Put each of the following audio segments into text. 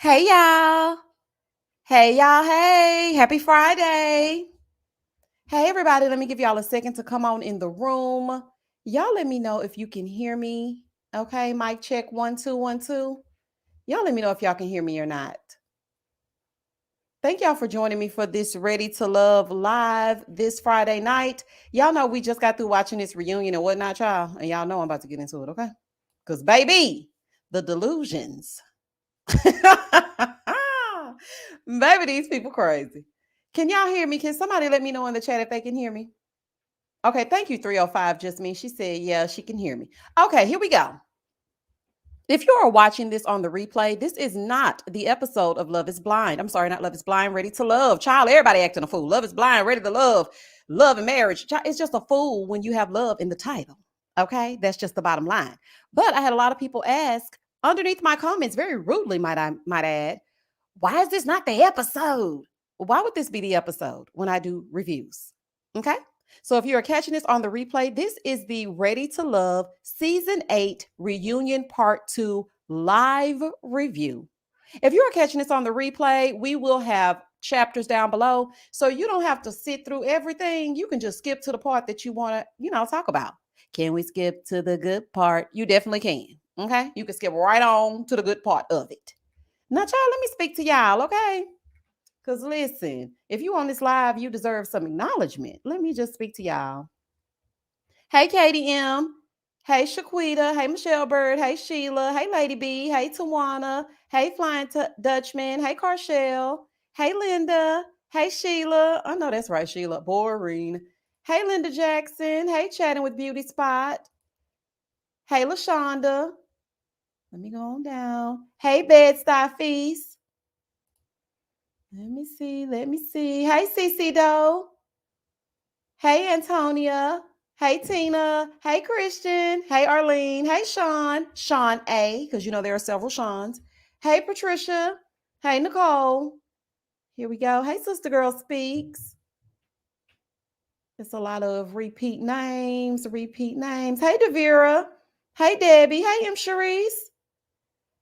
Hey y'all. Hey y'all. Hey. Happy Friday. Hey everybody. Let me give y'all a second to come on in the room. Y'all let me know if you can hear me. Okay. Mic check 1 2 1 2. Y'all let me know if y'all can hear me or not. Thank y'all for joining me for this Ready to Love live this Friday night. Y'all know we just got through watching this reunion and whatnot, y'all. And y'all know I'm about to get into it, okay? Because baby, the delusions. Baby, these people crazy. Can y'all hear me? Can somebody let me know in the chat if they can hear me? Okay, thank you, 305 Just Me. She said, yeah, she can hear me. Okay, here we go. If you are watching this on the replay, this is not the episode of Love is Blind. I'm sorry, not Love is Blind, Ready to Love. Child, everybody acting a fool. Love is Blind, Ready to Love. Love and marriage. Child, it's just a fool when you have love in the title. Okay, that's just the bottom line. But I had a lot of people ask underneath my comments, very rudely, might add, why is this not the episode? Why would this be the episode when I do reviews? Okay. So if you're catching this on the replay, this is the Ready to Love Season 8 Reunion Part 2 live review. If you're catching this on the replay, we will have chapters down below. So you don't have to sit through everything. You can just skip to the part that you want to, talk about. Can we skip to the good part? You definitely can. Okay. You can skip right on to the good part of it. Now, child, let me speak to y'all, okay? Because listen, if you on this live, you deserve some acknowledgement. Let me just speak to y'all. Hey, Katie M. Hey, Shaquita. Hey, Michelle Bird. Hey, Sheila. Hey, Lady B. Hey, Tawana. Hey, Flying Dutchman. Hey, Carshell. Hey, Linda. Hey, Sheila. I know that's right, Sheila. Boring. Hey, Linda Jackson. Hey, Chatting with Beauty Spot. Hey, LaShonda. Let me go on down. Hey, Bed-Stuy Feast. Let me see. Hey, Cece Doe. Hey, Antonia. Hey, Tina. Hey, Christian. Hey, Arlene. Hey, Sean. Sean A, because there are several Seans. Hey, Patricia. Hey, Nicole. Here we go. Hey, Sister Girl Speaks. It's a lot of repeat names. Hey, Devira. Hey, Debbie. Hey, M. Sharice.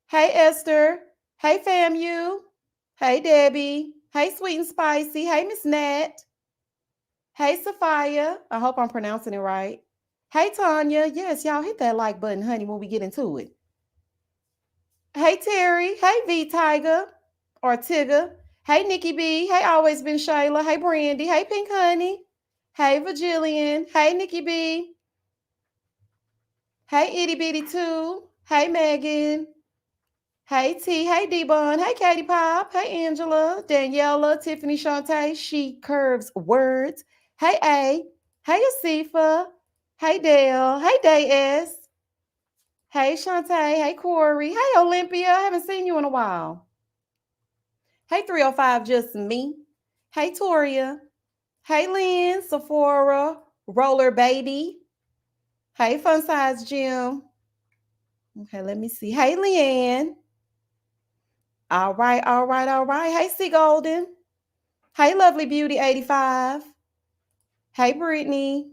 Hey, Esther. Hey, FAMU. Hey, Debbie. Hey, Sweet and Spicy. Hey, Miss Nat. Hey, Sophia. I hope I'm pronouncing it right. Hey, Tanya. Yes, y'all hit that like button, honey, when we get into it. Hey, Terry. Hey, V Tiger or Tigger. Hey, Nikki B. Hey, Always Been Shayla. Hey, Brandy. Hey, Pink Honey. Hey, Virgilian. Hey, Nikki B. Hey, Itty Bitty 2. Hey, Megan. Hey, T. Hey, D-Bun. Hey, Katie Pop. Hey, Angela. Daniela. Tiffany Shantae. She Curves Words. Hey, A. Hey, Asifa. Hey, Dale. Hey, Day S. Hey, Shantae. Hey, Corey. Hey, Olympia. I haven't seen you in a while. Hey, 305 Just Me. Hey, Toria. Hey, Lynn. Sephora. Roller Baby. Hey, Fun Size Jim. Okay, let me see. Hey, Leanne. All right. Hey, C Golden. Hey, Lovely Beauty 85. Hey, Brittany.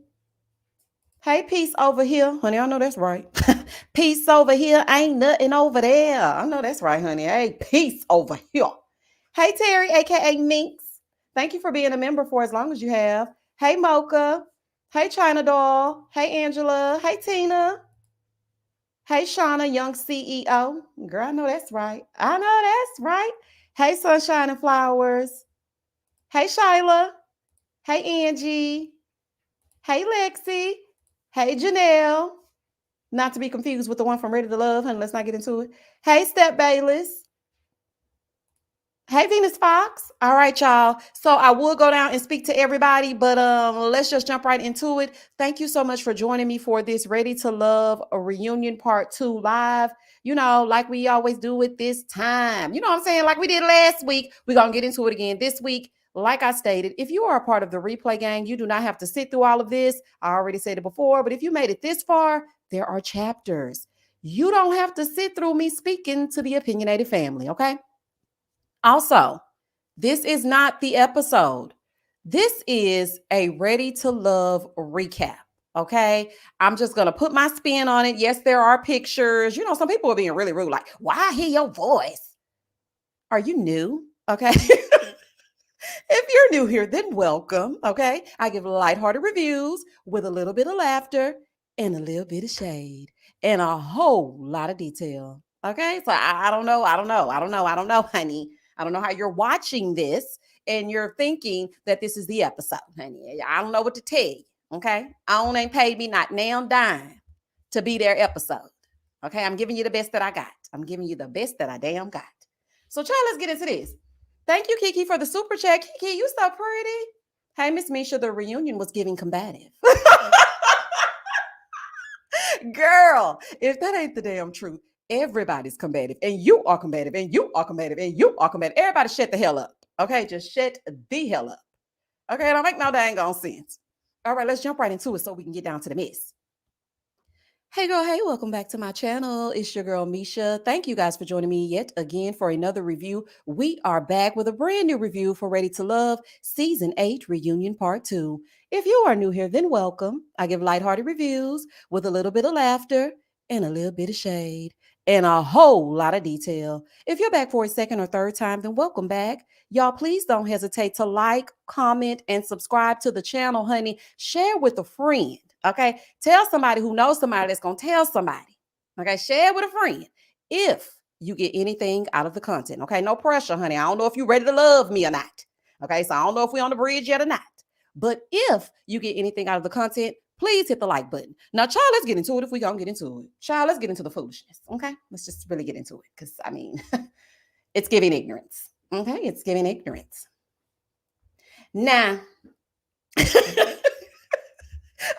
Hey, peace over here. Honey, I know that's right. Peace over here. Ain't nothing over there. I know that's right, honey. Hey, peace over here. Hey, Terry, a.k.a. Minx. Thank you for being a member for as long as you have. Hey, Mocha. Hey, China Doll. Hey, Angela. Hey, Tina. Hey, Shauna, young CEO. Girl, I know that's right. Hey, Sunshine and Flowers. Hey, Shyla. Hey, Angie. Hey, Lexi. Hey, Janelle. Not to be confused with the one from Ready to Love, honey. Let's not get into it. Hey, Step Bayless. Hey, Venus Fox. All right, y'all. So I will go down and speak to everybody, but let's just jump right into it. Thank you so much for joining me for this Ready to Love a Reunion Part 2 live. Like we always do it this time. You know what I'm saying? Like we did last week. We're going to get into it again this week. Like I stated, if you are a part of the replay gang, you do not have to sit through all of this. I already said it before, but if you made it this far, there are chapters. You don't have to sit through me speaking to the opinionated family, okay? Also, this is not the episode. This is a Ready to Love recap. Okay. I'm just going to put my spin on it. Yes, there are pictures. Some people are being really rude, like, why I hear your voice? Are you new? Okay. If you're new here, then welcome. Okay. I give lighthearted reviews with a little bit of laughter and a little bit of shade and a whole lot of detail. Okay. So I don't know. Honey. I don't know how you're watching this and you're thinking that this is the episode, honey. I don't know what to tell you. Okay. I ain't paid me not now dime to be their episode. Okay. I'm giving you the best that I got. I'm giving you the best that I damn got. So, child, let's get into this. Thank you, Kiki, for the super chat. Kiki, you so pretty. Hey, Miss Misha, the reunion was giving combative. Girl, if that ain't the damn truth, everybody's combative, and you are combative, and you are combative, and you are combative. Everybody shut the hell up. Okay, just shut the hell up. Okay, it don't make no dang on sense. All right, let's jump right into it so we can get down to the mess. Hey girl, hey, welcome back to my channel. It's your girl Misha. Thank you guys for joining me yet again for another review. We are back with a brand new review for Ready to Love Season 8 Reunion Part 2. If you are new here, then welcome. I give lighthearted reviews with a little bit of laughter and a little bit of shade and a whole lot of detail. If you're back for a second or third time, then welcome back. Y'all, please don't hesitate to like, comment, and subscribe to the channel, honey. Share with a friend. Okay. Tell somebody who knows somebody that's going to tell somebody. Okay. Share it with a friend if you get anything out of the content. Okay. No pressure, honey. I don't know if you're ready to love me or not. Okay. So I don't know if we're on the bridge yet or not. But if you get anything out of the content, please hit the like button. Now, child, let's get into it if we're going to get into it. Child, let's get into the foolishness. Okay. Let's just really get into it because, I mean, it's giving ignorance. Okay. It's giving ignorance. Now,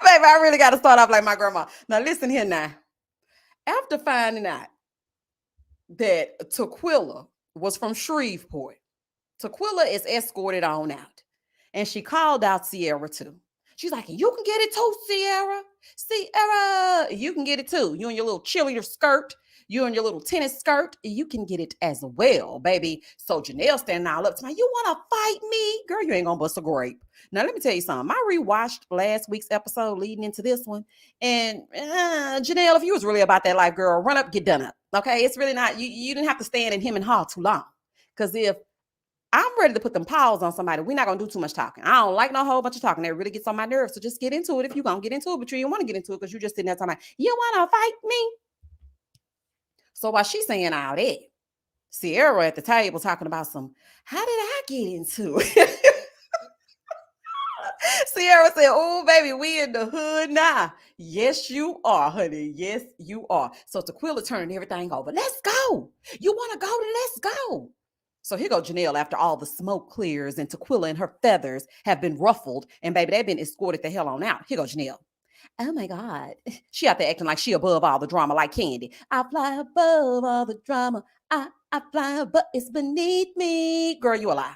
baby, I really got to start off like my grandma. Now, listen here now. After finding out that Tequila was from Shreveport, Tequila is escorted on out. And she called out Sierra too. She's like, you can get it too, Sierra. Sierra, you can get it too. You and your little cheerleader skirt, you and your little tennis skirt, you can get it as well, baby. So Janelle standing all up to me, you want to fight me? Girl, you ain't going to bust a grape. Now, let me tell you something. I rewatched last week's episode leading into this one. And Janelle, if you was really about that life, girl, run up, get done up. Okay? It's really not, you didn't have to stand in him and her too long. Because if I'm ready to put them paws on somebody, we're not going to do too much talking. I don't like no whole bunch of talking. That really gets on my nerves. So just get into it if you're going to get into it. But you don't want to get into it because you're just sitting there talking about, you want to fight me? So while she's saying all that, Sierra at the table talking about how did I get into it? Sierra said, oh, baby, we in the hood now. Yes, you are, honey. Yes, you are. So Tequila turning everything over. Let's go. You want to go? Then let's go. So here go Janelle after all the smoke clears and Tequila and her feathers have been ruffled. And baby, they've been escorted the hell on out. Here go Janelle. Oh my God. She out there acting like she above all the drama like Candy. I fly above all the drama. I fly, but it's beneath me. Girl, you a lie.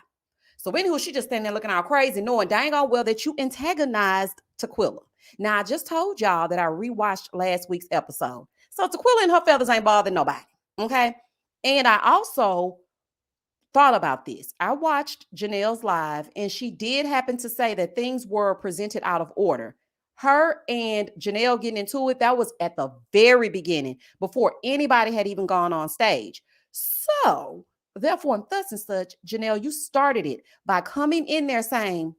So anywho, she just standing there looking all crazy, knowing dang all well that you antagonized Tequila. Now, I just told y'all that I rewatched last week's episode. So Tequila and her feathers ain't bothering nobody. Okay. And I also thought about this. I watched Janelle's live and she did happen to say that things were presented out of order. Her and Janelle getting into it, that was at the very beginning before anybody had even gone on stage. So therefore, and thus and such, Janelle, you started it by coming in there saying,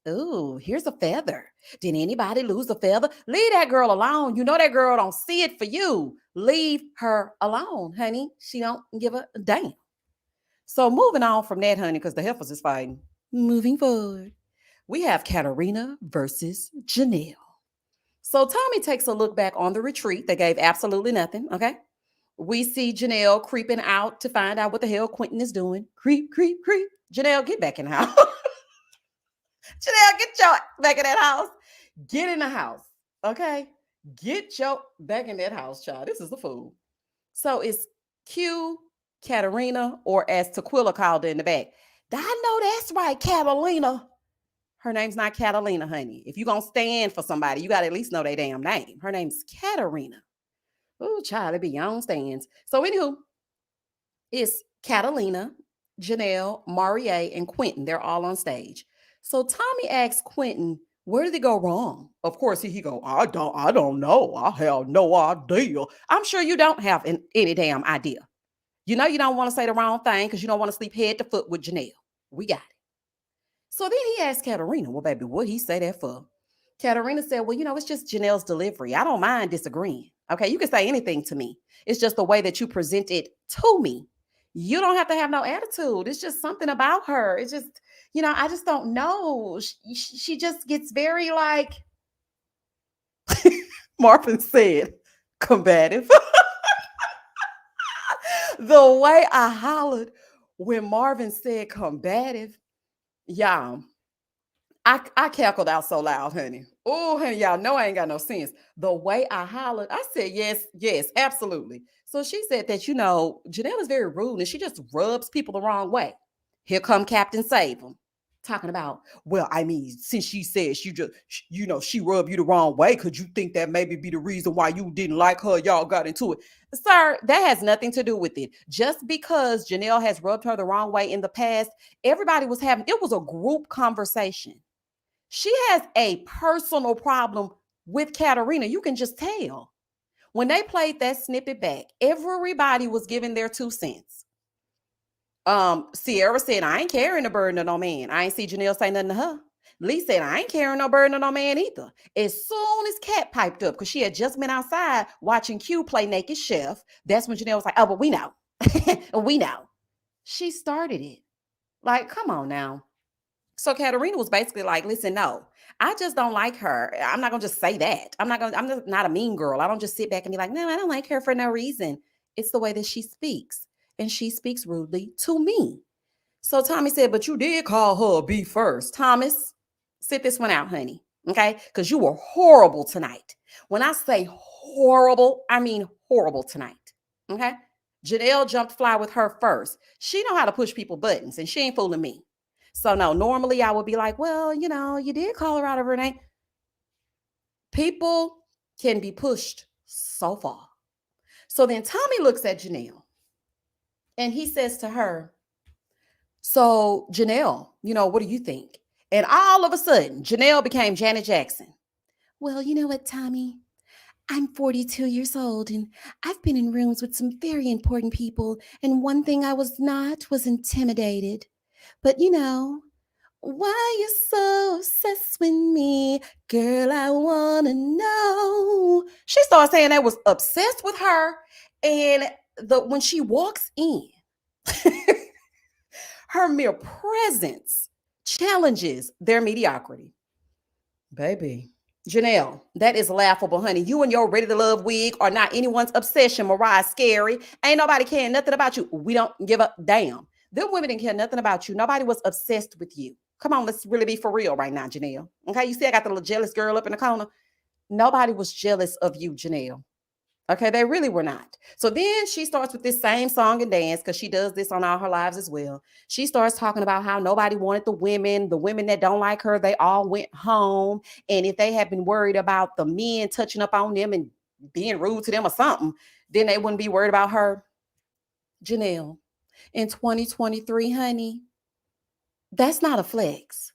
ooh, here's a feather. Did anybody lose a feather? Leave that girl alone. You know that girl don't see it for you. Leave her alone, honey. She don't give a damn. So moving on from that, honey, because the heifers is fighting. Moving forward, we have Katarina versus Janelle. So Tommy takes a look back on the retreat that gave absolutely nothing, okay? We see Janelle creeping out to find out what the hell Quentin is doing. Creep, creep, creep. Janelle, get back in the house. Janelle, get your back in that house. Get in the house, okay? Get your back in that house, child. This is the fool. So it's Q, Katarina, or as Tequila called her in the back. I know that's right, Catalina. Her name's not Catalina, honey. If you're going to stand for somebody, you got to at least know their damn name. Her name's Katarina. Oh, child, it be on stands. So anywho, it's Catalina, Janelle, Marie, and Quentin. They're all on stage. So Tommy asks Quentin, where did they go wrong? Of course, he go, I don't know. I have no idea. I'm sure you don't have any damn idea. You know you don't want to say the wrong thing because you don't want to sleep head to foot with Janelle. We got it. So then he asked Katarina, well, baby, what he say that for? Katarina said, well, it's just Janelle's delivery. I don't mind disagreeing. Okay, you can say anything to me. It's just the way that you present it to me. You don't have to have no attitude. It's just something about her. It's just, I just don't know. She just gets very like, Marvin said, combative. The way I hollered when Marvin said combative, y'all, I cackled out so loud, honey. Oh, honey, y'all know I ain't got no sense. The way I hollered, I said, yes, yes, absolutely. So she said that, Janelle is very rude and she just rubs people the wrong way. Here come Captain Save 'em. Talking about, well, I mean, since she said she just, she rubbed you the wrong way, could you think that maybe be the reason why you didn't like her? Y'all got into it. Sir, that has nothing to do with it. Just because Janelle has rubbed her the wrong way in the past, everybody was it was a group conversation. She has a personal problem with Katarina. You can just tell. When they played that snippet back, everybody was giving their 2 cents. Sierra said, I ain't carrying the burden of no man. I ain't see Janelle say nothing to her. Lee said, I ain't carrying no burden of no man either. As soon as Kat piped up, because she had just been outside watching Q play Naked Chef, that's when Janelle was like, oh, but we know. We know. She started it. Like, come on now. So Katarina was basically like, listen, no, I just don't like her. I'm not going to just say that. I'm not a mean girl. I don't just sit back and be like, no, I don't like her for no reason. It's the way that she speaks. And she speaks rudely to me. So Tommy said, but you did call her a B first. Thomas, sit this one out, honey. Okay? Because you were horrible tonight. When I say horrible, I mean horrible tonight. Okay? Janelle jumped fly with her first. She know how to push people buttons, and she ain't fooling me. So no, normally I would be like, well, you did call her out of her name. People can be pushed so far. So then Tommy looks at Janelle and he says to her, so Janelle, what do you think? And all of a sudden, Janelle became Janet Jackson. Well, you know what, Tommy? I'm 42 years old and I've been in rooms with some very important people. And one thing I was not was intimidated. But why you so obsessed with me? Girl, I want to know. She started saying they was obsessed with her. And when she walks in, her mere presence challenges their mediocrity. Baby. Janelle, that is laughable, honey. You and your Ready to Love wig are not anyone's obsession, Mariah Scary. Ain't nobody caring nothing about you. We don't give a damn. Them women didn't care nothing about you. Nobody was obsessed with you. Come on, let's really be for real right now, Janelle. Okay, you see I got the little jealous girl up in the corner. Nobody was jealous of you, Janelle. Okay, they really were not. So then she starts with this same song and dance because she does this on All Her Lives as well. She starts talking about how nobody wanted the women that don't like her, they all went home. And if they had been worried about the men touching up on them and being rude to them or something, then they wouldn't be worried about her. Janelle, in 2023, honey, that's not a flex.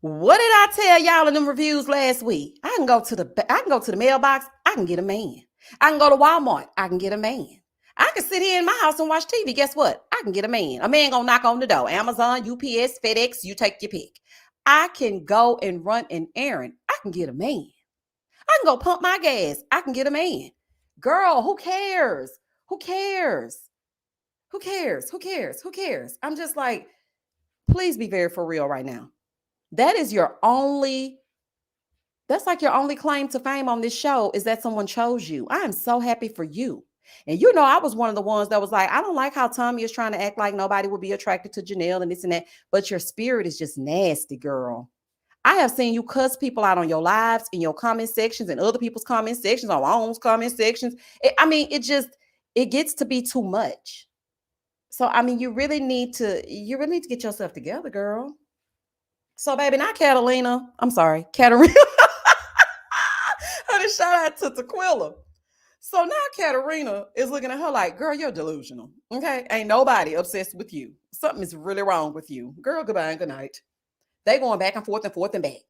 What did I tell y'all in them reviews last week? I can go to the mailbox, I can get a man. I can go to Walmart, I can get a man. I can sit here in my house and watch TV. Guess what? I can get a man. A man gonna knock on the door. Amazon, UPS, FedEx, you take your pick. I can go and run an errand. I can get a man. I can go pump my gas. I can get a man. Girl, who cares? Who cares? Who cares? Who cares? Who cares? I'm just like, please be very for real right now. That's like your only claim to fame on this show is that someone chose you. I am so happy for you. And I was one of the ones that was like, I don't like how Tommy is trying to act like nobody would be attracted to Janelle and this and that, but your spirit is just nasty, girl. I have seen you cuss people out on your lives, in your comment sections, and other people's comment sections, on our own comment sections. It gets to be too much. So, you really need to get yourself together, girl. So, baby, not Catalina. I'm sorry, Katarina. Honey, shout out to Tequila. So now Katarina is looking at her like, girl, you're delusional. Okay? Ain't nobody obsessed with you. Something is really wrong with you. Girl, goodbye and good night. They going back and forth and back.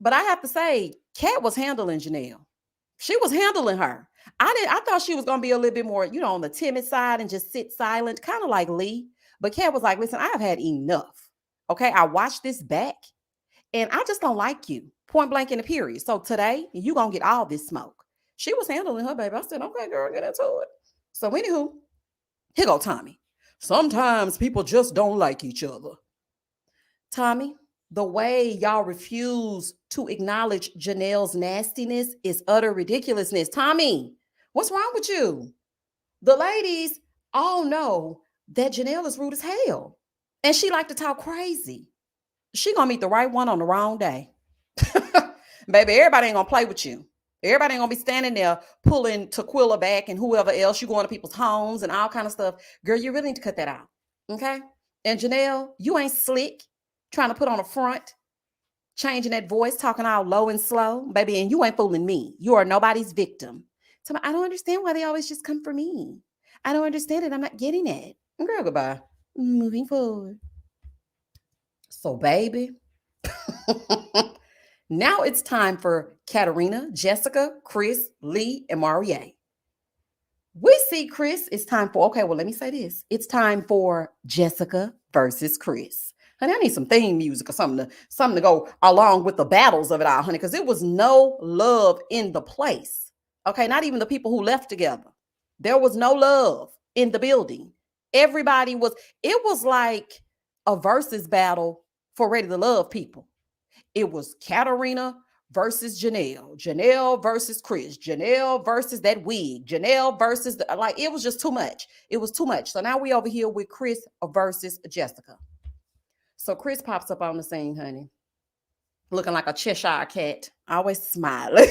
But I have to say, Kat was handling Janelle. She was handling her. I thought she was gonna be a little bit more, on the timid side and just sit silent, kind of like Lee. But Kat was like, listen, I have had enough. Okay. I watched this back and I just don't like you. Point blank in the period. So today you gonna get all this smoke. She was handling her baby. I said, okay, girl, get into it. So anywho, here go Tommy. Sometimes people just don't like each other. Tommy, the way y'all refuse to acknowledge Janelle's nastiness is utter ridiculousness. Tommy, what's wrong with you? The ladies all know that Janelle is rude as hell. And she like to talk crazy. She gonna meet the right one on the wrong day. Baby, everybody ain't gonna play with you. Everybody ain't gonna be standing there pulling Tequila back and whoever else. You going to people's homes and all kind of stuff. Girl, you really need to cut that out. Okay? And Janelle, you ain't slick trying to put on a front, changing that voice, talking all low and slow, baby, and you ain't fooling me. You are nobody's victim. So I don't understand why they always just come for me. I don't understand it. I'm not getting it. Girl, goodbye. Moving forward. So, baby, now it's time for Katarina, Jessica, Chris, Lee, and Marie. We see Chris. It's time for, okay, well, let me say this. It's time for Jessica versus Chris. Honey, I need some theme music or something to go along with the battles of it all, honey, because it was no love in the place. Okay, not even the people who left together. There was no love in the building. Everybody was, it was like a versus battle for Ready to Love people. It was Katarina versus Janelle, Janelle versus Chris, Janelle versus that wig, Janelle versus like it was just too much. It was too much. So now we over here with Chris versus Jessica. So Chris pops up on the scene, honey, looking like a Cheshire cat, always smiling.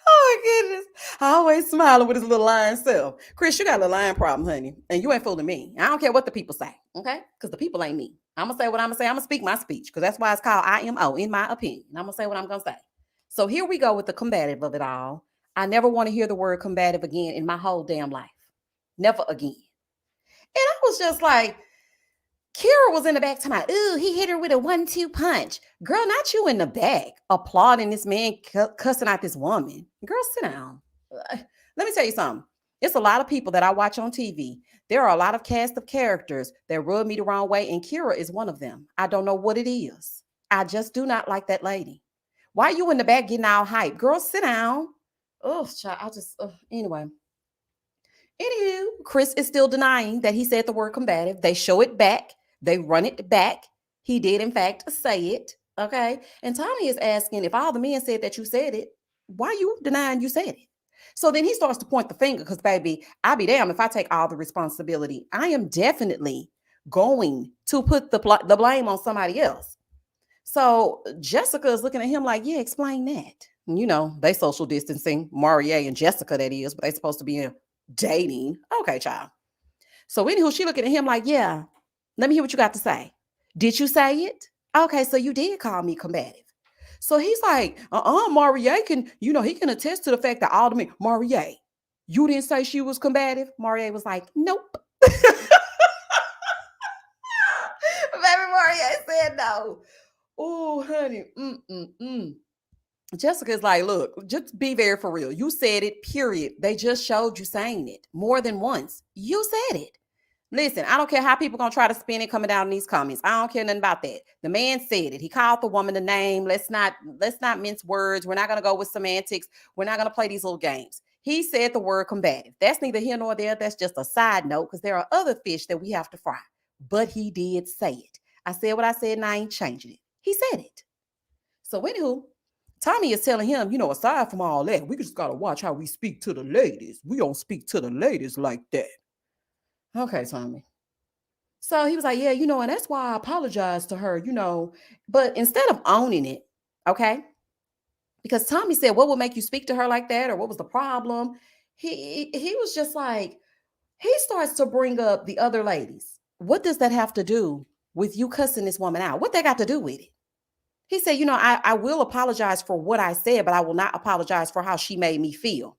Oh my goodness. Always smiling with his little lion self. Chris, you got a lion problem, honey. And you ain't fooling me. I don't care what the people say. Okay? Because the people ain't me. I'm going to say what I'm going to say. I'm going to speak my speech. Because that's why it's called IMO, in my opinion. I'm going to say what I'm going to say. So here we go with the combative of it all. I never want to hear the word combative again in my whole damn life. Never again. And I was just like, Kira was in the back talking about, ooh, he hit her with a 1-2 punch. Girl, not you in the back applauding this man cussing out this woman. Girl, sit down. Let me tell you something. It's a lot of people that I watch on TV. There are a lot of cast of characters that rub me the wrong way, and Kira is one of them. I don't know what it is. I just do not like that lady. Why are you in the back getting all hype? Girl, sit down. Oh, child, anyway. Anywho, Chris is still denying that he said the word combative. They show it back. They run it back. He did, in fact, say it. Okay. And Tommy is asking, if all the men said that you said it, why are you denying you said it? So then he starts to point the finger because, baby, I'll be damned if I take all the responsibility. I am definitely going to put the blame on somebody else. So Jessica is looking at him like, yeah, explain that. And, they social distancing, Marie and Jessica, that is, but they supposed to be dating. Okay, child. So anywho, she looking at him like, yeah, let me hear what you got to say. Did you say it? Okay, so you did call me combative. So he's like, Marie can, he can attest to the fact that all the men, Marie, you didn't say she was combative? Marie was like, nope. Baby Marie said no. Oh, honey. Jessica's like, look, just be very for real. You said it, period. They just showed you saying it more than once. You said it. Listen, I don't care how people gonna try to spin it coming down in these comments. I don't care nothing about that. The man said it. He called the woman the name. Let's not mince words. We're not gonna go with semantics. We're not gonna play these little games. He said the word combative. That's neither here nor there. That's just a side note because there are other fish that we have to fry. But he did say it. I said what I said and I ain't changing it. He said it. So anywho, Tommy is telling him, aside from all that, we just got to watch how we speak to the ladies. We don't speak to the ladies like that. Okay, Tommy. So he was like, yeah, and that's why I apologized to her, But instead of owning it, okay, because Tommy said, what would make you speak to her like that? Or what was the problem? He was just like, he starts to bring up the other ladies. What does that have to do with you cussing this woman out? What they got to do with it? He said, I will apologize for what I said, but I will not apologize for how she made me feel.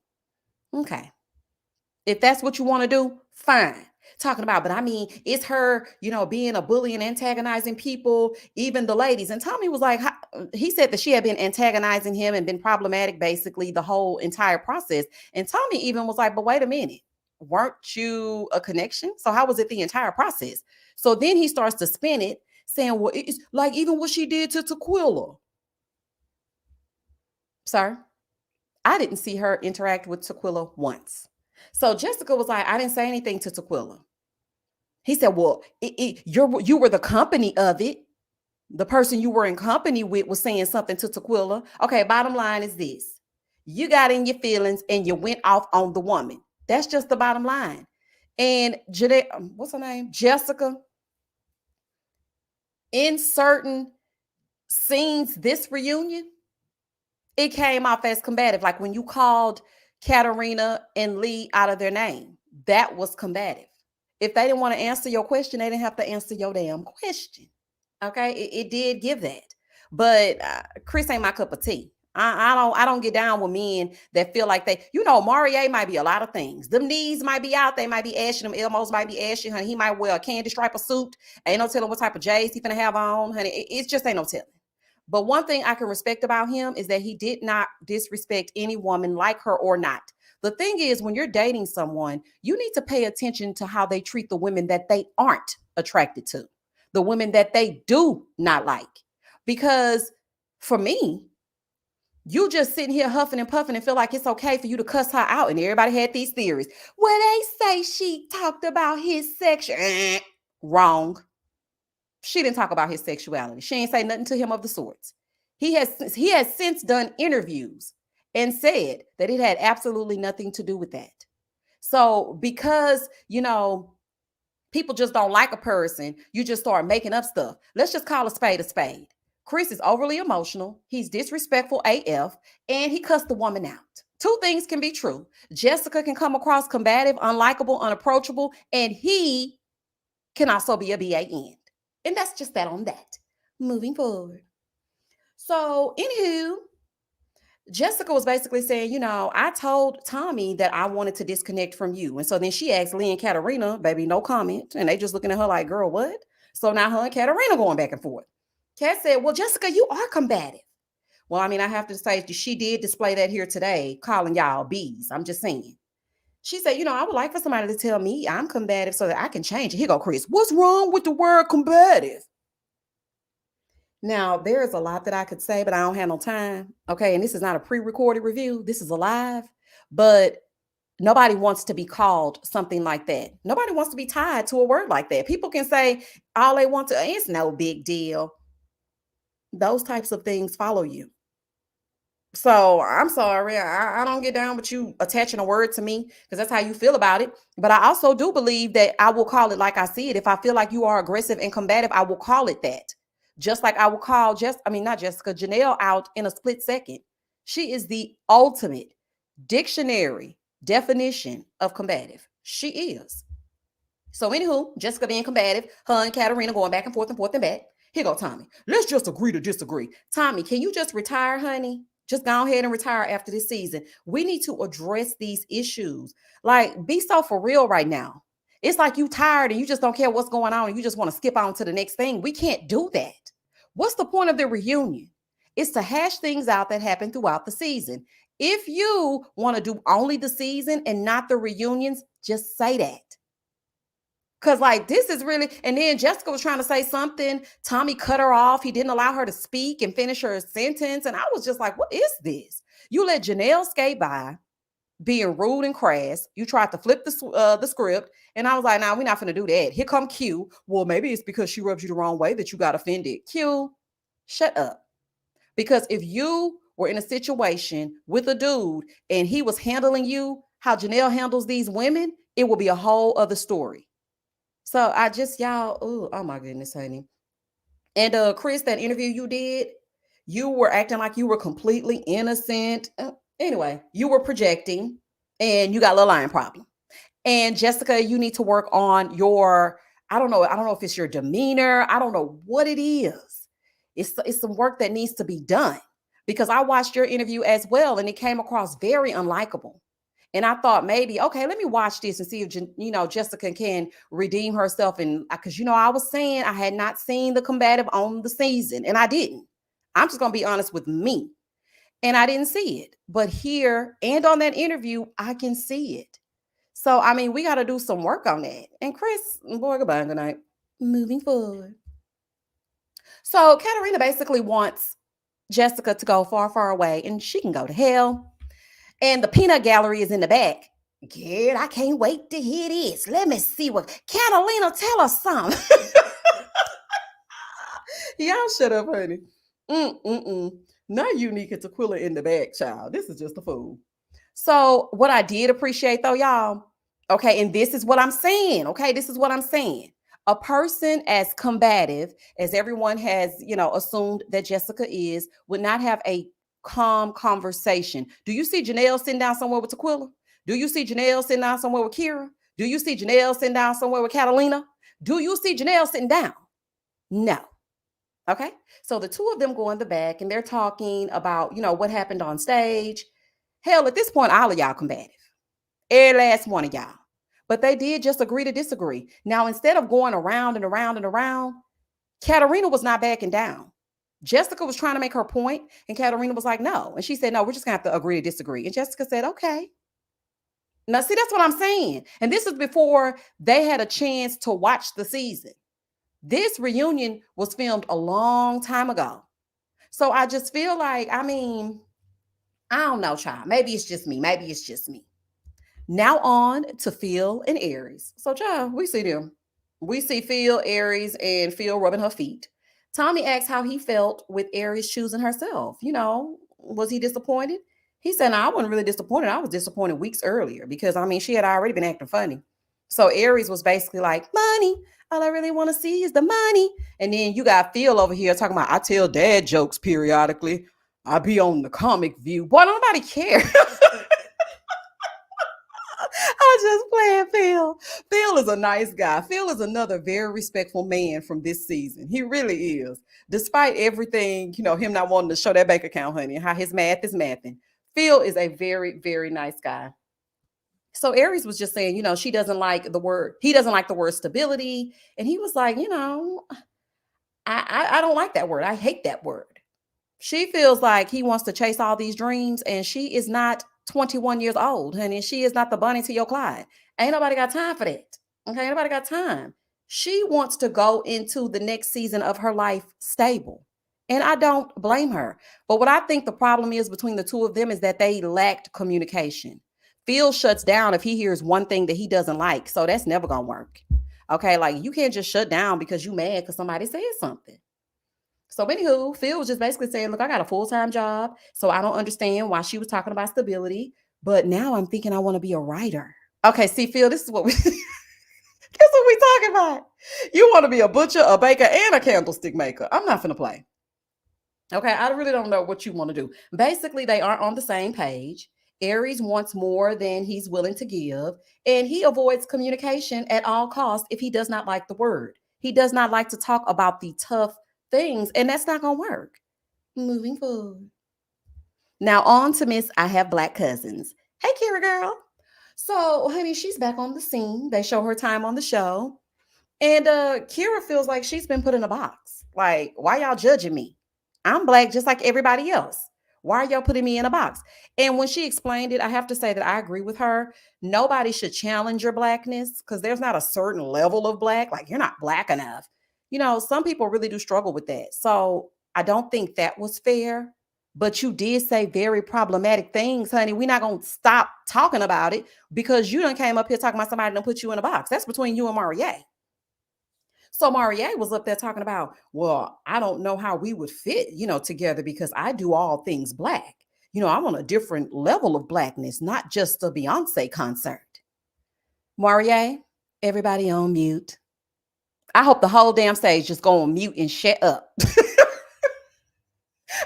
Okay. If that's what you want to do, fine. talking about, but I mean, it's her, being a bully and antagonizing people, even the ladies. And Tommy was like, he said that she had been antagonizing him and been problematic basically the whole entire process. And Tommy even was like, but wait a minute, weren't you a connection? So how was it the entire process? So then he starts to spin it, saying, well, it's like even what she did to Tequila. Sir, I didn't see her interact with Tequila once. So Jessica was like, I didn't say anything to Tequila. He said, well, you were the company of it. The person you were in company with was saying something to Tequila. Okay, bottom line is this. You got in your feelings and you went off on the woman. That's just the bottom line. And what's her name? Jessica, in certain scenes, this reunion, it came off as combative. Like when you called Katarina and Lee out of their name, that was combative. If they didn't want to answer your question, they didn't have to answer your damn question. Okay, it did give that, but Chris ain't my cup of tea. I don't get down with men that feel like they, Marie might be a lot of things. Them knees might be out, they might be ashy, them elbows might be ashy, honey. He might wear a candy stripe suit. Ain't no telling what type of J's he finna have on, honey. It just ain't no telling. But one thing I can respect about him is that he did not disrespect any woman, like her or not. The thing is, when you're dating someone, you need to pay attention to how they treat the women that they aren't attracted to, the women that they do not like. Because for me, you just sitting here huffing and puffing and feel like it's okay for you to cuss her out. And everybody had these theories. Well, they say she talked about his sexuality. Wrong. She didn't talk about his sexuality. She ain't say nothing to him of the sorts. He has since done interviews and said that it had absolutely nothing to do with that. So because, people just don't like a person, you just start making up stuff. Let's just call a spade a spade. Chris is overly emotional. He's disrespectful AF, and he cussed the woman out. Two things can be true. Jessica can come across combative, unlikable, unapproachable, and he can also be a BAN. And that's just that on that. Moving forward. So, anywho, Jessica was basically saying, I told Tommy that I wanted to disconnect from you. And so then she asked Lee and Katarina, baby, no comment. And they just looking at her like, girl, what? So now her and Katarina going back and forth. Kat said, well, Jessica, you are combative. Well, I mean, I have to say she did display that here today, calling y'all bees. I'm just saying. She said, I would like for somebody to tell me I'm combative so that I can change it. Here go, Chris. What's wrong with the word combative? Now, there is a lot that I could say, but I don't have no time. Okay. And this is not a pre-recorded review. This is a live. But nobody wants to be called something like that. Nobody wants to be tied to a word like that. People can say all they want to. It's no big deal. Those types of things follow you. So I'm sorry. I don't get down with you attaching a word to me because that's how you feel about it. But I also do believe that I will call it like I see it. If I feel like you are aggressive and combative, I will call it that. Just like I will call not Jessica, Janelle out in a split second. She is the ultimate dictionary definition of combative. She is. So anywho, Jessica being combative, her and Katarina going back and forth and back. Here go Tommy. Let's just agree to disagree. Tommy, can you just retire, honey? Just go ahead and retire after this season. We need to address these issues. Like, be so for real right now. It's like you tired and you just don't care what's going on and you just want to skip on to the next thing. We can't do that. What's the point of the reunion? It's to hash things out that happened throughout the season. If you want to do only the season and not the reunions, just say that. Because this is really, and then Jessica was trying to say something. Tommy cut her off. He didn't allow her to speak and finish her sentence. And I was just like, what is this? You let Janelle skate by being rude and crass. You tried to flip the script. And I was like, nah, we're not going to do that. Here come Q. Well, maybe it's because she rubbed you the wrong way that you got offended. Q, shut up. Because if you were in a situation with a dude and he was handling you how Janelle handles these women, it will be a whole other story. So I just, y'all, oh my goodness, honey. And Chris, that interview you did, you were acting like you were completely innocent. Anyway, you were projecting and you got a little lying problem. And Jessica, you need to work on your, I don't know if it's your demeanor. I don't know what it is. It's some work that needs to be done because I watched your interview as well and it came across very unlikable. And I thought maybe, okay, let me watch this and see if Jessica can redeem herself. And because I was saying I had not seen the combative on the season, and I didn't. I'm just gonna be honest with me, and I didn't see it. But here and on that interview, I can see it. So I mean, we got to do some work on that. And Chris, boy, goodbye, good night. Moving forward. So Katarina basically wants Jessica to go far, far away, and she can go to hell. And the peanut gallery is in the back. Good, I can't wait to hear this. Let me see what Catalina tell us something. Y'all shut up, honey. Not Unique and Tequila in the back, child. This is just a fool. So what I did appreciate though, y'all, okay, and this is what I'm saying. Okay, this is what I'm saying. A person as combative as everyone has, assumed that Jessica is, would not have a calm conversation. Do you see Janelle sitting down somewhere with Tequila? Do you see Janelle sitting down somewhere with Kira? Do you see Janelle sitting down somewhere with Catalina? Do you see Janelle sitting down? No. Okay. So the two of them go in the back and they're talking about, what happened on stage. Hell, at this point, all of y'all combative. Every last one of y'all. But they did just agree to disagree. Now, instead of going around and around and around, Katarina was not backing down. Jessica was trying to make her point, and Katarina was like, no. And she said, no, we're just going to have to agree to disagree. And Jessica said, okay. Now, see, that's what I'm saying. And this is before they had a chance to watch the season. This reunion was filmed a long time ago. So I just feel like, I don't know, child. Maybe it's just me. Now on to Phil and Aries. So, child, we see them. We see Phil, Aries, and Phil rubbing her feet. Tommy asked how he felt with Aries choosing herself. Was he disappointed? He said, no, I wasn't really disappointed. I was disappointed weeks earlier because, she had already been acting funny. So Aries was basically like, money. All I really want to see is the money. And then you got Phil over here talking about, I tell dad jokes periodically. I be on the comic view. Boy, nobody cares. I just playing Phil. Phil is a nice guy. Phil is another very respectful man from this season. He really is. Despite everything, him not wanting to show that bank account, honey, and how his math is mathing. Phil is a very, very nice guy. So Aries was just saying, she doesn't like the word. He doesn't like the word stability. And he was like, I don't like that word. I hate that word. She feels like he wants to chase all these dreams, and she is not 21 years old, honey. She is not the Bonnie to your Clyde. Ain't nobody got time for that. Okay, ain't nobody got time. She wants to go into the next season of her life stable. And I don't blame her. But what I think the problem is between the two of them is that they lacked communication. Phil shuts down if he hears one thing that he doesn't like. So that's never going to work. Okay, like you can't just shut down because you mad because somebody said something. So anywho, Phil was just basically saying, look, I got a full-time job, so I don't understand why she was talking about stability. But now I'm thinking I want to be a writer. Okay, see, Phil, this is what we guess what we talking about. You want to be a butcher, a baker, and a candlestick maker. I'm not finna play. Okay, I really don't know what you want to do. Basically, they aren't on the same page. Aries wants more than he's willing to give, and he avoids communication at all costs if he does not like the word. He does not like to talk about the tough things, and that's not gonna work. Moving forward. Now on to Miss I Have Black Cousins. Hey, Kira girl. So, honey, she's back on the scene. They show her time on the show. And Kira feels like she's been put in a box. Like, why y'all judging me? I'm black just like everybody else. Why are y'all putting me in a box? And when she explained it, I have to say that I agree with her. Nobody should challenge your blackness because there's not a certain level of black. Like, you're not black enough. Some people really do struggle with that. So I don't think that was fair. But you did say very problematic things, honey. We're not going to stop talking about it because you done came up here talking about somebody done put you in a box. That's between you and Marielle. So Marielle was up there talking about, well, I don't know how we would fit, together because I do all things black. I'm on a different level of blackness, not just a Beyonce concert. Marielle, everybody on mute. I hope the whole damn stage just go on mute and shut up.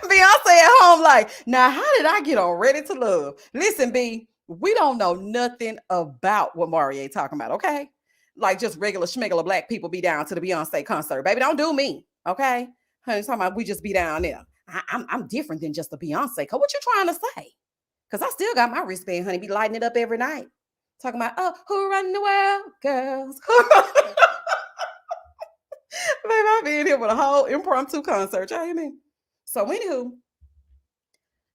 Beyonce at home like, now how did I get on Ready to Love? Listen, B, we don't know nothing about what Marielle talking about, okay? Like just regular schmegler black people be down to the Beyonce concert. Baby, don't do me, okay? Honey, talking about we just be down there. I'm different than just a Beyonce. What you trying to say? Because I still got my wristband, honey. Be lighting it up every night. Talking about, oh, who run the world, girls? Baby, I've been here with a whole impromptu concert. Y'all hear me? So, anywho,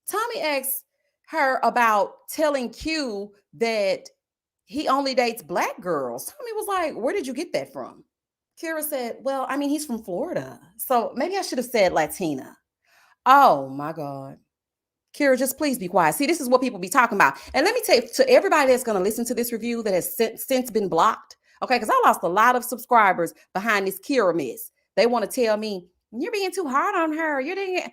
Tommy asked her about telling Q that he only dates black girls. Tommy was like, where did you get that from? Kira said, well, I mean, he's from Florida. So maybe I should have said Latina. Oh my God. Kira, just please be quiet. See, this is what people be talking about. And let me tell you, to everybody that's going to listen to this review that has since been blocked, okay, because I lost a lot of subscribers behind this Kira miss. They want to tell me, you're being too hard on her. You're doing it.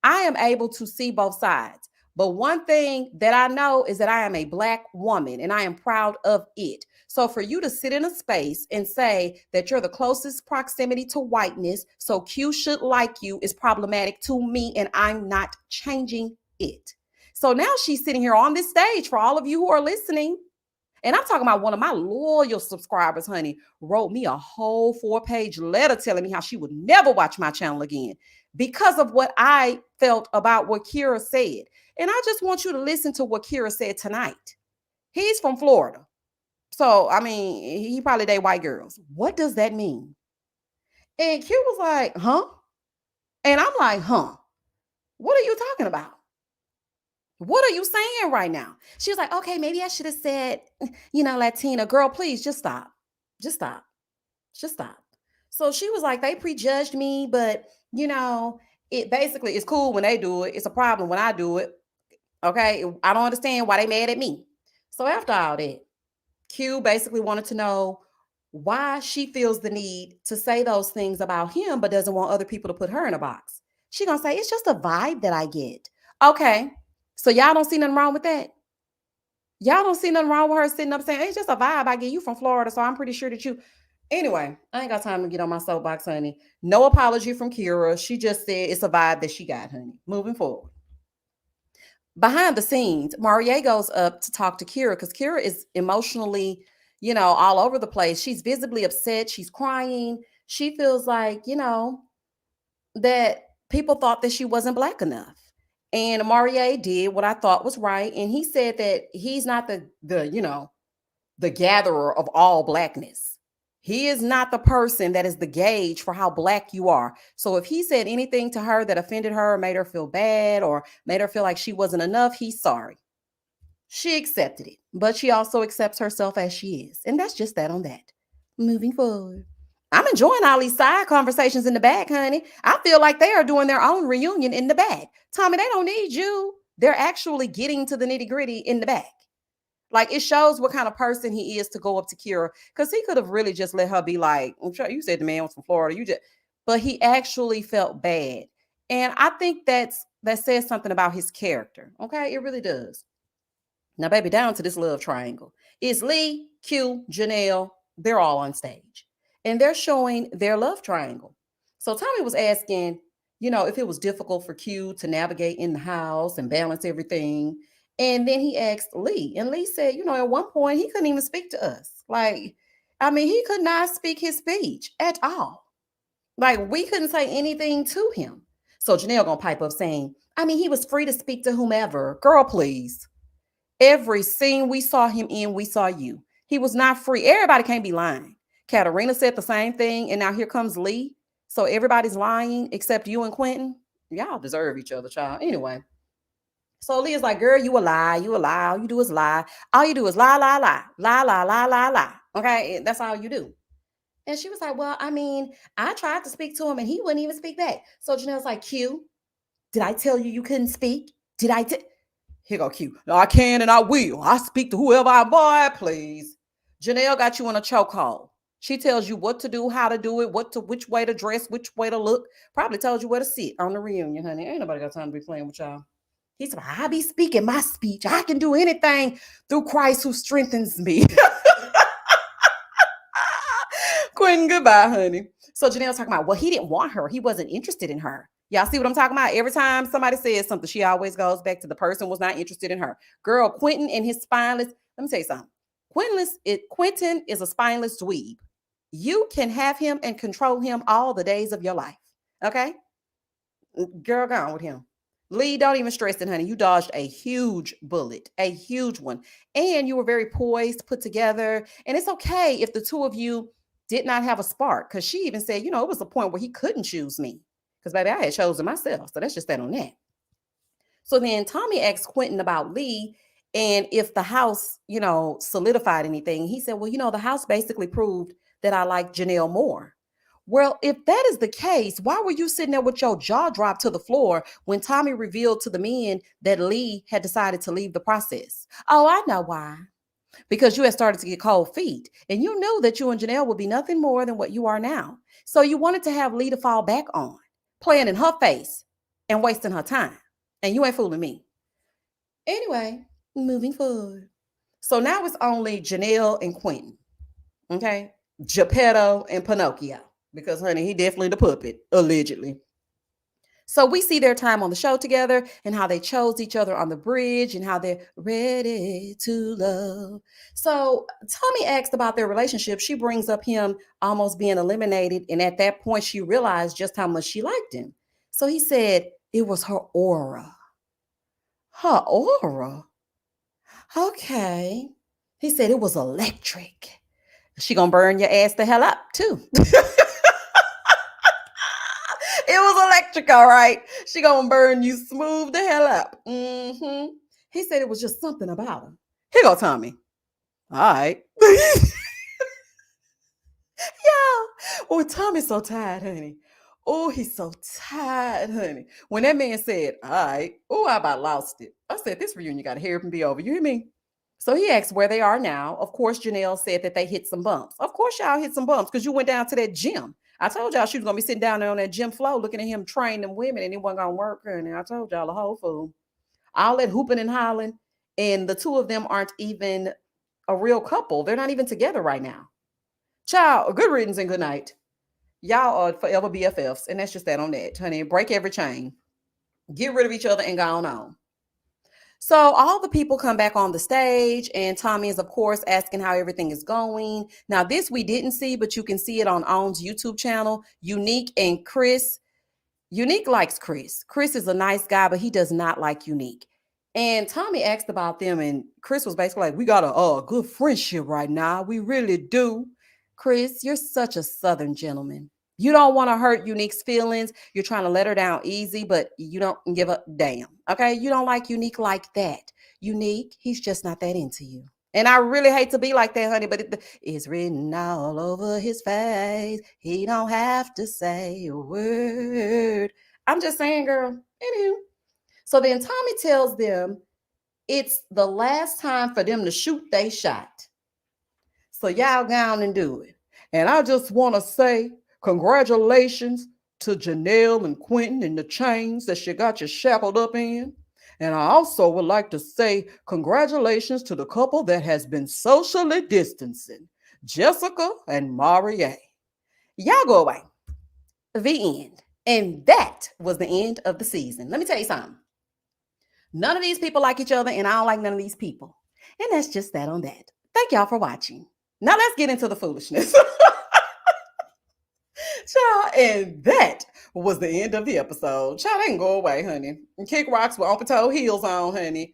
I am able to see both sides. But one thing that I know is that I am a black woman and I am proud of it. So for you to sit in a space and say that you're the closest proximity to whiteness, so Q should like you, is problematic to me, and I'm not changing it. So now she's sitting here on this stage for all of you who are listening. And I'm talking about one of my loyal subscribers, honey, wrote me a whole 4-page letter telling me how she would never watch my channel again because of what I felt about what Kira said. And I just want you to listen to what Kira said tonight. He's from Florida. So, I mean, he probably date white girls. What does that mean? And Q was like, huh? And I'm like, huh? What are you talking about? What are you saying right now? She was like, okay, maybe I should have said, Latina. Girl, please just stop. Just stop. Just stop. So she was like, they prejudged me, but it basically is cool when they do it. It's a problem when I do it. Okay. I don't understand why they mad at me. So after all that, Q basically wanted to know why she feels the need to say those things about him, but doesn't want other people to put her in a box. She gonna say, it's just a vibe that I get. Okay. So y'all don't see nothing wrong with that? Y'all don't see nothing wrong with her sitting up saying, it's just a vibe I get. You from Florida, so I'm pretty sure that you... Anyway, I ain't got time to get on my soapbox, honey. No apology from Kira. She just said it's a vibe that she got, honey. Moving forward. Behind the scenes, Marie goes up to talk to Kira because Kira is emotionally, all over the place. She's visibly upset. She's crying. She feels like, that people thought that she wasn't black enough. And Marie did what I thought was right. And he said that he's not the gatherer of all blackness. He is not the person that is the gauge for how black you are. So if he said anything to her that offended her or made her feel bad or made her feel like she wasn't enough, he's sorry. She accepted it, but she also accepts herself as she is. And that's just that on that. Moving forward. I'm enjoying all these side conversations in the back, honey. I feel like they are doing their own reunion in the back. Tommy, they don't need you. They're actually getting to the nitty gritty in the back. Like, it shows what kind of person he is to go up to Kira, because he could have really just let her be like, I'm sure you said the man was from Florida. But he actually felt bad. And I think that says something about his character. Okay, it really does. Now, baby, down to this love triangle. It's Lee, Q, Janelle. They're all on stage. And they're showing their love triangle. So Tommy was asking, if it was difficult for Q to navigate in the house and balance everything. And then he asked Lee. And Lee said, at one point, he couldn't even speak to us. Like, he could not speak his speech at all. Like, we couldn't say anything to him. So Janelle gonna pipe up saying, he was free to speak to whomever. Girl, please. Every scene we saw him in, we saw you. He was not free. Everybody can't be lying. Katarina said the same thing, and now here comes Lee. So everybody's lying except you and Quentin. Y'all deserve each other, child. Anyway. So Lee is like, girl, you a lie. You a lie. All you do is lie. All you do is lie, lie, lie. Lie, lie, lie, lie, lie. Okay? That's all you do. And she was like, well, I tried to speak to him, and he wouldn't even speak back. So Janelle's like, Q, did I tell you couldn't speak? Did I... Here go Q. No, I can and I will. I speak to whoever I... Boy, please. Janelle got you in a chokehold. She tells you what to do, how to do it, which way to dress, which way to look. Probably told you where to sit on the reunion, honey. Ain't nobody got time to be playing with y'all. He said, I be speaking my speech. I can do anything through Christ who strengthens me. Quentin, goodbye, honey. So Janelle's talking about, well, he didn't want her. He wasn't interested in her. Y'all see what I'm talking about? Every time somebody says something, she always goes back to the person was not interested in her. Girl, Quentin and his spineless. Let me tell you something. Quentin is a spineless dweeb. You can have him and control him all the days of your life. Okay? Girl, go on with him. Lee, don't even stress it, honey. You dodged a huge bullet, a huge one. And you were very poised, put together. And it's okay if the two of you did not have a spark. Because she even said, it was a point where he couldn't choose me. Because, baby, I had chosen myself. So that's just that on that. So then Tommy asked Quentin about Lee and if the house, solidified anything. He said, well, the house basically proved that I like Janelle more. Well, if that is the case, why were you sitting there with your jaw dropped to the floor when Tommy revealed to the men that Lee had decided to leave the process? Oh, I know why. Because you had started to get cold feet and you knew that you and Janelle would be nothing more than what you are now. So you wanted to have Lee to fall back on, playing in her face and wasting her time. And you ain't fooling me. Anyway, moving forward. So now it's only Janelle and Quentin. Okay. Geppetto and Pinocchio. Because, honey, he definitely the puppet, allegedly. So we see their time on the show together and how they chose each other on the bridge and how they're ready to love. So Tommy asked about their relationship. She brings up him almost being eliminated. And at that point, she realized just how much she liked him. So he said it was her aura. Her aura? Okay. He said it was electric. She gonna burn your ass the hell up, too. It was electric, all right. She gonna burn you smooth the hell up. He said it was just something about her. Here go Tommy. All right. Yeah. Oh, Tommy's so tired, honey. Oh, he's so tired, honey. When that man said, all right, oh, I about lost it. I said, this reunion got to hear and be over. You hear me? So he asked where they are now. Of course, Janelle said that they hit some bumps. Of course, y'all hit some bumps because you went down to that gym. I told y'all she was going to be sitting down there on that gym floor looking at him train them women and it wasn't going to work. And I told y'all a whole fool. All that hooping and hollering. And the two of them aren't even a real couple. They're not even together right now. Child, good riddance and good night. Y'all are forever BFFs. And that's just that on that, honey. Break every chain. Get rid of each other and go on. So all the people come back on the stage and Tommy is, of course, asking how everything is going. Now, this we didn't see, but you can see it on OWN's YouTube channel. Unique and Chris. Unique likes Chris. Chris is a nice guy, but he does not like Unique. And Tommy asked about them and Chris was basically like, we got a good friendship right now. We really do. Chris, you're such a Southern gentleman. You don't want to hurt Unique's feelings. You're trying to let her down easy, but you don't give a damn. Okay. You don't like Unique like that. Unique, he's just not that into you. And I really hate to be like that, honey, but it's written all over his face. He don't have to say a word. I'm just saying, girl. Anywho. So then Tommy tells them it's the last time for them to shoot they shot. So y'all go on and do it. And I just want to say, congratulations to Janelle and Quentin and the chains that she got you shackled up in. And I also would like to say congratulations to the couple that has been socially distancing, Jessica and Marie. Y'all go away. The end. And that was the end of the season. Let me tell you something. None of these people like each other, and I don't like none of these people. And that's just that on that. Thank y'all for watching. Now let's get into the foolishness. Child, and that was the end of the episode. Child, they can go away, honey. And kick rocks with open-toe heels on, honey.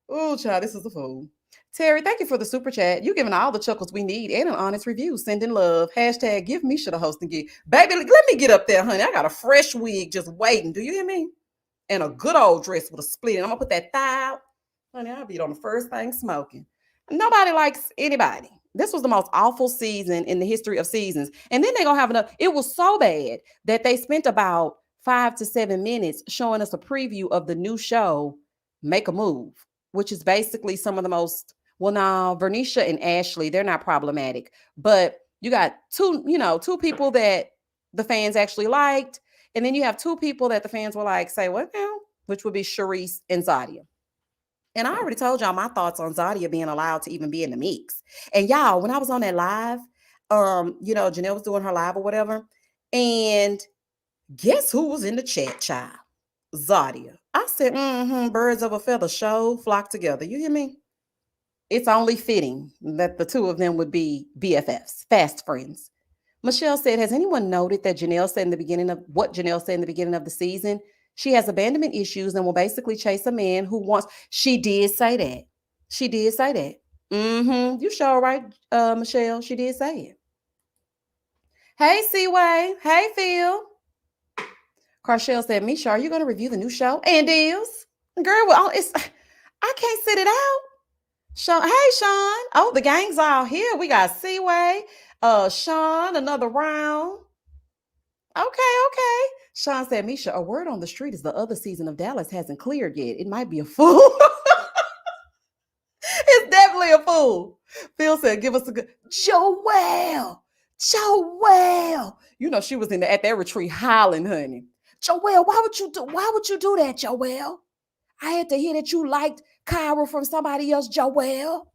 Oh, child, this is a fool. Terry, thank you for the super chat. You giving all the chuckles we need and an honest review. Sending love. Hashtag give me should a host and get. Baby, let me get up there, honey. I got a fresh wig just waiting. Do you hear me? And a good old dress with a split. And I'm going to put that thigh out. Honey, I'll be on the first thing smoking. Nobody likes anybody. This was the most awful season in the history of seasons. And then they're going to have enough. It was so bad that they spent about 5 to 7 minutes showing us a preview of the new show, Make a Move, which is basically some of the most, well, now, Vernisha and Ashley, they're not problematic. But you got two people that the fans actually liked. And then you have 2 people that the fans were like, say what now? Which would be Charisse and Zadia. And I already told y'all my thoughts on Zadia being allowed to even be in the mix. And y'all, when I was on that live, Janelle was doing her live or whatever. And guess who was in the chat, child? Zadia. I said, birds of a feather flock together. You hear me? It's only fitting that the 2 of them would be BFFs, fast friends. Michelle said, has anyone noted that Janelle said in the beginning of the season, She has abandonment issues and will basically chase a man who wants. She did say that. She did say that. Mm-hmm. You sure right, Michelle. She did say it. Hey, Seaway. Hey, Phil. Carshell said, Misha, are you going to review the new show? And is. Girl, well, it's I can't sit it out. Sean, hey, Sean. Oh, the gang's all here. We got Seaway, Sean, another round. Okay. Sean said, Misha, a word on the street is the other season of Dallas hasn't cleared yet. It might be a fool. It's definitely a fool. Phil said, give us a good Joelle. You know, she was at that retreat hollering, honey. Joelle, why would you do that, Joelle? I had to hear that you liked Kyra from somebody else, Joelle.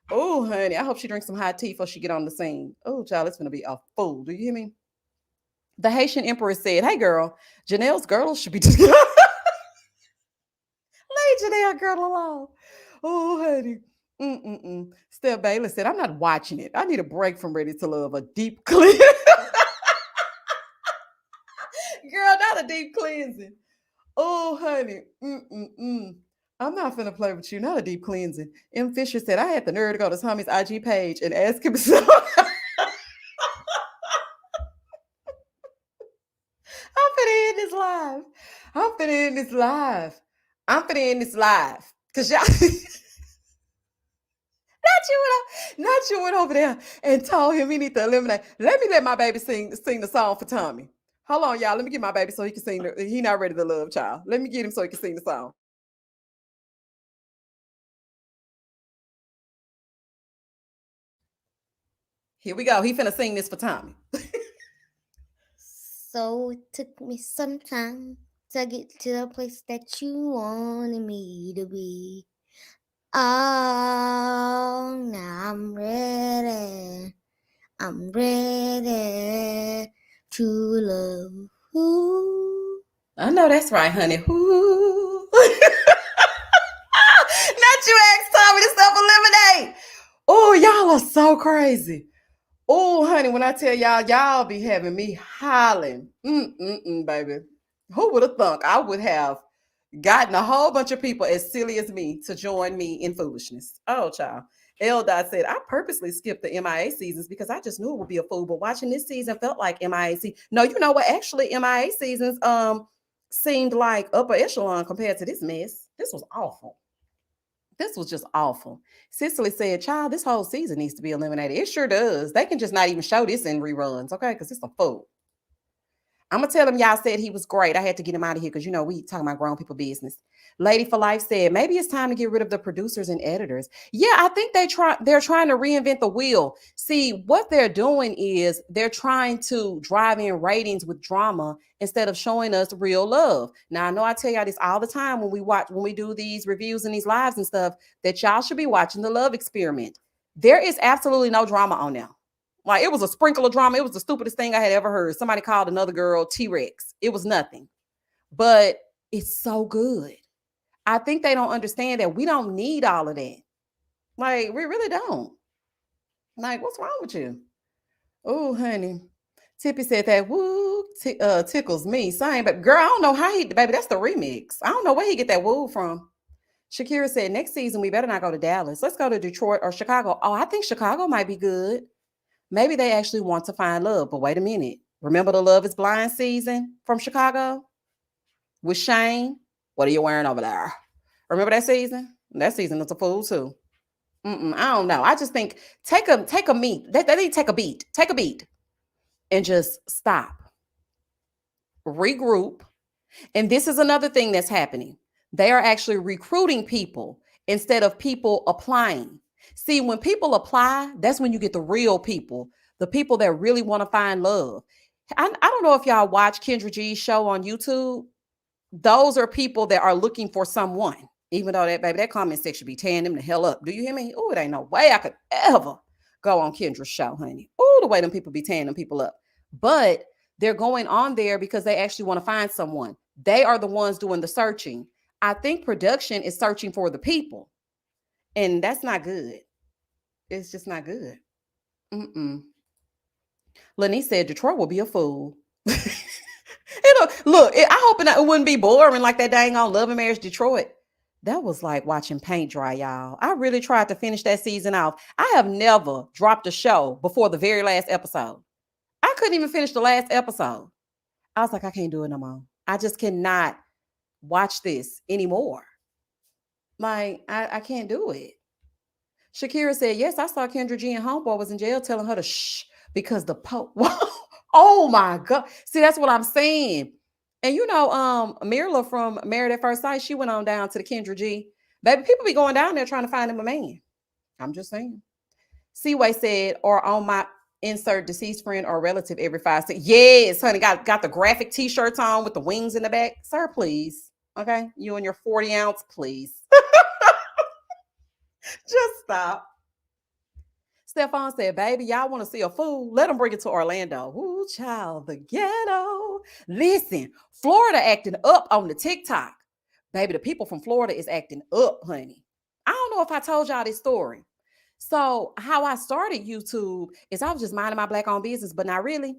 Oh, honey, I hope she drinks some hot tea before she get on the scene. Oh, child, it's gonna be a fool. Do you hear me? The Haitian emperor said, hey, girl, Janelle's girdle should be together. Leave Janelle girdle alone. Oh, honey. Steph Bailey said, I'm not watching it. I need a break from Ready to Love, a deep cleanse. Girl, not a deep cleansing. Oh, honey. I'm not finna play with you. Not a deep cleansing. M. Fisher said, I had the nerve to go to Tommy's IG page and ask him so. I'm finna end this live. I'm finna end this live. Cause y'all not you went over there and told him he need to eliminate. Let my baby sing the song for Tommy. Hold on, y'all. Let me get my baby so he can sing. He not ready to love, child. Let me get him so he can sing the song. Here we go. He finna sing this for Tommy. So it took me some time to get to the place that you wanted me to be. Oh, now I'm ready. I'm ready to love. Ooh. I know that's right, honey. Ooh. Not you asked Tommy to self-eliminate. Oh, y'all are so crazy. Oh, honey, when I tell y'all be having me hollering. Baby. Who would have thunk I would have gotten a whole bunch of people as silly as me to join me in foolishness? Oh, child. L. Dot said, I purposely skipped the MIA seasons because I just knew it would be a fool. But watching this season felt like MIA season. No, you know what? Actually, MIA seasons seemed like upper echelon compared to this mess. This was awful. This was just awful. Cicely said, child, this whole season needs to be eliminated. It sure does. They can just not even show this in reruns, okay? Because it's a fool. I'm going to tell him y'all said he was great. I had to get him out of here because, you know, we talking about grown people business. Lady for Life said, maybe it's time to get rid of the producers and editors. Yeah, I think they're trying to reinvent the wheel. See, what they're doing is they're trying to drive in ratings with drama instead of showing us real love. Now, I know I tell y'all this all the time when we do these reviews and these lives and stuff, that y'all should be watching The Love Experiment. There is absolutely no drama on there. Like, it was a sprinkle of drama. It was the stupidest thing I had ever heard. Somebody called another girl T-Rex. It was nothing. But it's so good. I think they don't understand that we don't need all of that. Like, we really don't. Like, what's wrong with you? Oh, honey. Tippy said that woo tickles me. Same, but girl, I don't know how baby, that's the remix. I don't know where he get that woo from. Shakira said, next season we better not go to Dallas. Let's go to Detroit or Chicago. Oh, I think Chicago might be good. Maybe they actually want to find love, but wait a minute. Remember the Love is Blind season from Chicago with Shane? What are you wearing over there? Remember that season? That season was a fool too. I don't know. I just think take a beat. They need to take a beat. Take a beat and just stop. Regroup. And this is another thing that's happening. They are actually recruiting people instead of people applying. See, when people apply, that's when you get the real people, the people that really want to find love. I don't know if y'all watch Kendra G's show on YouTube. Those are people that are looking for someone, even though that comment section be tearing them the hell up. Do you hear me? Oh, it ain't no way I could ever go on Kendra's show, honey. Oh, the way them people be tearing them people up. But they're going on there because they actually want to find someone. They are the ones doing the searching. I think production is searching for the people. And that's not good. It's just not good. Lenny said Detroit will be a fool. Look, I hope it wouldn't be boring like that dang on Love and Marriage Detroit. That was like watching paint dry, y'all. I really tried to finish that season off. I have never dropped a show before the very last episode. I couldn't even finish the last episode. I was like, I can't do it no more. I just cannot watch this anymore. Like, I can't do it. Shakira said, yes, I saw Kendra G and Homeboy was in jail telling her to shh because the Pope. Oh my God. See, that's what I'm saying. And Mirla from Married at First Sight, she went on down to the Kendra G. Baby, people be going down there trying to find him a man. I'm just saying. Seaway said, or on my insert deceased friend or relative every 5 seconds. Yes, honey, got the graphic t-shirts on with the wings in the back. Sir, please. Okay. You and your 40 ounce, please. Just stop. Stefan said, baby, y'all want to see a fool? Let them bring it to Orlando. Ooh, child, the ghetto. Listen, Florida acting up on the TikTok. Baby, the people from Florida is acting up, honey. I don't know if I told y'all this story. So how I started YouTube is I was just minding my black-owned business, but not really.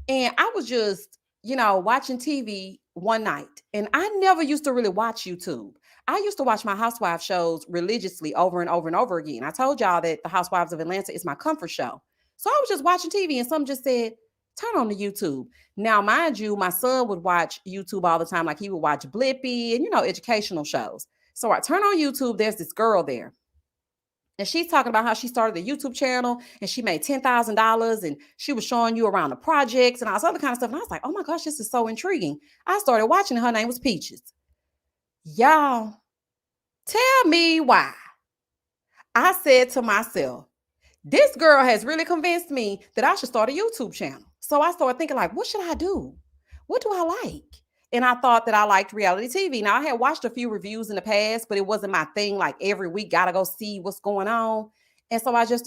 And I was just, watching TV one night. And I never used to really watch YouTube. I used to watch my housewife shows religiously over and over and over again. I told y'all that the Housewives of Atlanta is my comfort show. So I was just watching TV and something just said, turn on the YouTube. Now, mind you, my son would watch YouTube all the time. Like he would watch Blippi and, educational shows. So I turn on YouTube. There's this girl there. And she's talking about how she started a YouTube channel and she made $10,000 and she was showing you around the projects and all this other kind of stuff. And I was like, oh my gosh, this is so intriguing. I started watching. Her name was Peaches. Y'all, tell me why. I said to myself, this girl has really convinced me that I should start a YouTube channel. So I started thinking like, what should I do? What do I like? And I thought that I liked reality TV. Now I had watched a few reviews in the past, but it wasn't my thing. Like every week, gotta go see what's going on. And so I just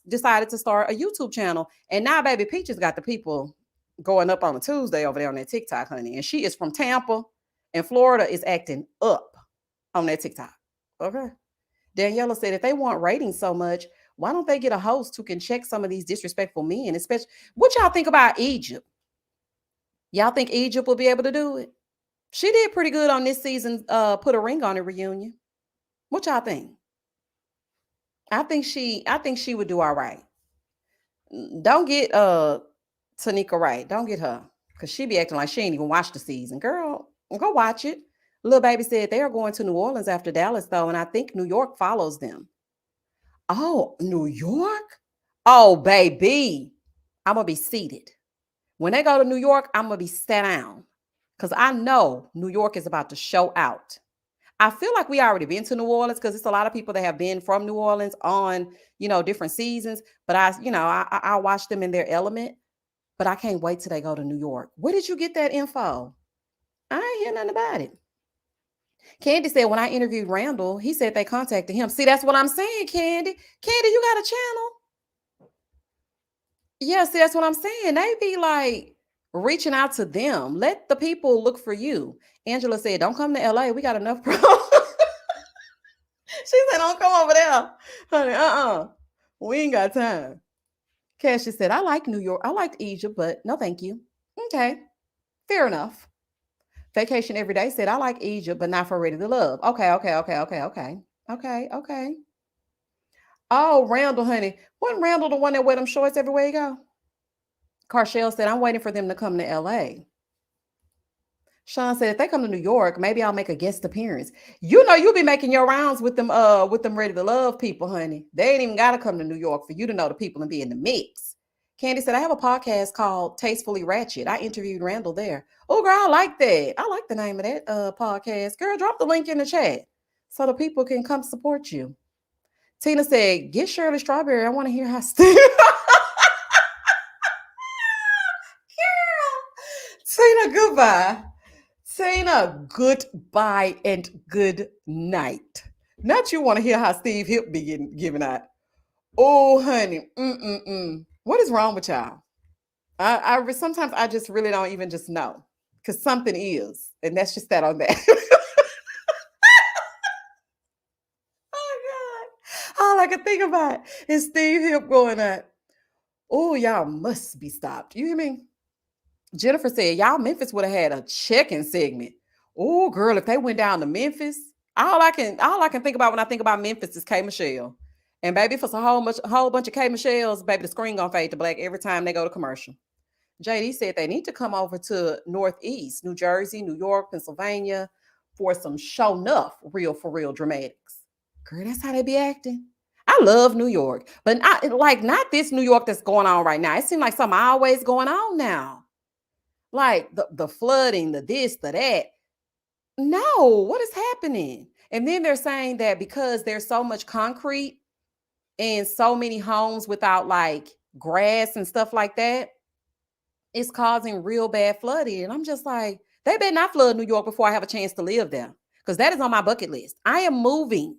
decided to start a YouTube channel. And now, baby, Peaches got the people going up on a Tuesday over there on that TikTok, honey. And she is from Tampa, and Florida is acting up on that TikTok. Okay. Daniela said, if they want ratings so much, why don't they get a host who can check some of these disrespectful men? Especially, what y'all think about Egypt? Y'all think Egypt will be able to do it? She did pretty good on this season. Put a ring on a reunion. What y'all think? I think she would do all right. Don't get Tanika right. Don't get her. Because she be acting like she ain't even watched the season. Girl, go watch it. Little baby said they are going to New Orleans after Dallas, though, and I think New York follows them. Oh, New York? Oh, baby. I'm gonna be seated. When they go to New York, I'm gonna be sat down. Because I know New York is about to show out. I feel like we already been to New Orleans because it's a lot of people that have been from New Orleans on, different seasons. But I watch them in their element. But I can't wait till they go to New York. Where did you get that info? I ain't hear nothing about it. Candy said when I interviewed Randall, he said they contacted him. See, that's what I'm saying, Candy. Candy, you got a channel? Yeah, see, that's what I'm saying. They be like reaching out to them. Let the people look for you. Angela said, don't come to LA. We got enough problems. She said, don't come over there. Honey, we ain't got time. Cassie said, I like New York. I liked Egypt, but no, thank you. Okay, fair enough. Vacation every day said, I like Egypt, but not for Ready to Love. Okay, okay, okay, okay, okay. Okay, okay. Oh, Randall, honey. Wasn't Randall the one that wear them shorts everywhere you go? Carshell said, I'm waiting for them to come to LA. Sean said, if they come to New York, maybe I'll make a guest appearance. You'll be making your rounds with them Ready to Love people, honey. They ain't even gotta come to New York for you to know the people and be in the mix. Candy said, I have a podcast called Tastefully Ratchet. I interviewed Randall there. Oh, girl, I like that. I like the name of that podcast. Girl, drop the link in the chat so the people can come support you. Tina said, get Shirley Strawberry. I want to hear how Steve. Tina, goodbye. Tina, goodbye and good night. Not you want to hear how Steve Hip be giving out. Oh, honey. What is wrong with y'all? I sometimes I just really don't even just know because something is, and that's just that on that. Oh God! All I can think about is Steve Hip going at. Oh, y'all must be stopped. You hear me? Jennifer said, y'all, Memphis would have had a check-in segment. Oh, girl, if they went down to Memphis, all I can think about when I think about Memphis is K Michelle. And baby, if it's a whole bunch of K Michelle's, baby, the screen gonna fade to black every time they go to commercial. JD said they need to come over to Northeast, New Jersey, New York, Pennsylvania for some show enough real for real dramatics. Girl, that's how they be acting. I love New York, but not this New York that's going on right now. It seems like something always going on now. Like the flooding, the this, the that. No, what is happening? And then they're saying that because there's so much concrete and so many homes without like grass and stuff like that, it's causing real bad flooding. And I'm just like, they better not flood New York before I have a chance to live there. Because that is on my bucket list. I am moving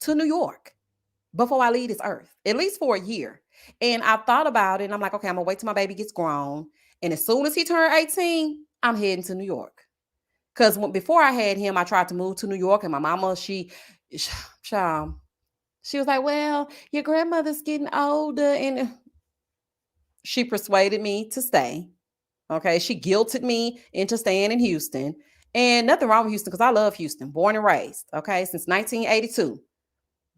to New York before I leave this earth, at least for a year. And I thought about it and I'm like, okay, I'm gonna wait till my baby gets grown. And as soon as he turned 18, I'm heading to New York. Because before I had him, I tried to move to New York, and my mama, child, she was like, well, your grandmother's getting older. And she persuaded me to stay. Okay. She guilted me into staying in Houston. And nothing wrong with Houston because I love Houston, born and raised. Okay. Since 1982.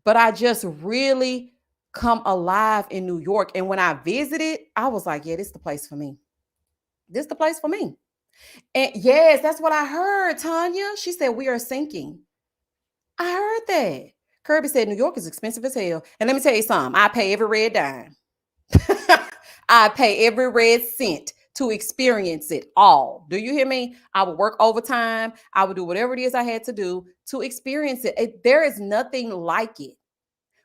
But I just really come alive in New York. And when I visited, I was like, yeah, this is the place for me. This is the place for me. And yes, that's what I heard, Tanya. She said, we are sinking. I heard that. Kirby said, New York is expensive as hell. And let me tell you something, I pay every red dime. I pay every red cent to experience it all. Do you hear me? I would work overtime. I would do whatever it is I had to do to experience it. There is nothing like it.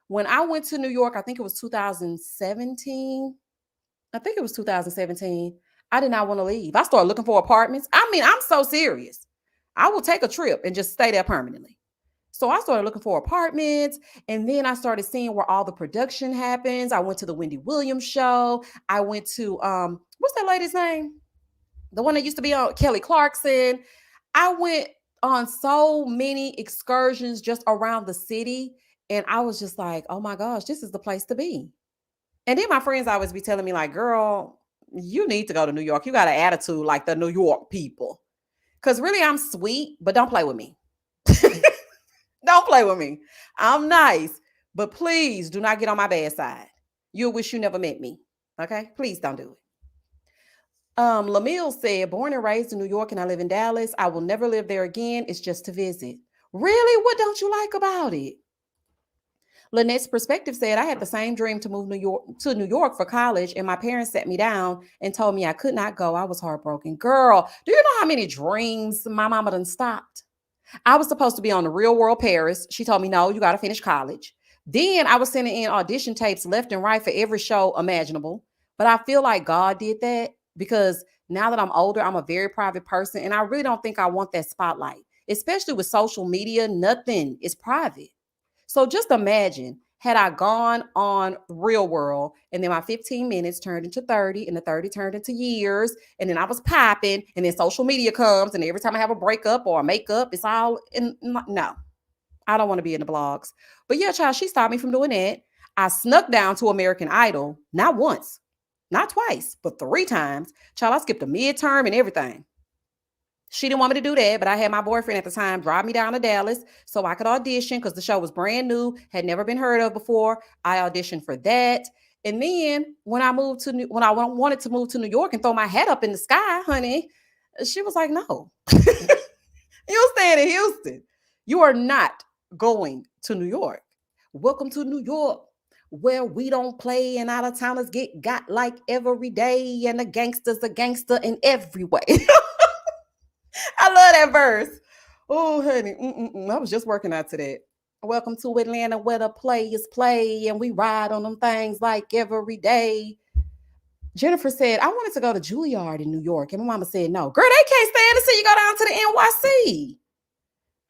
When I went to New York, I think it was 2017. I think it was 2017. I did not want to leave. I started looking for apartments. I mean, I'm so serious. I will take a trip and just stay there permanently. So I started looking for apartments, and then I started seeing where all the production happens. I went to the Wendy Williams show. I went to what's that lady's name? The one that used to be on Kelly Clarkson. I went on so many excursions just around the city, and I was just like, oh my gosh, this is the place to be. And then my friends always be telling me, like, girl, you need to go to New York. You got an attitude like the New York people. Because really, I'm sweet, but don't play with me. Don't play with me. I'm nice, but please do not get on my bad side. You'll wish you never met me. Okay? Please don't do it. Lamille said, born and raised in New York and I live in Dallas. I will never live there again. It's just to visit. Really? What don't you like about it? Lynette's perspective said, I had the same dream to move New York for college, and my parents sat me down and told me I could not go. I was heartbroken. Girl, do you know how many dreams my mama done stopped? I was supposed to be on the Real World Paris. She told me, no, you got to finish college. Then I was sending in audition tapes left and right for every show imaginable. But I feel like God did that because now that I'm older, I'm a very private person. And I really don't think I want that spotlight, especially with social media. Nothing is private. So just imagine had I gone on Real World and then my 15 minutes turned into 30 and the 30 turned into years and then I was popping and then social media comes and every time I have a breakup or a makeup, it's all in. No, I don't want to be in the blogs. But yeah, child, she stopped me from doing that. I snuck down to American Idol, not once, not twice, but 3 times. Child, I skipped a midterm and everything. She didn't want me to do that, but I had my boyfriend at the time drive me down to Dallas so I could audition because the show was brand new, had never been heard of before. I auditioned for that. And then when I wanted to move to New York and throw my head up in the sky, honey, she was like, no. You staying in Houston. You are not going to New York. Welcome to New York, where we don't play and out of towners get got like every day, and the gangsters a gangster in every way. I love that verse. Oh, honey. I was just working out to that. Welcome to Atlanta, where the players play and we ride on them things like every day. Jennifer said, I wanted to go to Juilliard in New York. And my mama said, no. Girl, they can't stand until you go down to the NYC.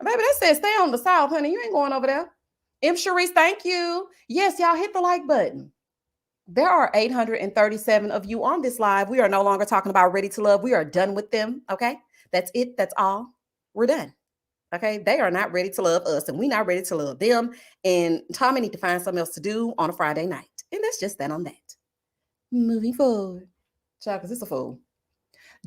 Baby, they said, stay on the South, honey. You ain't going over there. M. Sharice, thank you. Yes, y'all hit the like button. There are 837 of you on this live. We are no longer talking about Ready to Love. We are done with them. Okay. That's it. That's all. We're done. Okay. They are not ready to love us and we're not ready to love them. And Tommy need to find something else to do on a Friday night. And that's just that on that. Moving forward. Child, because it's a fool.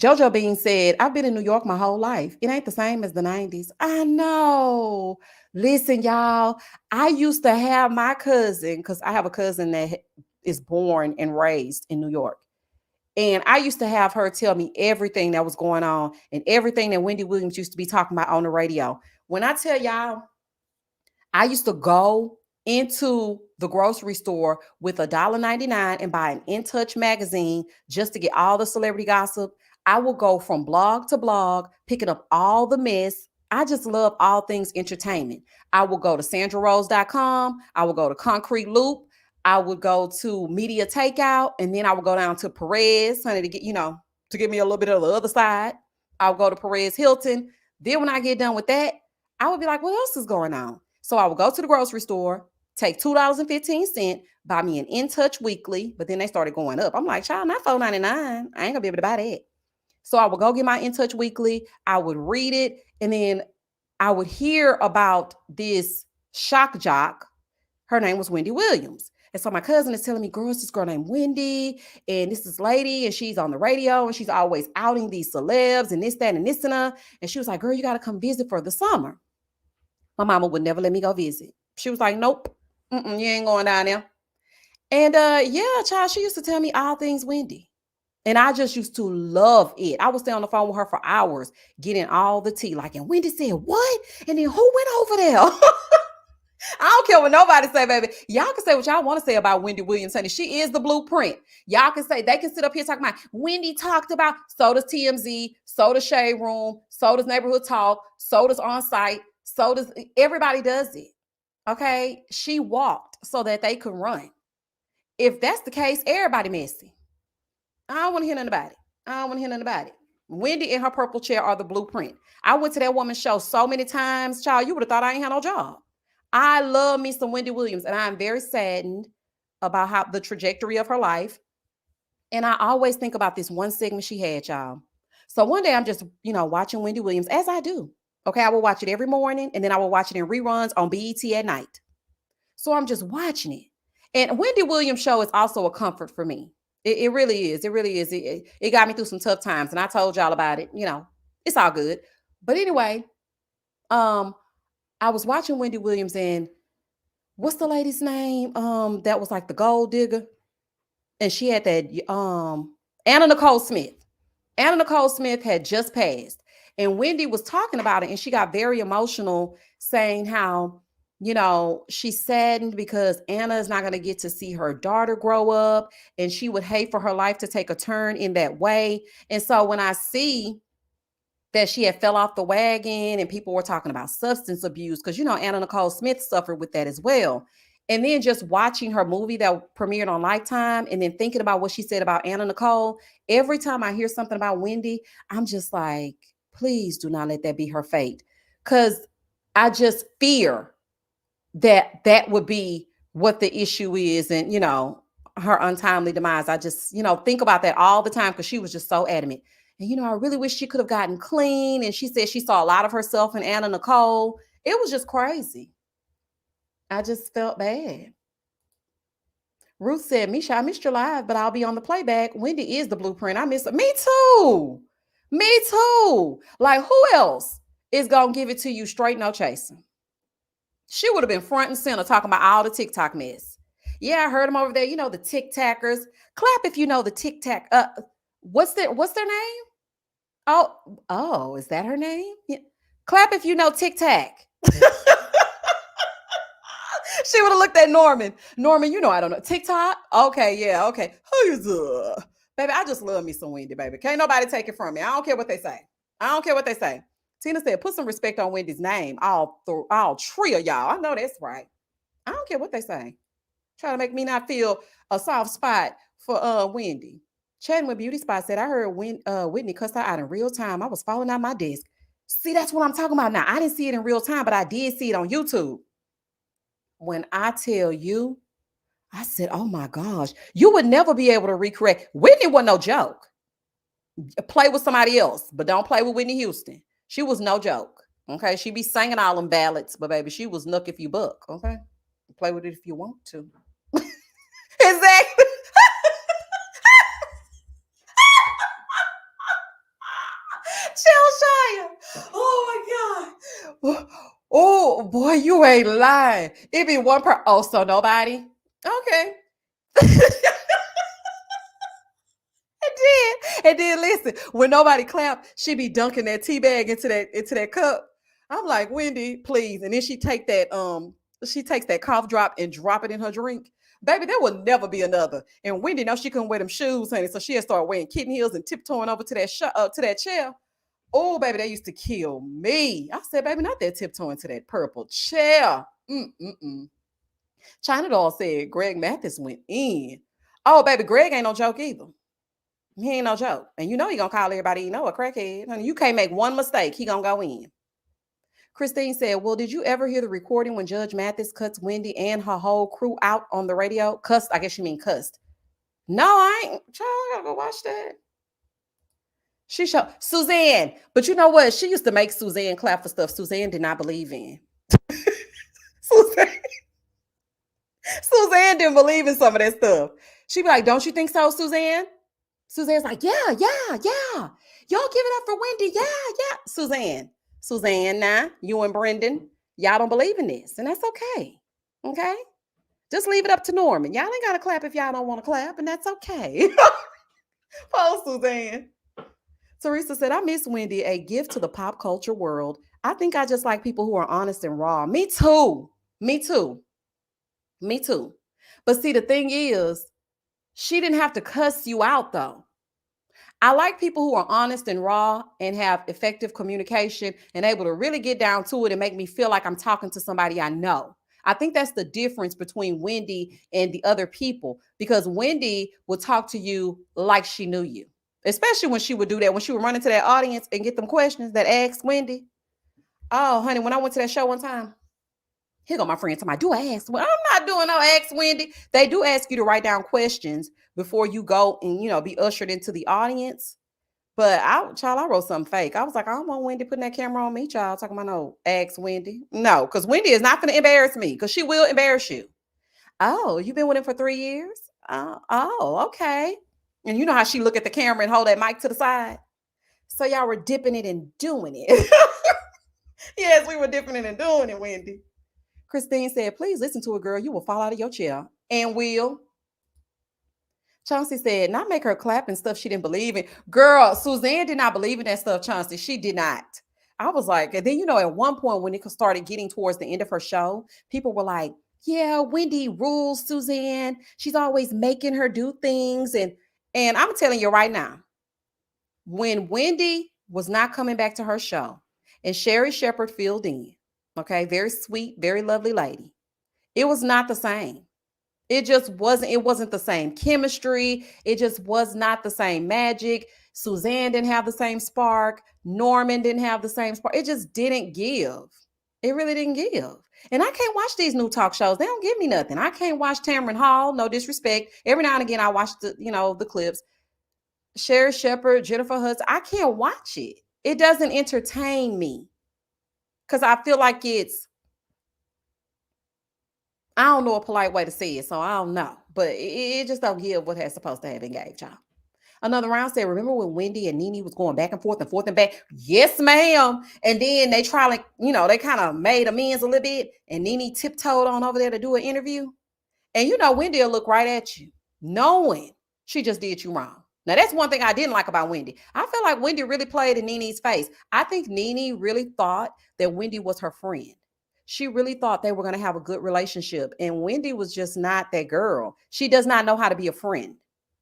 JoJo Bean said, I've been in New York my whole life. It ain't the same as the 90s. I know. Listen, y'all, I used to have my cousin, because I have a cousin that is born and raised in New York. And I used to have her tell me everything that was going on and everything that Wendy Williams used to be talking about on the radio. When I tell y'all, I used to go into the grocery store with $1.99 and buy an In Touch magazine just to get all the celebrity gossip. I will go from blog to blog, picking up all the mess. I just love all things entertainment. I will go to sandrarose.com. I will go to Concrete Loop. I would go to Media Takeout, and then I would go down to Perez, honey, to get, to give me a little bit of the other side. I'll go to Perez Hilton. Then when I get done with that, I would be like, what else is going on? So I would go to the grocery store, take $2.15, buy me an In Touch Weekly, but then they started going up. I'm like, child, not $4.99. I ain't gonna be able to buy that. So I would go get my In Touch Weekly, I would read it, and then I would hear about this shock jock. Her name was Wendy Williams. And so my cousin is telling me, girl, it's this girl named Wendy, and this lady, and she's on the radio, and she's always outing these celebs and this, that, and this, and that. And she was like, girl, you got to come visit for the summer. My mama would never let me go visit. She was like, nope, you ain't going down there. And yeah, child, she used to tell me all things Wendy. And I just used to love it. I would stay on the phone with her for hours, getting all the tea. Like, and Wendy said, what? And then who went over there? I don't care what nobody say, baby. Y'all can say what y'all want to say about Wendy Williams, honey. She is the blueprint. Y'all can say, they can sit up here talking about Wendy talked about, so does TMZ, so does Shade Room, so does Neighborhood Talk, so does On Site, so does everybody does it. Okay. She walked so that they could run. If that's the case, everybody messy. I don't want to hear nothing about it. I don't want to hear nothing about it. Wendy and her purple chair are the blueprint. I went to that woman's show so many times, child, you would have thought I ain't had no job. I love me some Wendy Williams, and I'm very saddened about how the trajectory of her life. And I always think about this one segment she had, y'all. So one day I'm just, watching Wendy Williams, as I do. Okay, I will watch it every morning, and then I will watch it in reruns on BET at night. So I'm just watching it. And Wendy Williams' show is also a comfort for me. It really is. It really is. It got me through some tough times, and I told y'all about it. It's all good. But anyway, I was watching Wendy Williams, and what's the lady's name? That was like the gold digger, and she had that Anna Nicole Smith. Anna Nicole Smith had just passed, and Wendy was talking about it, and she got very emotional, saying how she's saddened because Anna is not going to get to see her daughter grow up, and she would hate for her life to take a turn in that way. And so when I see that she had fell off the wagon and people were talking about substance abuse, because Anna Nicole Smith suffered with that as well. And then just watching her movie that premiered on Lifetime, and then thinking about what she said about Anna Nicole, every time I hear something about Wendy, I'm just like, please do not let that be her fate. Because I just fear that would be what the issue is, and her untimely demise. I just think about that all the time, because she was just so adamant. And I really wish she could have gotten clean. And she said she saw a lot of herself in Anna Nicole. It was just crazy. I just felt bad. Ruth said, Misha, I missed your live, but I'll be on the playback. Wendy is the blueprint. I miss her. Me too. Me too. Like, who else is gonna give it to you straight, no chasing? She would have been front and center talking about all the TikTok mess. Yeah, I heard them over there. The TikTokers. Clap if you know the TikTok. What's their name? Oh, is that her name? Yeah. Clap if you know TikTok. She would have looked at Norman. Norman, I don't know. TikTok? Okay, yeah, okay. Baby, I just love me some Wendy, baby. Can't nobody take it from me. I don't care what they say. I don't care what they say. Tina said, put some respect on Wendy's name. All three of y'all. I know that's right. I don't care what they say. Trying to make me not feel a soft spot for Wendy. Chatting with Beauty Spot said, I heard Whitney cuss her out in real time. I was falling out my desk. See, that's what I'm talking about now. I didn't see it in real time, but I did see it on YouTube. When I tell you, I said, oh my gosh, you would never be able to recreate. Whitney wasn't no joke. Play with somebody else, but don't play with Whitney Houston. She was no joke. Okay. She be singing all them ballads, but baby, she was nook if you buck. Okay. Play with it if you want to. Exactly. You ain't lying. It be one per. Oh, so nobody. Okay. And then listen, when nobody clap, she be dunking that tea bag into that cup. I'm like, Wendy, please. And then she takes that cough drop and drop it in her drink. Baby, there will never be another. And Wendy knows she couldn't wear them shoes, honey. So she had started wearing kitten heels and tiptoeing over to that chair. Oh, baby, they used to kill me. I said, baby, not that tiptoeing to that purple chair. Mm-mm-mm. China Doll said Greg Mathis went in. Oh, baby, Greg ain't no joke either. He ain't no joke. And you know he gonna call everybody you know a crackhead. Honey, you can't make one mistake. He gonna go in. Christine said, well, did you ever hear the recording when Judge Mathis cuts Wendy and her whole crew out on the radio? Cussed, I guess you mean cussed. No, I ain't. Child, I gotta go watch that. She showed Suzanne. But you know what? She used to make Suzanne clap for stuff Suzanne did not believe in. Suzanne, Suzanne didn't believe in some of that stuff. She'd be like, don't you think so, Suzanne? Suzanne's like, yeah, yeah, yeah. Y'all give it up for Wendy. Yeah, yeah. Suzanne, now, you and Brendan, y'all don't believe in this. And that's okay. Okay? Just leave it up to Norman. Y'all ain't got to clap if y'all don't want to clap, and that's okay. Poor Suzanne. Teresa said, I miss Wendy, a gift to the pop culture world. I think I just like people who are honest and raw. Me too. Me too. Me too. But see, the thing is, she didn't have to cuss you out, though. I like people who are honest and raw and have effective communication and able to really get down to it and make me feel like I'm talking to somebody I know. I think that's the difference between Wendy and the other people, because Wendy would talk to you like she knew you, especially when she would do that, when she would run into that audience and get them questions that asked Wendy. Oh, honey, when I went to that show one time, here go my friend to my, do I ask? Well, I'm not doing no ask Wendy. They do ask you to write down questions before you go and, be ushered into the audience. But I wrote something fake. I was like, I don't want Wendy putting that camera on me, child. Talking about no, ask Wendy. No, because Wendy is not going to embarrass me, because she will embarrass you. Oh, you've been with him for 3 years? Oh, okay. And you know how she look at the camera and hold that mic to the side? So y'all were dipping it and doing it. Yes, we were dipping it and doing it, Wendy. Christine said, please listen to it, girl. You will fall out of your chair. And will. Chauncey said, not make her clap and stuff she didn't believe in. Girl, Suzanne did not believe in that stuff, Chauncey. She did not. I was like, and then, at one point when it started getting towards the end of her show, people were like, yeah, Wendy rules Suzanne. She's always making her do things. And I'm telling you right now, when Wendy was not coming back to her show and Sherry Shepherd filled in, okay, very sweet, very lovely lady, it was not the same. It wasn't the same chemistry. It just was not the same magic. Suzanne didn't have the same spark. Norman didn't have the same spark. It just didn't give. It really didn't give. And I can't watch these new talk shows. They don't give me nothing. I can't watch Tamron Hall, no disrespect. Every now and again I watch the clips. Sherry Shepherd, Jennifer Hudson. I can't watch it. It doesn't entertain me. Because I feel like I don't know a polite way to say it, so I don't know. But it just don't give what has supposed to have been gave, y'all. Another round said, remember when Wendy and Nene was going back and back? Yes, ma'am. And then they they kind of made amends a little bit, and Nene tiptoed on over there to do an interview. And Wendy will look right at you, knowing she just did you wrong. Now, that's one thing I didn't like about Wendy. I feel like Wendy really played in Nene's face. I think Nene really thought that Wendy was her friend. She really thought they were going to have a good relationship. And Wendy was just not that girl. She does not know how to be a friend,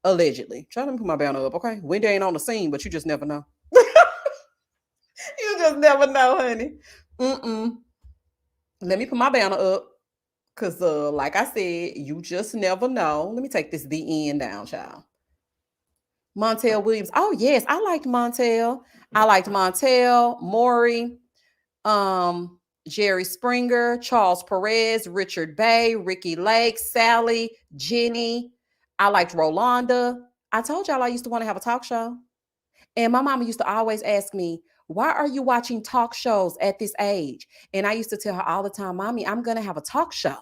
allegedly. Try to put my banner up, okay? Wendy ain't on the scene, but you just never know. You just never know, honey. Let me put my banner up. Because, like I said, you just never know. Let me take this the end down, child. Montel Williams. Oh, yes. I liked Montel. Maury, Jerry Springer, Charles Perez, Richard Bay, Ricky Lake, Sally, Jenny. I liked Rolanda. I told y'all I used to want to have a talk show. And my mama used to always ask me, why are you watching talk shows at this age? And I used to tell her all the time, Mommy, I'm going to have a talk show.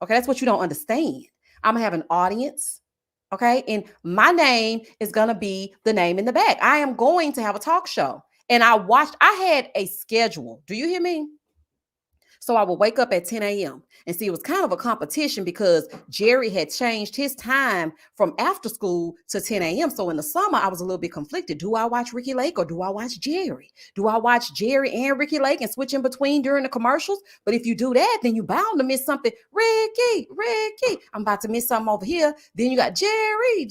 Okay, that's what you don't understand. I'm going to have an audience. Okay, and my name is going to be the name in the back. I am going to have a talk show. And I had a schedule. Do you hear me? So I would wake up at 10 a.m. And see, it was kind of a competition because Jerry had changed his time from after school to 10 a.m. So in the summer, I was a little bit conflicted. Do I watch Ricky Lake or do I watch Jerry? Do I watch Jerry and Ricky Lake and switch in between during the commercials? But if you do that, then you bound to miss something. Ricky, I'm about to miss something over here. Then you got Jerry,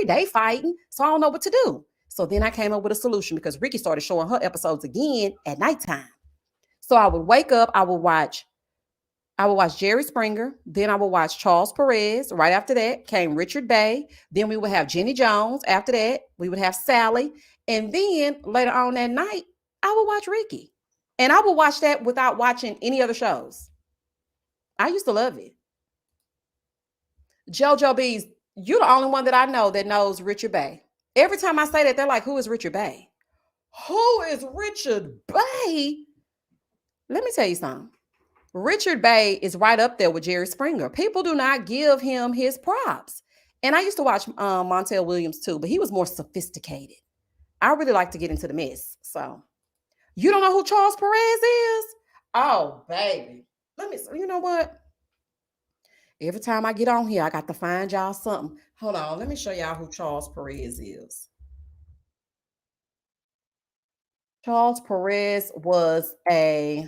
they fighting. So I don't know what to do. So then I came up with a solution because Ricky started showing her episodes again at nighttime. So I would wake up, I would watch Jerry Springer. Then I would watch Charles Perez. Right after that came Richard Bay. Then we would have Jenny Jones. After that, we would have Sally. And then later on that night, I would watch Ricky. And I would watch that without watching any other shows. I used to love it. JoJo B's, you're the only one that I know that knows Richard Bay. Every time I say that, they're like, who is Richard Bay? Who is Richard Bay? Let me tell you something. Richard Bay is right up there with Jerry Springer. People do not give him his props. And I used to watch Montel Williams too, but he was more sophisticated. I really like to get into the mess. So, you don't know who Charles Perez is? Oh, baby. Let me, you know what? Every time I get on here, I got to find y'all something. Hold on. Let me show y'all who Charles Perez is. Charles Perez was a...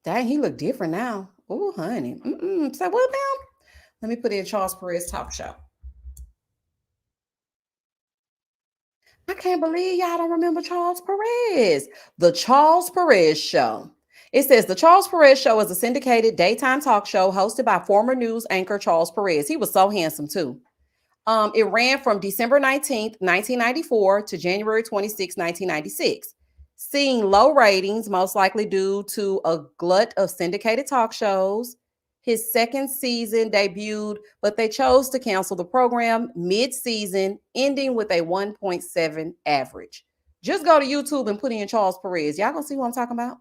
Dang, he look different now. Oh, honey. So what now? Let me put in Charles Perez talk show. I can't believe y'all don't remember Charles Perez. The Charles Perez Show. It says the Charles Perez Show is a syndicated daytime talk show hosted by former news anchor Charles Perez. He was so handsome too. It ran from December 19th, 1994 to January 26, 1996. Seeing low ratings, most likely due to a glut of syndicated talk shows. His second season debuted, but they chose to cancel the program mid-season, ending with a 1.7 average. Just go to YouTube and put in Charles Perez. Y'all gonna see what I'm talking about?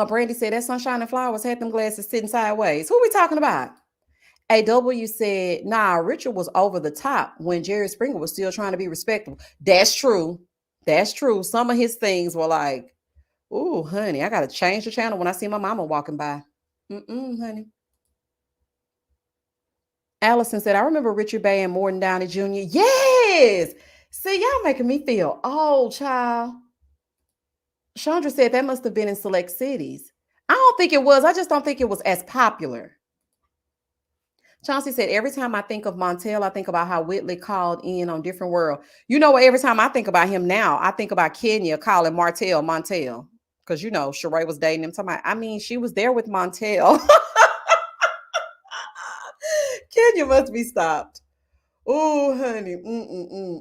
Brandy said that Sunshine and Flowers had them glasses sitting sideways. Who we talking about? AW said, nah, Richard was over the top when Jerry Springer was still trying to be respectable. That's true. That's true. Some of his things were like, ooh, honey, I got to change the channel when I see my mama walking by. Honey. Allison said, I remember Richard Bay and Morton Downey Jr. Yes. See, y'all making me feel old, child. Chandra said that must have been in select cities. I don't think it was. I just don't think it was as popular. Chauncey said, every time I think of Montel, I think about how Whitley called in on Different World. You know what? Every time I think about him now, I think about Kenya calling Montel. Because, you know, Sheree was dating him. I mean, she was there with Montel. Kenya must be stopped. Oh, honey.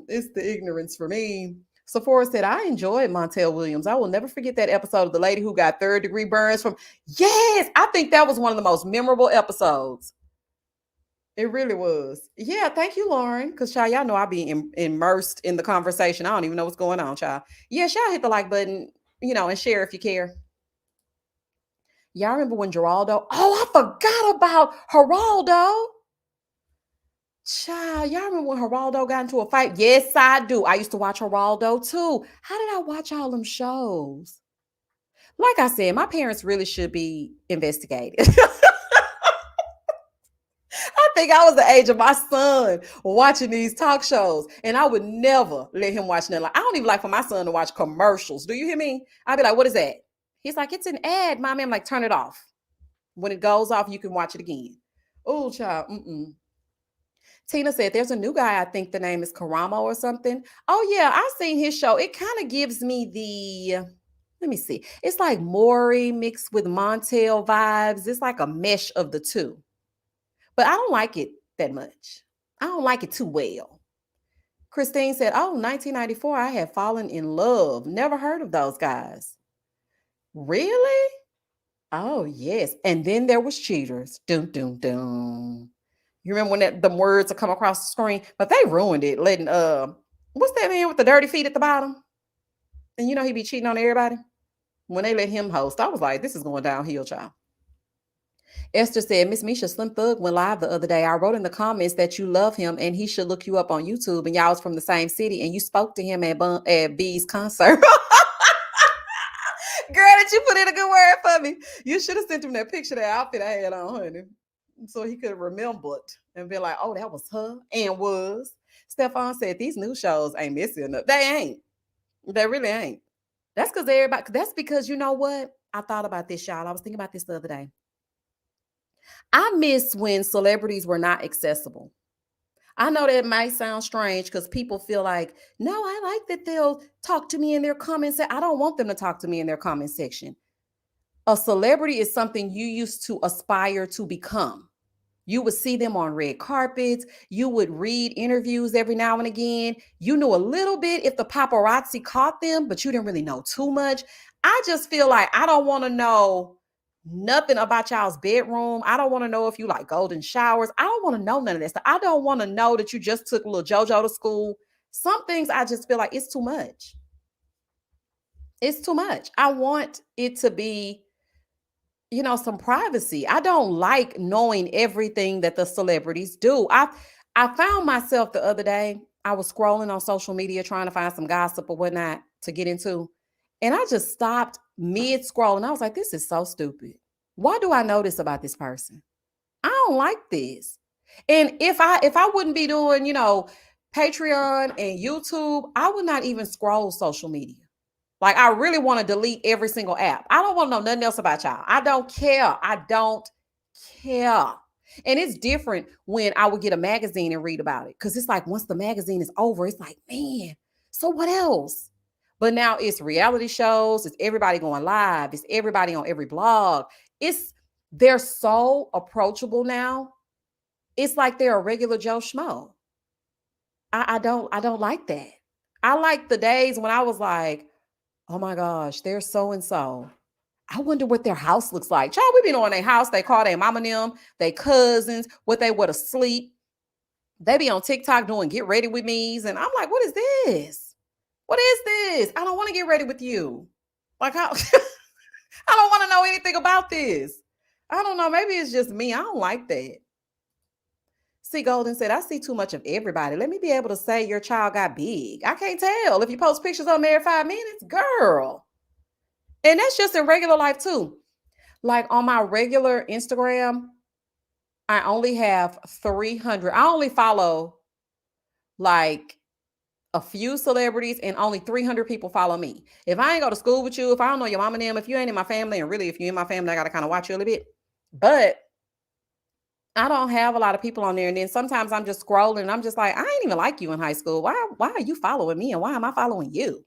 It's the ignorance for me. Sephora said, I enjoyed Montel Williams. I will never forget that episode of the lady who got third-degree burns from... Yes, I think that was one of the most memorable episodes. It really was. Yeah, thank you, Lauren. Because, child, y'all know I be immersed in the conversation. I don't even know what's going on, child. Yes, y'all hit the like button, you know, and share if you care. Y'all remember when Geraldo? Oh, I forgot about Geraldo. Child, y'all remember when Geraldo got into a fight? Yes, I do. I used to watch Geraldo too. How did I watch all them shows? Like I said, my parents really should be investigated. I think I was the age of my son watching these talk shows, and I would never let him watch nothing. Like, I don't even like for my son to watch commercials. Do you hear me? I'd be like, what is that? He's like, it's an ad, mommy. I'm like, turn it off. When it goes off, you can watch it again. Oh, child. Tina said, there's a new guy. I think the name is Karamo or something. Oh, yeah. I've seen his show. It kind of gives me let me see. It's like Maury mixed with Montel vibes. It's like a mesh of the two. But I don't like it that much. I don't like it too well. Christine said, oh, 1994, I had fallen in love. Never heard of those guys. Really? Oh, yes. And then there was Cheaters. Dun, dun, dun. You remember when the words would come across the screen? But they ruined it, letting, what's that man with the dirty feet at the bottom? And you know he be cheating on everybody? When they let him host, I was like, this is going downhill, child. Esther said, Miss Misha, Slim Thug went live the other day. I wrote in the comments that you love him and he should look you up on YouTube, and y'all was from the same city and you spoke to him at B's concert. you put in a good word for me. You should have sent him that picture of that outfit I had on, honey. So he could have remembered and been like, oh, that was her and was. Stefan said, these new shows ain't missing enough. They ain't. They really ain't. That's because you know what? I thought about this, y'all. I was thinking about this the other day. I miss when celebrities were not accessible. I know that might sound strange because people feel like, no, I like that they'll talk to me in their comments. I don't want them to talk to me in their comment section. A celebrity is something you used to aspire to become. You would see them on red carpets. You would read interviews every now and again. You knew a little bit if the paparazzi caught them, but you didn't really know too much. I just feel like I don't want to know nothing about y'all's bedroom. I don't want to know if you like golden showers. I don't want to know none of that stuff. I don't want to know that you just took little JoJo to school. Some things I just feel like it's too much. It's too much. I want it to be some privacy. I don't like knowing everything that the celebrities do. I found myself the other day, I was scrolling on social media trying to find some gossip or whatnot to get into. And I just stopped mid scroll and I was like, this is so stupid. Why do I know this about this person? I don't like this. And if I wouldn't be doing, Patreon and YouTube, I would not even scroll social media. Like, I really want to delete every single app. I don't want to know nothing else about y'all. I don't care. I don't care. And it's different when I would get a magazine and read about it. Because it's like, once the magazine is over, it's like, man, so what else? But now it's reality shows. It's everybody going live. It's everybody on every blog. They're so approachable now. It's like they're a regular Joe Schmo. I don't like that. I like the days when I was like, oh my gosh, they're so and so. I wonder what their house looks like. Child, we been on their house. They call their mama and them, their cousins, what they were to sleep. They be on TikTok doing get ready with me's. And I'm like, what is this? What is this? I don't want to get ready with you. Like, how I don't want to know anything about this. I don't know. Maybe it's just me. I don't like that. See, Golden said, I see too much of everybody. Let me be able to say your child got big. I can't tell if you post pictures on there every 5 minutes, girl. And that's just in regular life too. Like on my regular Instagram, I only have 300. I only follow like a few celebrities and only 300 people follow me. If I ain't go to school with you, if I don't know your mom and them, if you ain't in my family, and really if you're in my family, I got to kind of watch you a little bit. But I don't have a lot of people on there. And then sometimes I'm just scrolling and I'm just like, I ain't even like you in high school. Why are you following me? And why am I following you?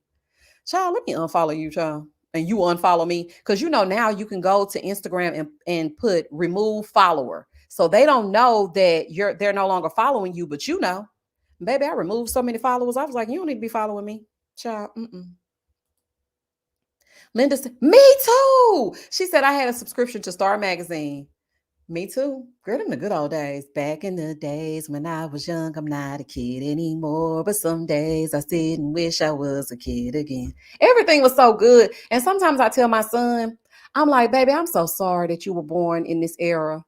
Child, let me unfollow you, child. And you unfollow me. Because now you can go to Instagram and put remove follower. So they don't know that they're no longer following you, but baby, I removed so many followers. I was like, you don't need to be following me. Child, Linda said, me too. She said, I had a subscription to Star Magazine. Me too. Girl, in the good old days. Back in the days when I was young, I'm not a kid anymore. But some days I sit and wish I was a kid again. Everything was so good. And sometimes I tell my son, I'm like, baby, I'm so sorry that you were born in this era.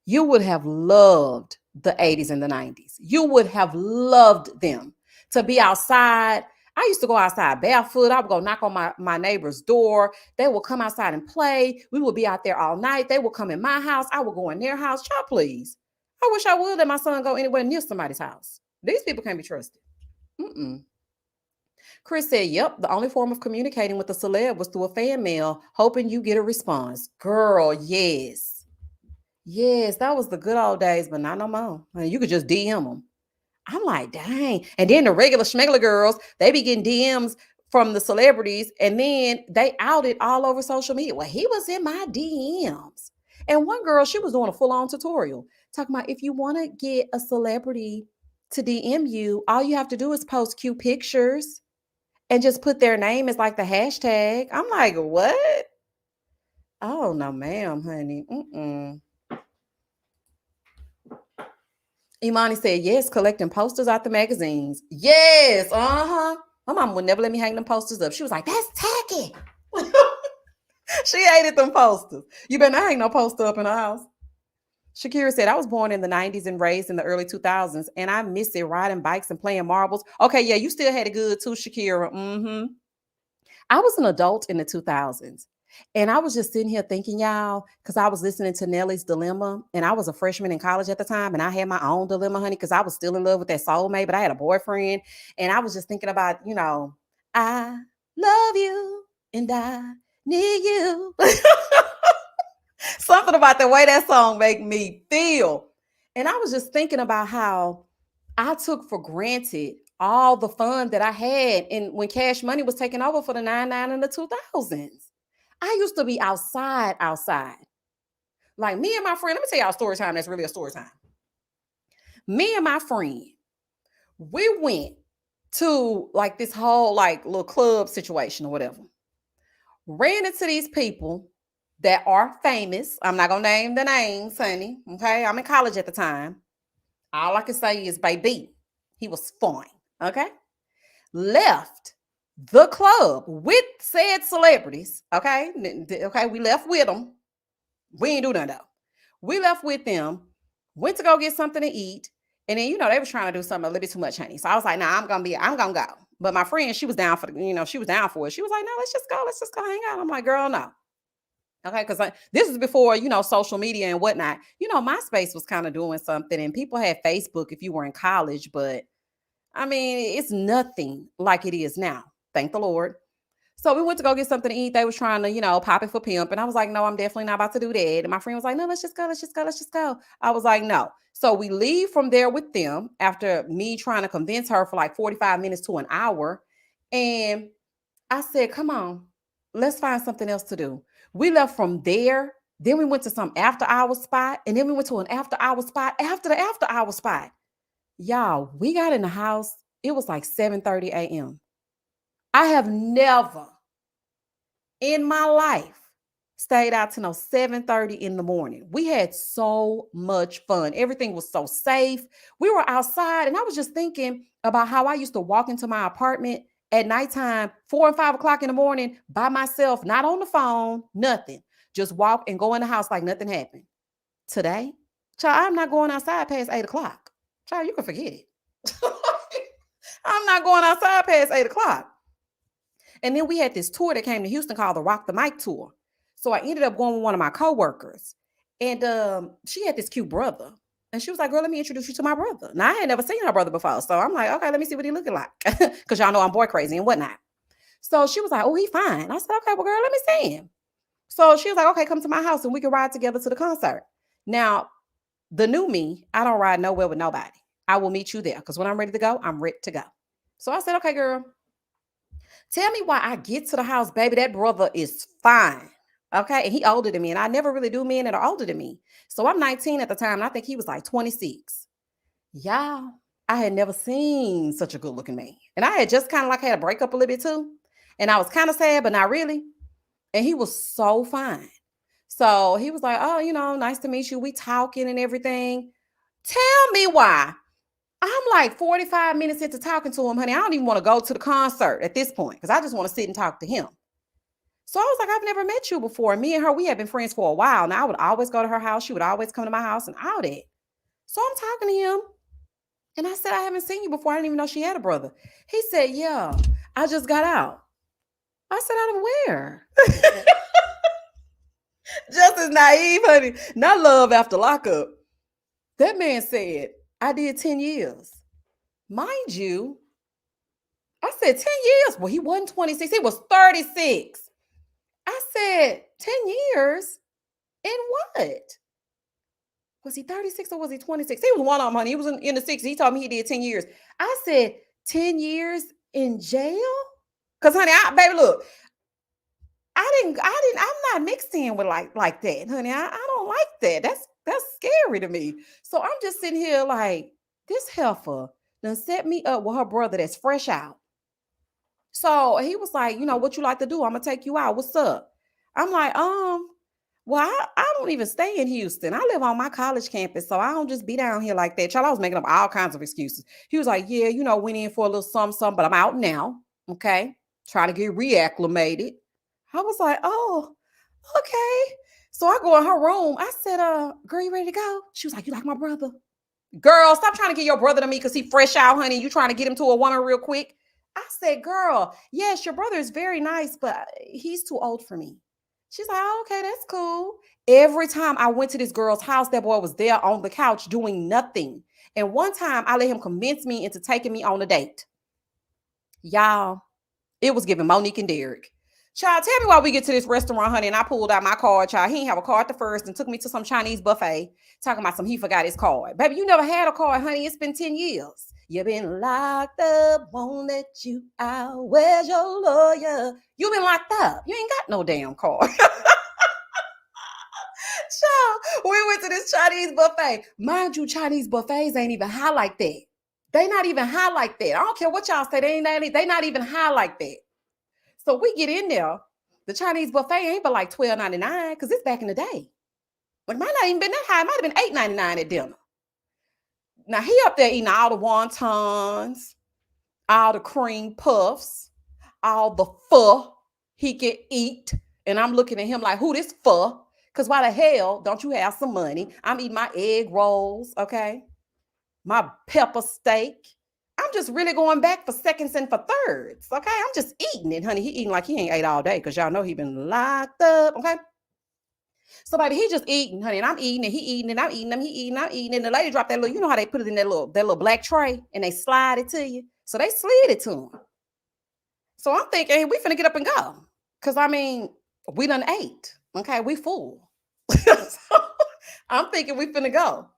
You would have loved the 80s and the 90s. You would have loved them to be outside. I used to go outside barefoot. I would go knock on my neighbor's door. They would come outside and play. We would be out there all night. They would come in my house. I would go in their house. Child, please. I wish I would let my son go anywhere near somebody's house. These people can't be trusted. Chris said, yep, the only form of communicating with a celeb was through a fan mail, hoping you get a response. Girl, yes. Yes, that was the good old days, but not no more. You could just DM them. I'm like, dang. And then the regular schmegler girls, they be getting DMs from the celebrities, and then they outed all over social media. Well, he was in my DMs. And one girl, she was doing a full-on tutorial, talking about if you want to get a celebrity to DM you, all you have to do is post cute pictures and just put their name as like the hashtag. I'm like, what? Oh, no, ma'am, honey. Imani said, yes, collecting posters out the magazines. Yes, uh-huh. My mom would never let me hang them posters up. She was like, that's tacky. She hated them posters. You better not hang no poster up in the house. Shakira said, I was born in the 90s and raised in the early 2000s, and I miss it riding bikes and playing marbles. Okay, yeah, you still had it good too, Shakira. I was an adult in the 2000s. And I was just sitting here thinking, y'all, because I was listening to Nelly's Dilemma, and I was a freshman in college at the time, and I had my own dilemma, honey, because I was still in love with that soulmate, but I had a boyfriend, and I was just thinking about, I love you and I need you. Something about the way that song make me feel. And I was just thinking about how I took for granted all the fun that I had and when Cash Money was taking over for the 99 and the 2000s. I used to be outside. Like me and my friend, let me tell y'all a story time that's really a story time. Me and my friend, we went to like this whole like little club situation or whatever. Ran into these people that are famous. I'm not gonna name the names, honey. Okay. I'm in college at the time. All I can say is, baby, he was fine. Okay. Left the club with said celebrities. Okay. Okay. We left with them. We ain't do nothing though. We left with them, went to go get something to eat. And then, they was trying to do something a little bit too much, honey. So I was like, nah, I'm gonna go. But my friend, she was down for she was down for it. She was like, no, let's just go hang out. I'm like, girl, no. Okay, because this is before, social media and whatnot. MySpace was kind of doing something and people had Facebook if you were in college, but I mean, it's nothing like it is now. Thank the Lord. So we went to go get something to eat. They was trying to, pop it for pimp. And I was like, no, I'm definitely not about to do that. And my friend was like, no, let's just go. I was like, no. So we leave from there with them after me trying to convince her for like 45 minutes to an hour. And I said, come on, let's find something else to do. We left from there. Then we went to some after hour spot. And then we went to an after hour spot after the after hour spot. Y'all, we got in the house. It was like 7:30 a.m. I have never in my life stayed out till 7:30 in the morning. We had so much fun. Everything was so safe. We were outside, and I was just thinking about how I used to walk into my apartment at nighttime, 4 and 5 o'clock in the morning by myself, not on the phone, nothing. Just walk and go in the house like nothing happened. Today, child, I'm not going outside past 8 o'clock. Child, you can forget it. I'm not going outside past 8 o'clock. And then we had this tour that came to Houston called the Rock the Mic Tour. So I ended up going with one of my coworkers. And she had this cute brother. And she was like, girl, let me introduce you to my brother. Now, I had never seen her brother before. So I'm like, okay, let me see what he looking like. Because y'all know I'm boy crazy and whatnot. So she was like, oh, he fine. I said, okay, well, girl, let me see him. So she was like, okay, come to my house and we can ride together to the concert. Now, the new me, I don't ride nowhere with nobody. I will meet you there. Because when I'm ready to go, I'm ready to go. So I said, okay, girl, tell me why I get to the house, baby. That brother is fine. Okay. And he older than me. And I never really do men that are older than me. So I'm 19 at the time. And I think he was like 26. Y'all, I had never seen such a good looking man. And I had just kind of like had a breakup a little bit too. And I was kind of sad, but not really. And he was so fine. So he was like, oh, nice to meet you. We talking and everything. Tell me why. I'm like 45 minutes into talking to him, honey. I don't even want to go to the concert at this point because I just want to sit and talk to him. So I was like, I've never met you before. Me and her, we had been friends for a while. Now I would always go to her house. She would always come to my house and all that. So I'm talking to him. And I said, I haven't seen you before. I didn't even know she had a brother. He said, yeah, I just got out. I said, out of where? Just as naive, honey. Not love after lockup. That man said, I did 10 years. Mind you, I said 10 years. Well, he wasn't 26. He was 36. I said 10 years in what? Was he 36 or was he 26? He was one of them, honey. He was in the 60s. He told me he did 10 years. I said 10 years in jail? Because, honey, baby, look, I'm not mixed in with like that, honey. I don't like that. That's scary to me. So I'm just sitting here like, this heifer done set me up with her brother that's fresh out. So he was like, what you like to do? I'm gonna take you out. What's up? I'm like, well, I don't even stay in Houston. I live on my college campus, so I don't just be down here like that. Child, I was making up all kinds of excuses. He was like, yeah, went in for a little something, but I'm out now. Okay. Trying to get reacclimated. I was like, oh, okay. So I go in her room. I said, girl, you ready to go? She was like, you like my brother? Girl, stop trying to get your brother to me because he fresh out, honey. You trying to get him to a woman real quick. I said, girl, yes, your brother is very nice, but he's too old for me. She's like, oh, okay, that's cool. Every time I went to this girl's house, that boy was there on the couch doing nothing. And one time I let him convince me into taking me on a date. Y'all, it was giving Monique and Derek. Child, tell me why we get to this restaurant, honey, and I pulled out my card, child. He didn't have a card at first and took me to some Chinese buffet talking about he forgot his card. Baby, you never had a card, honey. It's been 10 years. You've been locked up, won't let you out. Where's your lawyer? You've been locked up. You ain't got no damn card. Child, we went to this Chinese buffet. Mind you, Chinese buffets ain't even high like that. They not even high like that. I don't care what y'all say. They not even high like that. So we get in there. The Chinese buffet ain't but like $12.99 because it's back in the day. But it might not even been that high. It might have been $8.99 at dinner. Now he up there eating all the wontons, all the cream puffs, all the pho he can eat. And I'm looking at him like, who this pho? Because why the hell don't you have some money? I'm eating my egg rolls, okay? My pepper steak. I'm just really going back for seconds and for thirds, okay? I'm just eating it, honey. He eating like he ain't ate all day because y'all know he been locked up, okay? So, baby, he just eating, honey, and I'm eating and he eating and I'm eating and he eating, I'm eating. And the lady dropped that little, you know how they put it in that little black tray and they slide it to you? So they slid it to him. So I'm thinking, hey, we finna get up and go. Because, I mean, we done ate, okay? We full. So I'm thinking we finna go.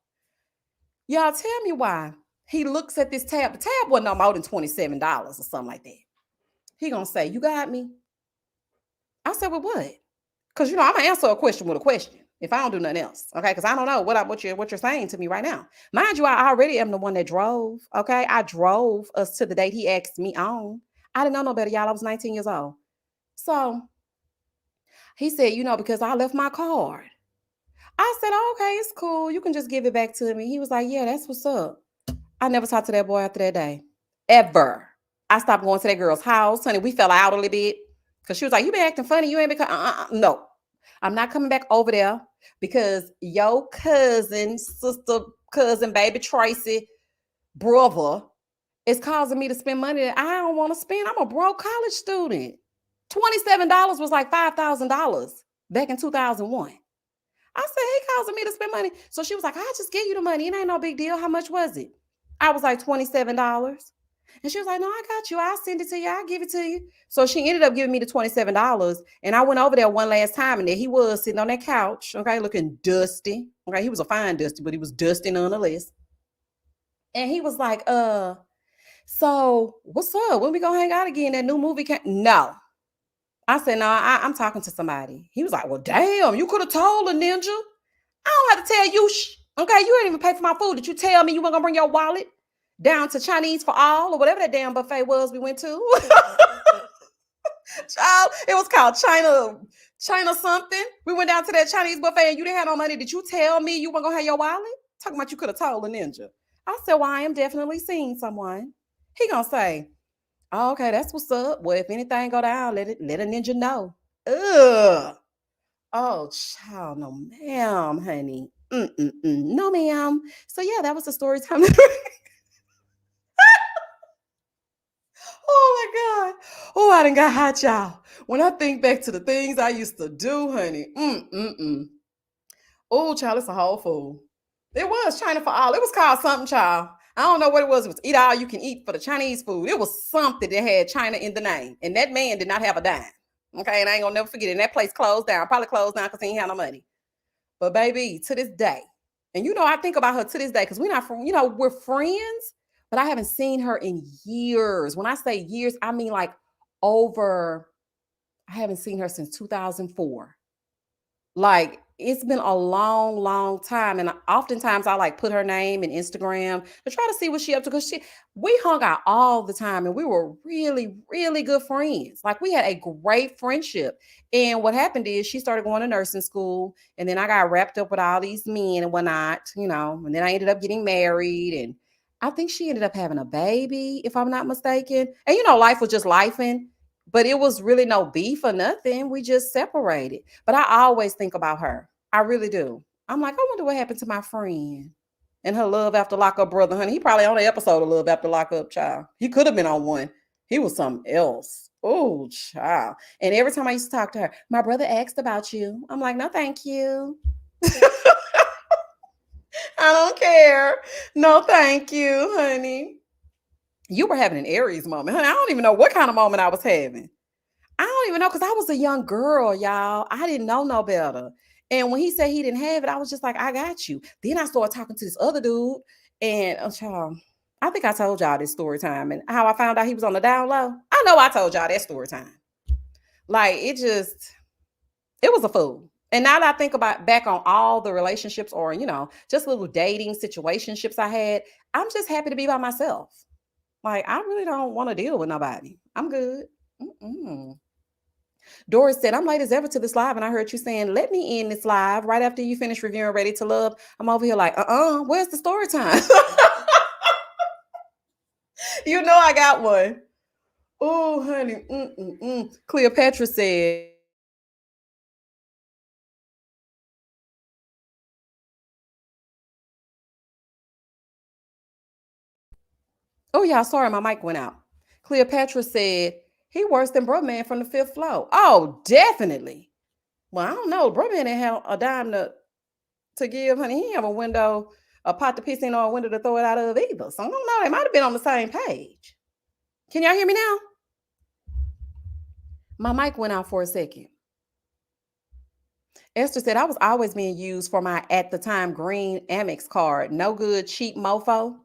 Y'all tell me why he looks at this tab. The tab wasn't no more than $27 or something like that. He gonna say, you got me? I said, well, what? Because, you know, I'm going to answer a question with a question if I don't do nothing else, okay? Because I don't know what you're saying to me right now. Mind you, I already am the one that drove, okay? I drove us to the date he asked me on. I didn't know no better, y'all. I was 19 years old. So he said, you know, because I left my card. I said, oh, okay, it's cool. You can just give it back to me. He was like, yeah, that's what's up. I never talked to that boy after that day. Ever. I stopped going to that girl's house, honey. We fell out a little bit. Because she was like, you been acting funny. You ain't been, no. I'm not coming back over there because your cousin, sister, cousin, baby Tracy, brother is causing me to spend money that I don't want to spend. I'm a broke college student. $27 was like $5,000 back in 2001. I said, he causing me to spend money. So she was like, I just give you the money. It ain't no big deal. How much was it? I was like, $27. And she was like, no, I got you. I'll send it to you. I'll give it to you. So she ended up giving me the $27. And I went over there one last time. And there he was sitting on that couch, okay, looking dusty. Okay, he was a fine dusty, but he was dusty nonetheless. And he was like, so what's up? When we gonna hang out again? That new movie came? No. I said, no, I'm talking to somebody. He was like, well, damn, you could have told a ninja. I don't have to tell you, okay, you didn't even pay for my food. Did you tell me you weren't gonna bring your wallet down to Chinese for all or whatever that damn buffet was we went to? Child, it was called China something. We went down to that Chinese buffet and you didn't have no money. Did you tell me you weren't gonna have your wallet? Talking about you could have told a ninja. I said, well, I am definitely seeing someone. He gonna say, oh, okay, that's what's up. Well, if anything go down, let a ninja know. Ugh. Oh, child, no, ma'am, honey. No, ma'am. So yeah, that was the story time. Oh my God. Oh, I done got hot, y'all. When I think back to the things I used to do, honey. Oh, child, it's a whole fool. It was China for all. It was called something, child. I don't know what it was. It was eat all you can eat for the Chinese food. It was something that had China in the name. And that man did not have a dime. Okay, and I ain't gonna never forget it. And that place closed down. Probably closed down because he ain't had no money. But baby, to this day, and you know, I think about her to this day because we're not from, you know, we're friends, but I haven't seen her in years. When I say years, I mean like over, I haven't seen her since 2004. Like it's been a long, long time. And oftentimes I like put her name in Instagram to try to see what she up to. Cause we hung out all the time and we were really, really good friends. Like we had a great friendship. And what happened is she started going to nursing school. And then I got wrapped up with all these men and whatnot, you know, and then I ended up getting married. And I think she ended up having a baby, if I'm not mistaken. And you know, life was just lifing. But it was really no beef or nothing. We just separated. But I always think about her. I really do. I'm like, I wonder what happened to my friend and her Love After Lockup brother, honey. He probably on an episode of Love After Lockup, child. He could have been on one. He was something else. Oh, child. And every time I used to talk to her, my brother asked about you. I'm like, no, thank you. I don't care. No, thank you, honey. You were having an Aries moment, honey. I don't even know what kind of moment I was having. I don't even know because I was a young girl, y'all. I didn't know no better. And when he said he didn't have it, I was just like, I got you. Then I started talking to this other dude, and child, I think I told y'all this story time and how I found out he was on the down low. I know I told y'all that story time. Like it was a fool. And now that I think about back on all the relationships or, just little dating situationships I had, I'm just happy to be by myself. Like, I really don't want to deal with nobody. I'm good. Mm-mm. Doris said, I'm late as ever to this live, and I heard you saying, let me end this live right after you finish reviewing Ready to Love. I'm over here like, where's the story time? I got one. Oh, honey. Cleopatra said, oh, yeah, sorry, my mic went out. Cleopatra said, he worse than Bro Man from the fifth floor. Oh, definitely. Well, I don't know. Bro Man didn't have a dime to give, honey. He didn't have a window, a pot to piss in or a window to throw it out of either. So I don't know. They might have been on the same page. Can y'all hear me now? My mic went out for a second. Esther said, I was always being used for my at the time green Amex card. No good, cheap mofo.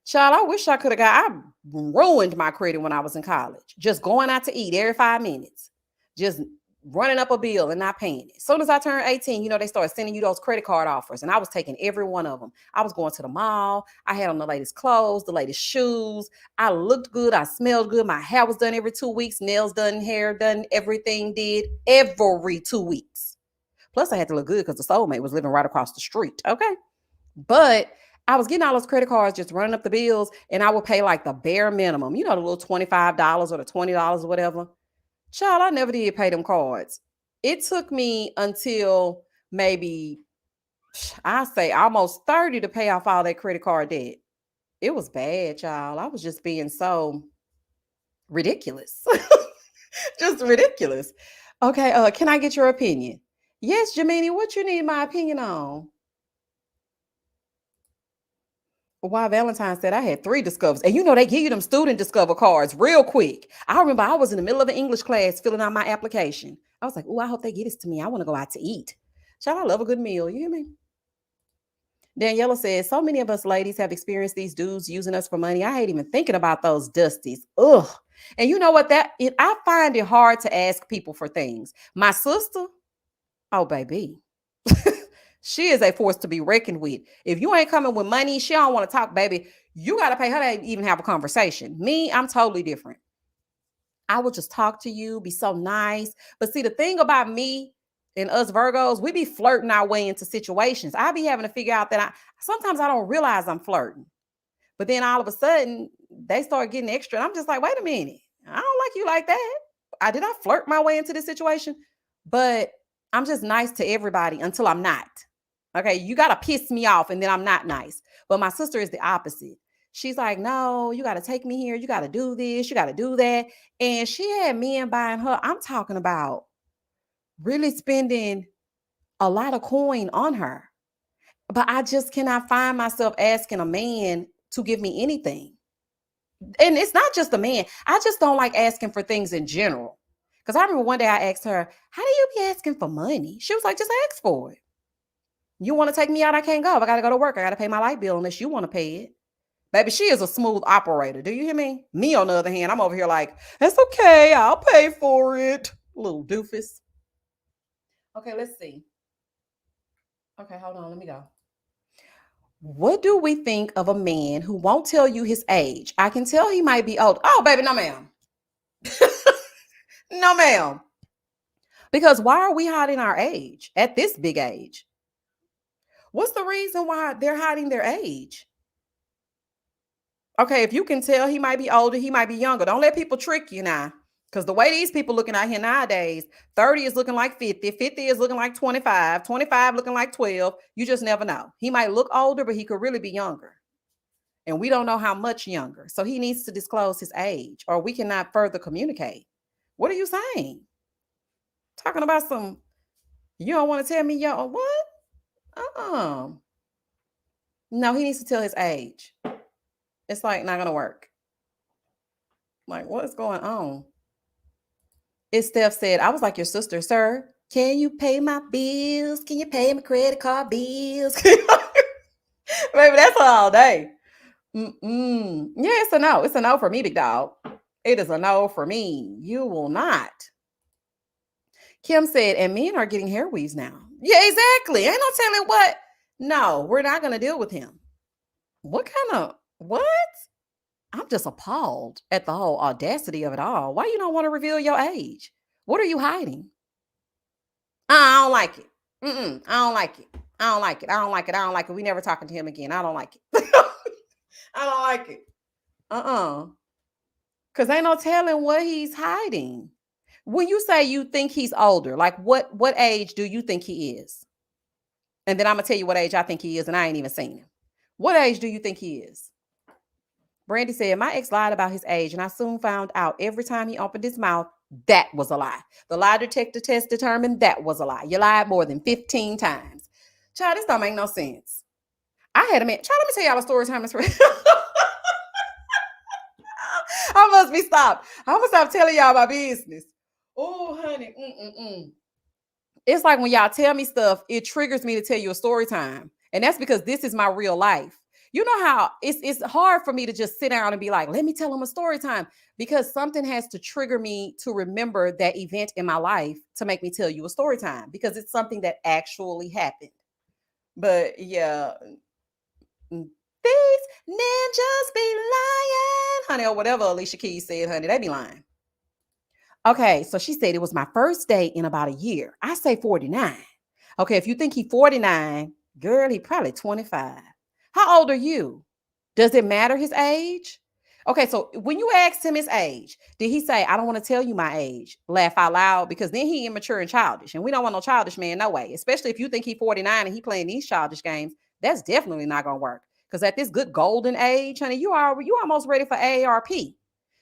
Child, I wish I could have I ruined my credit when I was in college. Just going out to eat every 5 minutes. Just running up a bill and not paying it. As soon as I turned 18, they started sending you those credit card offers. And I was taking every one of them. I was going to the mall. I had on the latest clothes, the latest shoes. I looked good. I smelled good. My hair was done every 2 weeks. Nails done, hair done, everything did every 2 weeks. Plus, I had to look good because the soulmate was living right across the street. Okay. But I was getting all those credit cards, just running up the bills, and I would pay like the bare minimum, the little $25 or the $20 or whatever. Child, I never did pay them cards. It took me until maybe, I say almost 30 to pay off all that credit card debt. It was bad, child. I was just being so ridiculous. Just ridiculous. Okay, can I get your opinion? Yes, Jamini, what you need my opinion on? Why Valentine said I had 3 discovers. And they give you them student discover cards real quick. I remember I was in the middle of an English class filling out my application. I was like, oh, I hope they get this to me. I want to go out to eat. Child, I love a good meal. You hear me? Daniela says, so many of us ladies have experienced these dudes using us for money. I hate even thinking about those dusties. Ugh. And you know what? I find it hard to ask people for things. My sister, oh, baby. She is a force to be reckoned with. If you ain't coming with money, she don't want to talk, baby. You got to pay her to even have a conversation. Me, I'm totally different. I will just talk to you, be so nice. But see, the thing about me and us Virgos, we be flirting our way into situations. I be having to figure out that sometimes I don't realize I'm flirting. But then all of a sudden, they start getting extra. And I'm just like, wait a minute. I don't like you like that. Did I flirt my way into this situation? But I'm just nice to everybody until I'm not. Okay, you got to piss me off and then I'm not nice. But my sister is the opposite. She's like, no, you got to take me here. You got to do this. You got to do that. And she had men buying her. I'm talking about really spending a lot of coin on her. But I just cannot find myself asking a man to give me anything. And it's not just a man. I just don't like asking for things in general. Because I remember one day I asked her, how do you be asking for money? She was like, just ask for it. You want to take me out? I can't go. I got to go to work. I got to pay my light bill unless you want to pay it. Baby, she is a smooth operator. Do you hear me? Me, on the other hand, I'm over here like, that's okay. I'll pay for it. Little doofus. Okay, let's see. Okay, hold on. Let me go. What do we think of a man who won't tell you his age? I can tell he might be old. Oh, baby, no, ma'am. No, ma'am. Because why are we hiding our age at this big age? What's the reason why they're hiding their age? Okay, if you can tell he might be older, he might be younger. Don't let people trick you now. Because the way these people looking out here nowadays, 30 is looking like 50, 50 is looking like 25, 25 looking like 12. You just never know. He might look older, but he could really be younger. And we don't know how much younger. So he needs to disclose his age or we cannot further communicate. What are you saying? Talking about some, you don't want to tell me your what? Uh-uh. No, he needs to tell his age. It's like not gonna work. Like, what's going on? It's Steph said, I was like your sister, sir. Can you pay my bills? Can you pay my credit card bills? Baby, that's all day. Yeah, it's a no. It's a no for me, big dog. It is a no for me. You will not. Kim said, and men are getting hair weaves now. Yeah, exactly. Ain't no telling what. No, we're not going to deal with him. What kind of, what? I'm just appalled at the whole audacity of it all. Why you don't want to reveal your age? What are you hiding? I don't like it. I don't like it. I don't like it. I don't like it. I don't like it. We never talking to him again. I don't like it. I don't like it. Because ain't no telling what he's hiding. When you say you think he's older, like what age do you think he is? And then I'm going to tell you what age I think he is, and I ain't even seen him. What age do you think he is? Brandy said, my ex lied about his age, and I soon found out every time he opened his mouth, that was a lie. The lie detector test determined that was a lie. You lied more than 15 times. Child, this don't make no sense. I had a man. Child, let me tell y'all a story time. I must be stopped. I'm going to stop telling y'all my business. Oh, honey. It's like when y'all tell me stuff, it triggers me to tell you a story time. And that's because this is my real life. You know how it's hard for me to just sit down and be like, let me tell them a story time, because something has to trigger me to remember that event in my life to make me tell you a story time, because it's something that actually happened. But yeah, these ninjas be lying, honey, or whatever Alicia Keys said, honey, they be lying. Okay, so she said it was my first date in about a year. I say 49. Okay, if you think he's 49, girl, he probably 25. How old are you? Does it matter his age? Okay, so when you asked him his age, did he say, I don't want to tell you my age? Laugh out loud, because then he immature and childish. And we don't want no childish man, no way. Especially if you think he's 49 and he playing these childish games. That's definitely not going to work. Because at this good golden age, honey, you almost ready for AARP.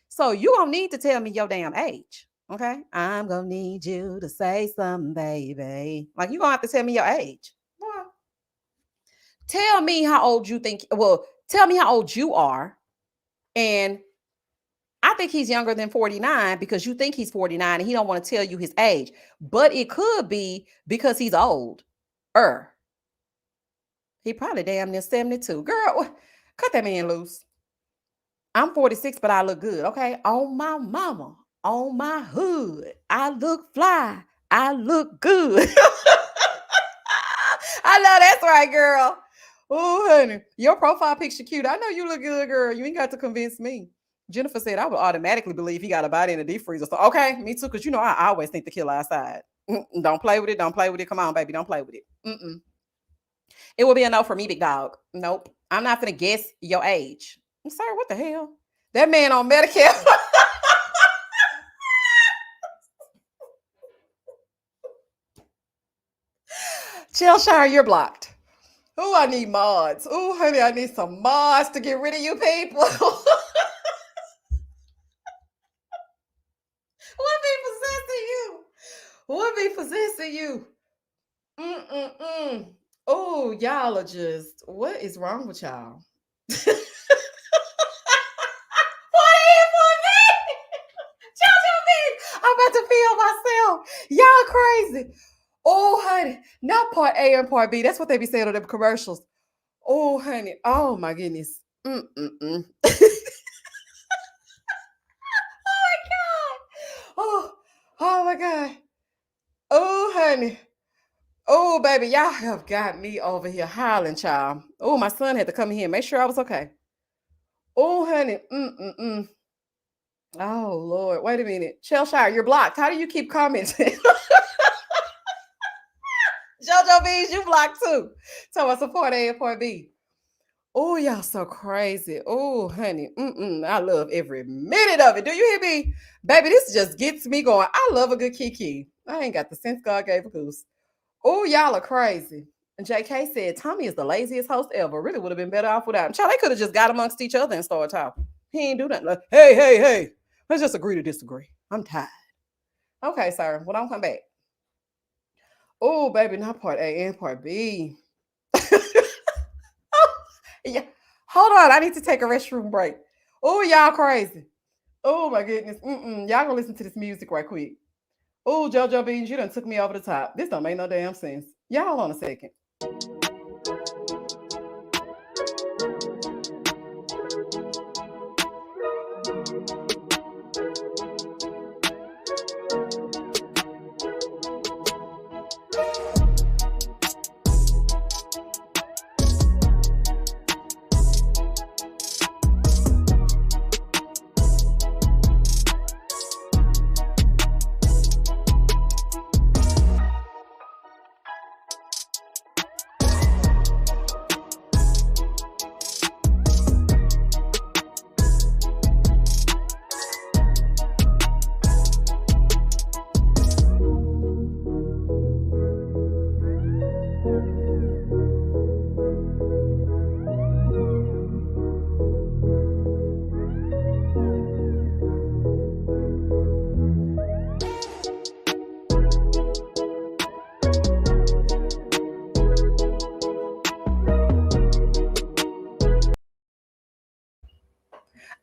So you don't need to tell me your damn age. Okay? I'm going to need you to say something, baby. Like, you're going to have to tell me your age. Well, tell me how old you think. Well, tell me how old you are. And I think he's younger than 49 because you think he's 49 and he don't want to tell you his age. But it could be because he's old. He probably damn near 72. Girl, cut that man loose. I'm 46, but I look good, okay? On my mama, on my hood, I look fly. I look good. I know that's right, girl. Oh, honey, your profile picture cute. I know you look good, girl. You ain't got to convince me. Jennifer said, I would automatically believe he got a body in a deep freezer. So, okay, me too, because you know I always think the killer outside. Don't play with it. Don't play with it. Come on, baby. Don't play with it. It will be a no for me, big dog. Nope. I'm not going to guess your age. I'm sorry, what the hell? That man on Medicare. Cheshire, you're blocked. Oh, I need mods. Oh, honey, I need some mods to get rid of you people. What be possessing you? What be possessing you? Oh, y'all are just, what is wrong with y'all? What is for me? I'm about to feel myself. Y'all crazy. Oh, honey, not part A and part B. That's what they be saying on them commercials. Oh, honey. Oh, my goodness. Oh, my God. Oh, my God. Oh, honey. Oh, baby, y'all have got me over here howling, child. Oh, my son had to come in here and make sure I was okay. Oh, honey. Oh, Lord. Wait a minute. Cheshire, you're blocked. How do you keep commenting? JoJo Beans, you blocked too. So I support A and part B. Oh, y'all so crazy. Oh, honey. I love every minute of it. Do you hear me? Baby, this just gets me going. I love a good kiki. I ain't got the sense God gave a goose. Oh, y'all are crazy. And JK said, Tommy is the laziest host ever. Really would have been better off without him. Child, they could have just got amongst each other and started talking. He ain't do nothing. Like, hey. Let's just agree to disagree. I'm tired. Okay, sir. Well, don't come back. Oh, baby, not part A and part B. Yeah. Hold on. I need to take a restroom break. Oh, y'all crazy. Oh my goodness. Y'all gonna listen to this music right quick. Oh, JoJo Beans, you done took me over the top. This don't make no damn sense. Y'all hold on a second.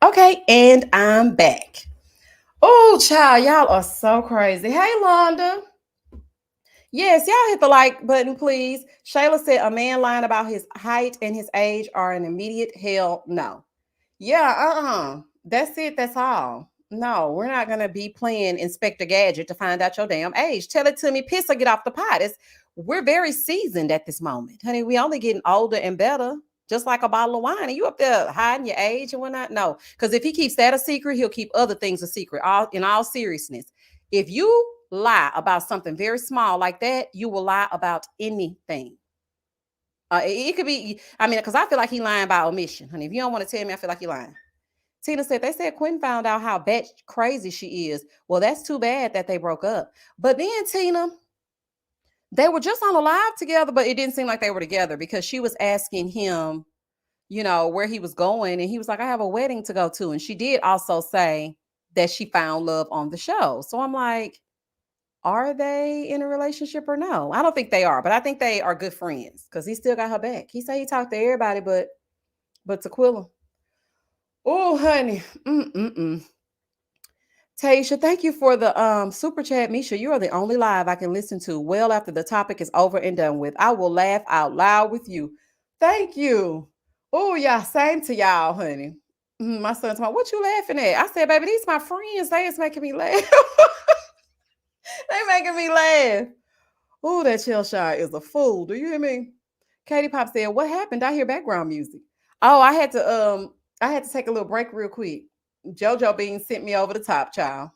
Okay, and I'm back. Oh, child, y'all are so crazy. Hey, Londa. Yes, y'all hit the like button, please. Shayla said a man lying about his height and his age are an immediate hell no. Yeah, That's it. That's all. No, we're not gonna be playing Inspector Gadget to find out your damn age. Tell it to me, piss or get off the pot. We're very seasoned at this moment, honey. We only getting older and better, just like a bottle of wine. And you up there hiding your age and whatnot? No, because if he keeps that a secret, he'll keep other things a secret. All in all seriousness, if you lie about something very small like that, you will lie about anything. It could be. I mean, because I feel like he lying by omission, honey. If you don't want to tell me, I feel like you lying. Tina said they said Quinn found out how bat crazy she is. Well, that's too bad that they broke up. But then Tina, they were just on a live together, but it didn't seem like they were together because she was asking him, where he was going, and he was like, "I have a wedding to go to." And she did also say that she found love on the show. So I'm like, are they in a relationship or no? I don't think they are, but I think they are good friends because he still got her back. He said he talked to everybody, but Tequila. Oh, honey. Mm-mm-mm. Taisha, thank you for the super chat. Misha, you are the only live I can listen to well after the topic is over and done with. I will laugh out loud with you. Thank you. Oh, yeah, same to y'all, honey. My son's like, what you laughing at? I said, baby, these my friends. They is making me laugh. They making me laugh. Oh, that chill shy is a fool. Do you hear me? Katie Pop said, what happened? I hear background music. Oh, I had to take a little break real quick. JoJo Bean sent me over the top, child.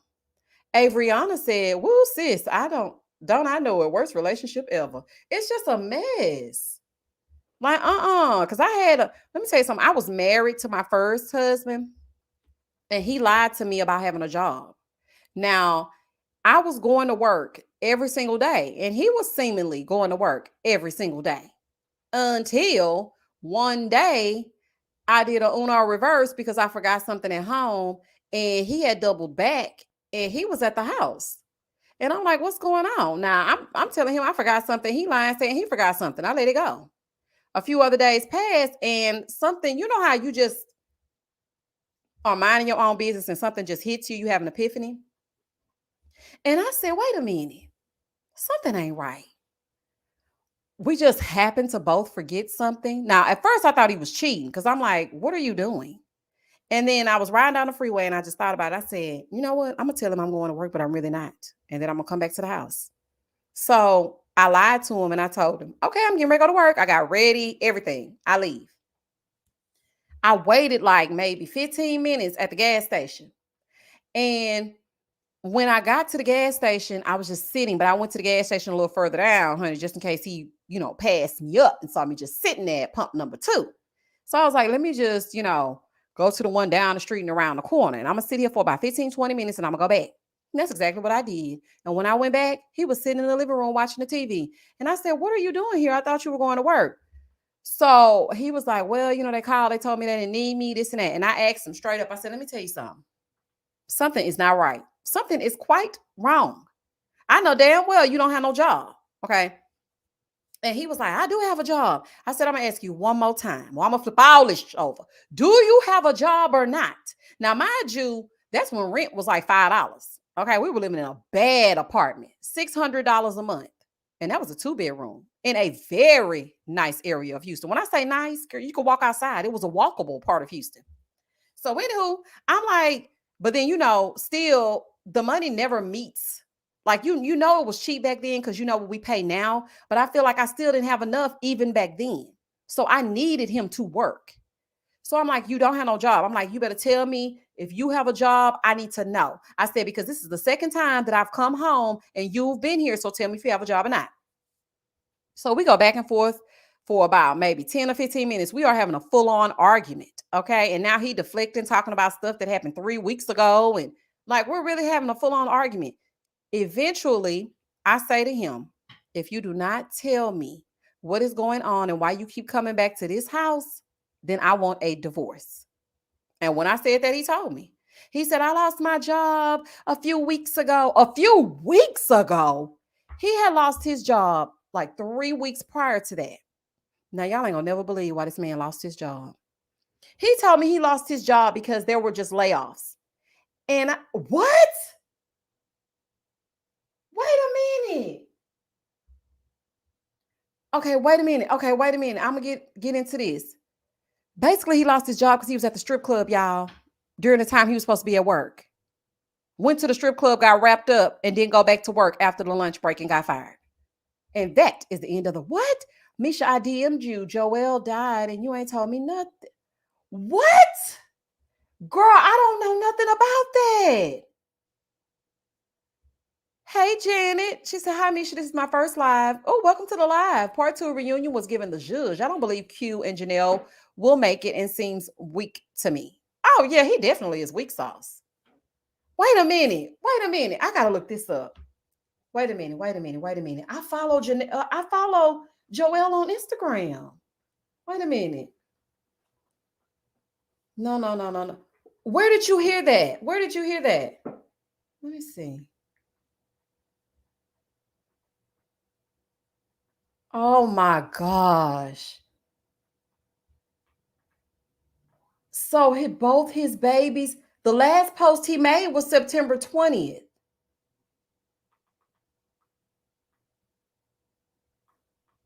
Avriana said, woo, sis, don't I know it? Worst relationship ever. It's just a mess. Like, because let me tell you something. I was married to my first husband, and he lied to me about having a job. Now, I was going to work every single day, and he was seemingly going to work every single day until one day I did a Uno reverse because I forgot something at home, and he had doubled back, and he was at the house. And I'm like, what's going on? Now I'm telling him I forgot something. He lying saying he forgot something. I let it go. A few other days passed, and something, you know how you just are minding your own business and something just hits you, you have an epiphany. And I said, wait a minute, something ain't right. We just happened to both forget something. Now, at first I thought he was cheating because I'm like, what are you doing? And then I was riding down the freeway and I just thought about it. I said, you know what? I'm going to tell him I'm going to work, but I'm really not. And then I'm going to come back to the house. So I lied to him and I told him, okay, I'm getting ready to go to work. I got ready, everything. I leave. I waited like maybe 15 minutes at the gas station. And when I got to the gas station, I was just sitting, but I went to the gas station a little further down, honey, just in case he, passed me up and saw me just sitting there at pump number 2. So I was like, let me just, go to the one down the street and around the corner. And I'm going to sit here for about 15, 20 minutes and I'm going to go back. And that's exactly what I did. And when I went back, he was sitting in the living room watching the TV. And I said, what are you doing here? I thought you were going to work. So he was like, well, they called. They told me they didn't need me, this and that. And I asked him straight up. I said, let me tell you something. Something is not right. Something is quite wrong. I know damn well you don't have no job. Okay. And he was like, I do have a job. I said, I'm going to ask you one more time. Well, I'm going to flip all this over. Do you have a job or not? Now, mind you, that's when rent was like $5. Okay. We were living in a bad apartment, $600 a month. And that was a 2-bedroom in a very nice area of Houston. When I say nice, girl, you could walk outside. It was a walkable part of Houston. So, anywho, I'm like, but then, still the money never meets. Like, it was cheap back then because you know what we pay now. But I feel like I still didn't have enough even back then. So I needed him to work. So I'm like, you don't have no job. I'm like, you better tell me if you have a job. I need to know. I said, because this is the second time that I've come home and you've been here. So tell me if you have a job or not. So we go back and forth for about maybe 10 or 15 minutes. We are having a full-on argument. Okay. And now he deflecting, talking about stuff that happened 3 weeks ago. And like, we're really having a full-on argument. Eventually, I say to him, if you do not tell me what is going on and why you keep coming back to this house, then I want a divorce. And when I said that, he told me. He said, I lost my job a few weeks ago. A few weeks ago? He had lost his job like 3 weeks prior to that. Now, y'all ain't gonna never believe why this man lost his job. He told me he lost his job because there were just layoffs. And what? Wait a minute. Okay, wait a minute. I'm gonna get into this. Basically, he lost his job because he was at the strip club, y'all, during the time he was supposed to be at work. Went to the strip club, got wrapped up, and didn't go back to work after the lunch break and got fired. And that is the end of the what? Misha, I DM'd you. Joel died and you ain't told me nothing. What? Girl, I don't know nothing about that. Hey, Janet. She said, hi, Misha. This is my first live. Oh, welcome to the live. Part 2 reunion was given the zhuzh. I don't believe Q and Janelle will make it and seems weak to me. Oh, yeah, he definitely is weak sauce. Wait a minute. I got to look this up. Wait a minute. I follow Joelle on Instagram. Wait a minute. No. Where did you hear that? Let me see. Oh my gosh. So both his babies, the last post he made was September 20th.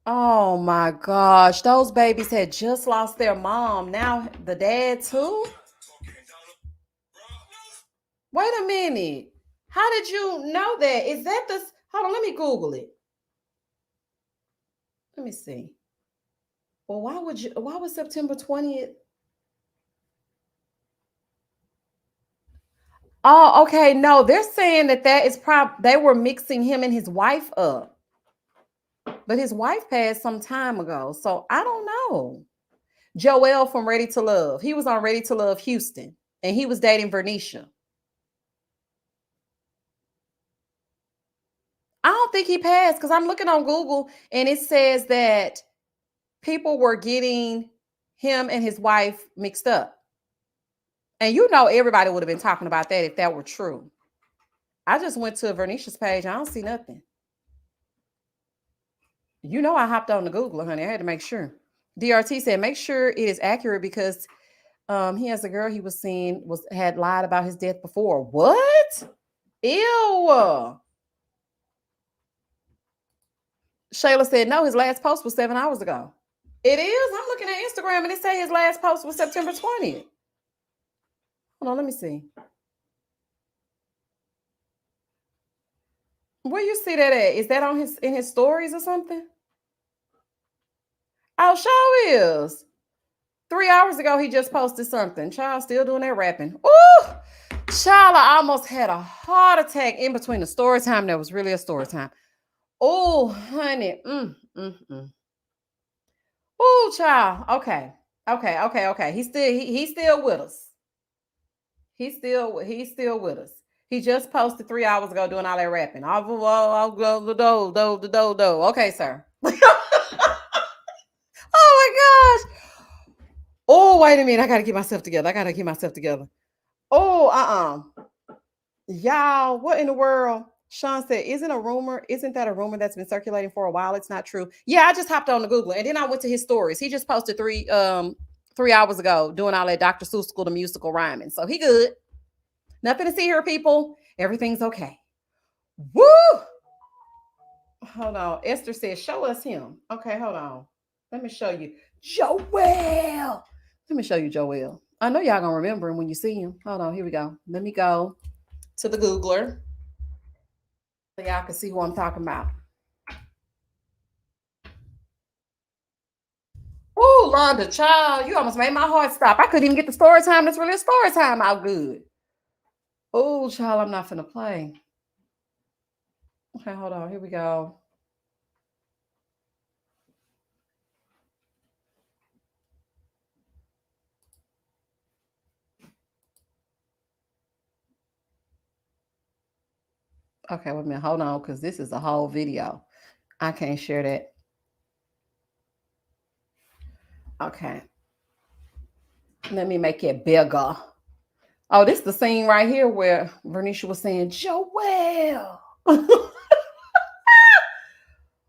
Oh my gosh. Those babies had just lost their mom. Now the dad too? Wait a minute. How did you know that? Is that the hold on, let me Google it. Let me see. Well, why was September 20th? Oh, okay. No, they're saying that is they were mixing him and his wife up. But his wife passed some time ago. So I don't know. Joel from Ready to Love. He was on Ready to Love Houston and he was dating Vernisha. I don't think he passed because I'm looking on Google and it says that people were getting him and his wife mixed up. And everybody would have been talking about that if that were true. I just went to Vernisha's page. I don't see nothing. I hopped on the Google, honey. I had to make sure. DRT said, make sure it is accurate because he has a girl he was seeing had lied about his death before. What? Ew. Shayla said, no, his last post was 7 hours ago. It is? I'm looking at Instagram and it says his last post was September 20th. Hold on, let me see. Where you see that at? Is that in his stories or something? Oh, sure is. 3 hours ago, he just posted something. Child still doing that rapping. Ooh, child, I almost had a heart attack in between the story time. That was really a story time. Oh, honey. Oh, child. Okay. He's still with us. He's still with us. He just posted 3 hours ago doing all that rapping. Okay, sir. Oh my gosh. Oh, wait a minute. I gotta get myself together. Oh, y'all, what in the world? Sean said, isn't that a rumor that's been circulating for a while? It's not true. Yeah, I just hopped on to Google and then I went to his stories. He just posted 3 hours ago doing all that Dr. Seuss School the musical rhyming. So he good. Nothing to see here, people. Everything's okay. Woo! Hold on. Esther says, show us him. Okay, hold on. Let me show you. Joel. Let me show you Joel. I know y'all gonna remember him when you see him. Hold on, here we go. Let me go to the Googler so y'all can see who I'm talking about. Oh, Londa, child, you almost made my heart stop. I couldn't even get the story time. That's really a story time out good. Oh, child, I'm not finna play. Okay, hold on. Here we go. Okay, wait a minute. Hold on, because this is a whole video. I can't share that. Okay. Let me make it bigger. Oh, this is the scene right here where Vernisha was saying, Joel.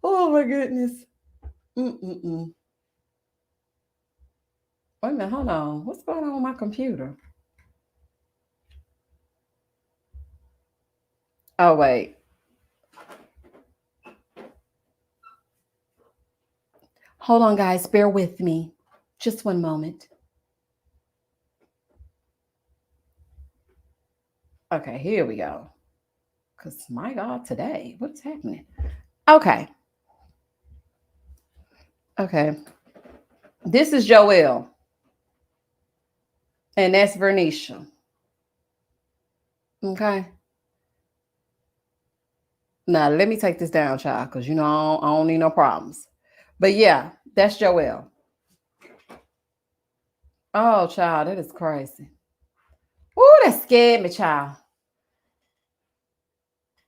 Oh, my goodness. Mm-mm-mm. Wait a minute. Hold on. What's going on with my computer? Oh, wait. Hold on, guys. Bear with me. Just one moment. Okay, here we go. Because, my God, today, what's happening? Okay. Okay. This is Joelle. And that's Vernisha. Okay. Now, let me take this down, child, because, I don't need no problems. But, yeah, that's Joelle. Oh, child, that is crazy. Oh, that scared me, child.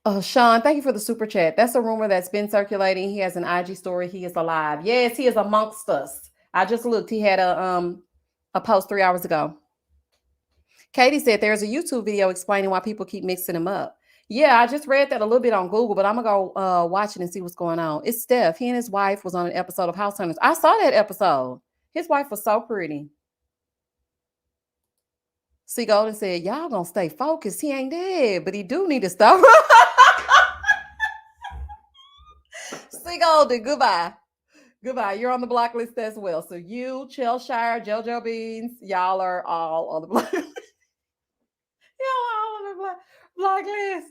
Oh, Sean, thank you for the super chat. That's a rumor that's been circulating. He has an IG story. He is alive. Yes, he is amongst us. I just looked. He had a post 3 hours ago. Katie said there's a YouTube video explaining why people keep mixing him up. Yeah, I just read that a little bit on Google, but I'm gonna go watch it and see what's going on. It's Steph. He and his wife was on an episode of House Hunters. I saw that episode. His wife was so pretty. See, Golden said, y'all gonna stay focused. He ain't dead, but he do need to stop. See, Golden, goodbye. Goodbye. You're on the block list as well. So you, Cheshire, JoJo Beans, y'all are all on the block. Y'all all on the block list.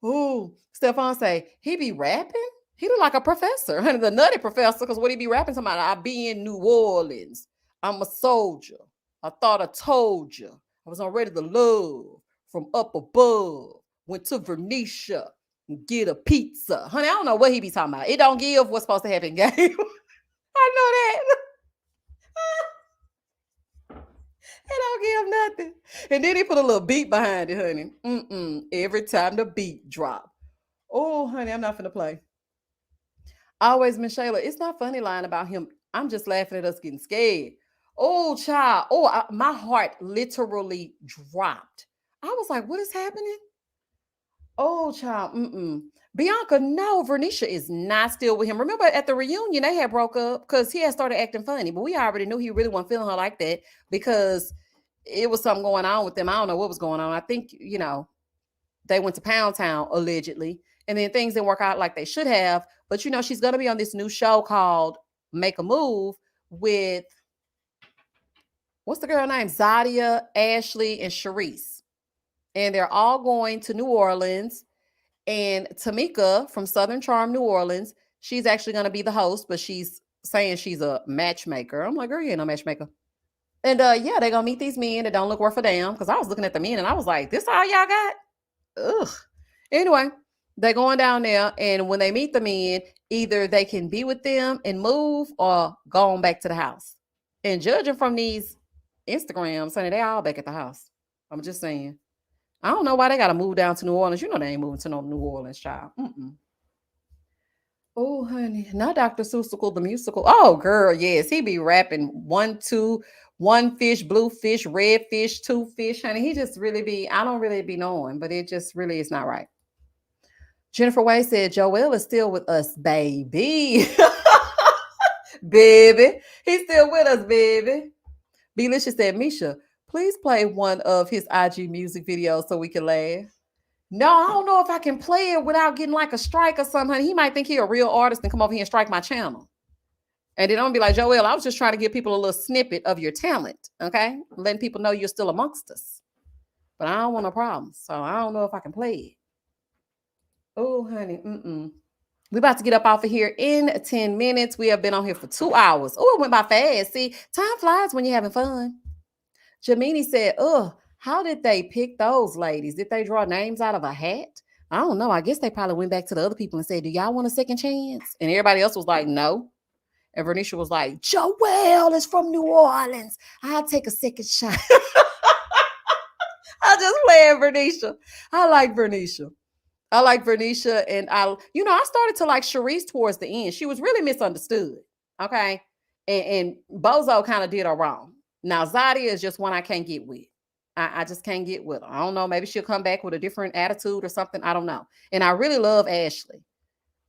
Ooh, Stefan say, he be rapping? He look like a professor, honey, the nutty professor, because what he be rapping somebody? I be in New Orleans. I'm a soldier. I thought I told you. I was already the love from up above. Went to Venetia and get a pizza. Honey, I don't know what he be talking about. It don't give what's supposed to happen, game. I know that. It don't give nothing. And then he put a little beat behind it, honey. Every time the beat drop. Oh, honey, I'm not finna play. Always, Miss Shayla, it's not funny lying about him. I'm just laughing at us getting scared. Oh, child. Oh, my heart literally dropped. I was like, what is happening? Oh, child. Bianca, no, Vernisha is not still with him. Remember at the reunion, they had broke up because he had started acting funny, but we already knew he really wasn't feeling her like that because it was something going on with them. I don't know what was going on. I think, they went to Pound Town allegedly, and then things didn't work out like they should have. But, she's going to be on this new show called Make a Move with, what's the girl name? Zadia, Ashley, and Sharice. And they're all going to New Orleans. And Tamika from Southern Charm, New Orleans, she's actually going to be the host, but she's saying she's a matchmaker. I'm like, girl, you ain't no matchmaker. And yeah, they're going to meet these men that don't look worth a damn. Because I was looking at the men and I was like, this all y'all got? Ugh. Anyway, they're going down there. And when they meet the men, either they can be with them and move or go on back to the house. And judging from these Instagrams, honey, they all back at the house. I'm just saying. I don't know why they got to move down to New Orleans. They ain't moving to no New Orleans, child. Oh, honey. Not Dr. Seussical, the musical. Oh, girl, yes. He be rapping 1, 2, 1 fish, blue fish, red fish, 2 fish, honey. He just really be, I don't really be knowing, but it just really is not right. Jennifer Way said, Joel is still with us, baby. Baby. He's still with us, baby. Belisha said, Misha, please play one of his IG music videos so we can laugh. No, I don't know if I can play it without getting like a strike or something. He might think he's a real artist and come over here and strike my channel. And then I'm gonna be like, Joel, I was just trying to give people a little snippet of your talent, okay? Letting people know you're still amongst us. But I don't want no problems, so I don't know if I can play it. Oh, honey, we about to get up off of here in 10 minutes. We have been on here for 2 hours. Oh, it went by fast. See, time flies when you're having fun. Jamini said, how did they pick those ladies? Did they draw names out of a hat? I don't know. I guess they probably went back to the other people and said, do y'all want a second chance? And everybody else was like, no. And Vernisha was like, Joel is from New Orleans. I'll take a second shot. I just playing Vernisha. I like Vernisha. And I started to like Sharice towards the end. She was really misunderstood. Okay. And Bozo kind of did her wrong. Now, Zadia is just one I can't get with. I just can't get with her. I don't know. Maybe she'll come back with a different attitude or something. I don't know. And I really love Ashley.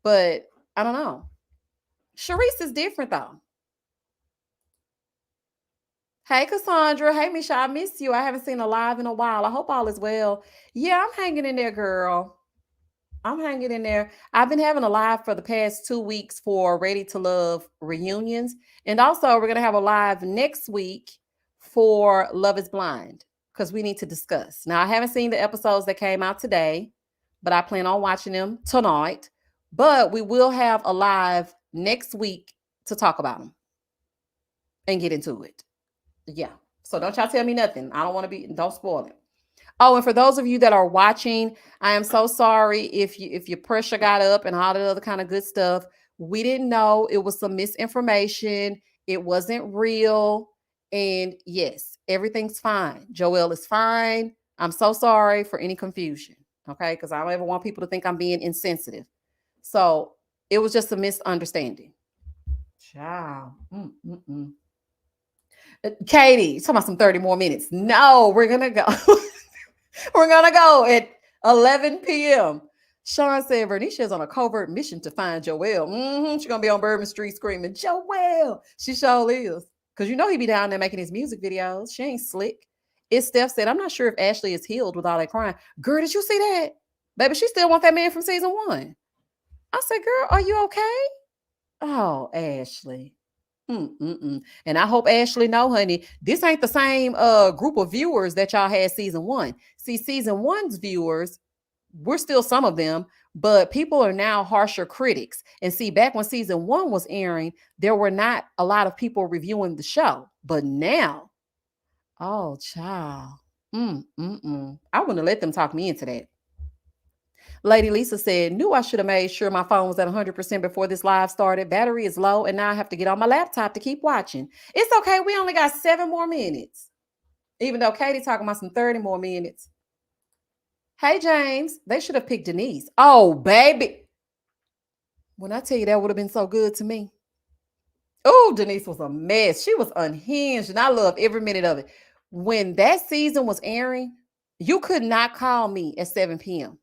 But I don't know. Sharice is different though. Hey, Cassandra. Hey, Misha. I miss you. I haven't seen her live in a while. I hope all is well. Yeah, I'm hanging in there, girl. I'm hanging in there. I've been having a live for the past 2 weeks for Ready to Love reunions. And also, we're going to have a live next week for Love is Blind because we need to discuss. Now, I haven't seen the episodes that came out today, but I plan on watching them tonight. But we will have a live next week to talk about them and get into it. Yeah. So don't y'all tell me nothing. I don't spoil it. Oh, and for those of you that are watching, I am so sorry if your pressure got up and all that other kind of good stuff. We didn't know. It was some misinformation. It wasn't real. And yes, everything's fine. Joel is fine. I'm so sorry for any confusion. Okay. Because I don't ever want people to think I'm being insensitive. So it was just a misunderstanding. Ciao. Katie, talking about some 30 more minutes. No, we're going to go. We're going to go at 11 p.m. Sean said Vernisha is on a covert mission to find Joel. She's going to be on Bourbon Street screaming, Joel. She sure is. Because you know he be down there making his music videos. She ain't slick. It's Steph said, I'm not sure if Ashley is healed with all that crying. Girl, did you see that? Baby, she still want that man from season 1. I said, girl, are you okay? Oh, Ashley. And I hope Ashley know, honey, this ain't the same group of viewers that y'all had season 1. See, season 1's viewers, we're still some of them, but people are now harsher critics. And see, back when season 1 was airing, there were not a lot of people reviewing the show. But now, oh, child. I wouldn't have let them talk me into that. Lady Lisa said, knew I should have made sure my phone was at 100% before this live started. Battery is low, and now I have to get on my laptop to keep watching. It's okay. We only got 7 more minutes. Even though Katie talking about some 30 more minutes. Hey, James, they should have picked Denise. Oh, baby. When I tell you that would have been so good to me. Oh, Denise was a mess. She was unhinged, and I loved every minute of it. When that season was airing, you could not call me at 7 p.m.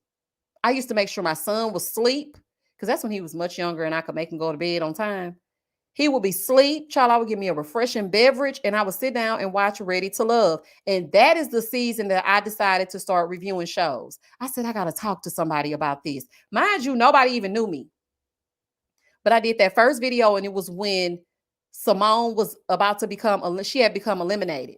I used to make sure my son was asleep because that's when he was much younger and I could make him go to bed on time. He would be asleep. Child, I would give me a refreshing beverage and I would sit down and watch Ready to Love. And that is the season that I decided to start reviewing shows. I said, I got to talk to somebody about this. Mind you, nobody even knew me. But I did that first video and it was when Simone was about to she had become eliminated.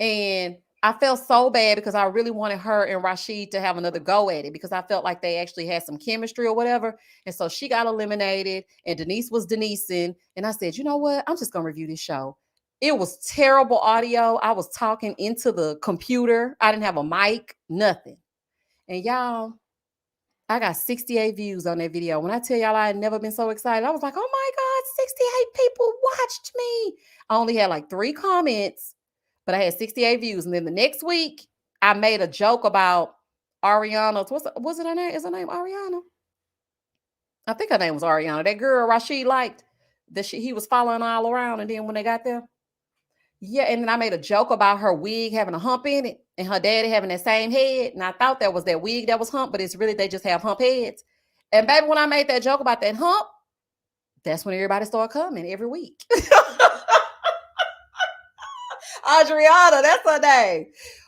And I felt so bad because I really wanted her and Rashid to have another go at it because I felt like they actually had some chemistry or whatever. And so she got eliminated and Denise was Denising. And I said, you know what? I'm just going to review this show. It was terrible audio. I was talking into the computer. I didn't have a mic, nothing. And y'all, I got 68 views on that video. When I tell y'all I had never been so excited, I was like, oh my God, 68 people watched me. I only had like 3 comments. But I had 68 views. And then the next week, I made a joke about Ariana. Was it her name? Is her name Ariana? I think her name was Ariana. That girl Rashid liked that he was following all around. And then when they got there, yeah. And then I made a joke about her wig having a hump in it and her daddy having that same head. And I thought that was that wig that was hump, but it's really they just have hump heads. And baby, when I made that joke about that hump, that's when everybody started coming every week. Adriana, that's her name.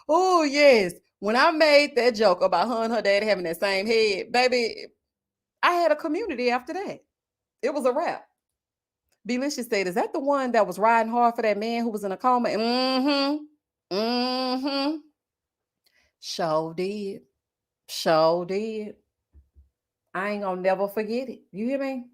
Oh, yes. When I made that joke about her and her dad having that same head, baby, I had a community after that. It was a wrap. Belicious said, is that the one that was riding hard for that man who was in a coma? Mm-hmm. Mm-hmm. Sure did. Sure did. I ain't gonna never forget it. You hear me?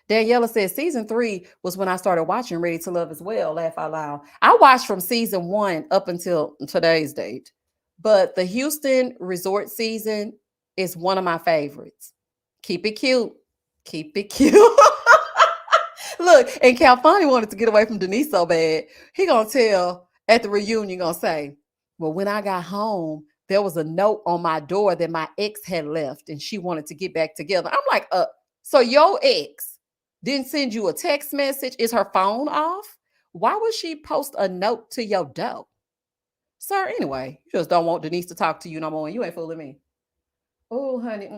Daniela says season 3 was when I started watching Ready to Love as well. Laugh out loud. I watched from season 1 up until today's date, but the Houston resort season is one of my favorites. Keep it cute. Keep it cute. Look, and Calfani wanted to get away from Denise so bad. He gonna tell at the reunion, gonna say, well, when I got home, there was a note on my door that my ex had left and she wanted to get back together. I'm like, so your ex didn't send you a text message? Is her phone off? Why would she post a note to your door? Sir, anyway, you just don't want Denise to talk to you no more and you ain't fooling me. Oh, honey,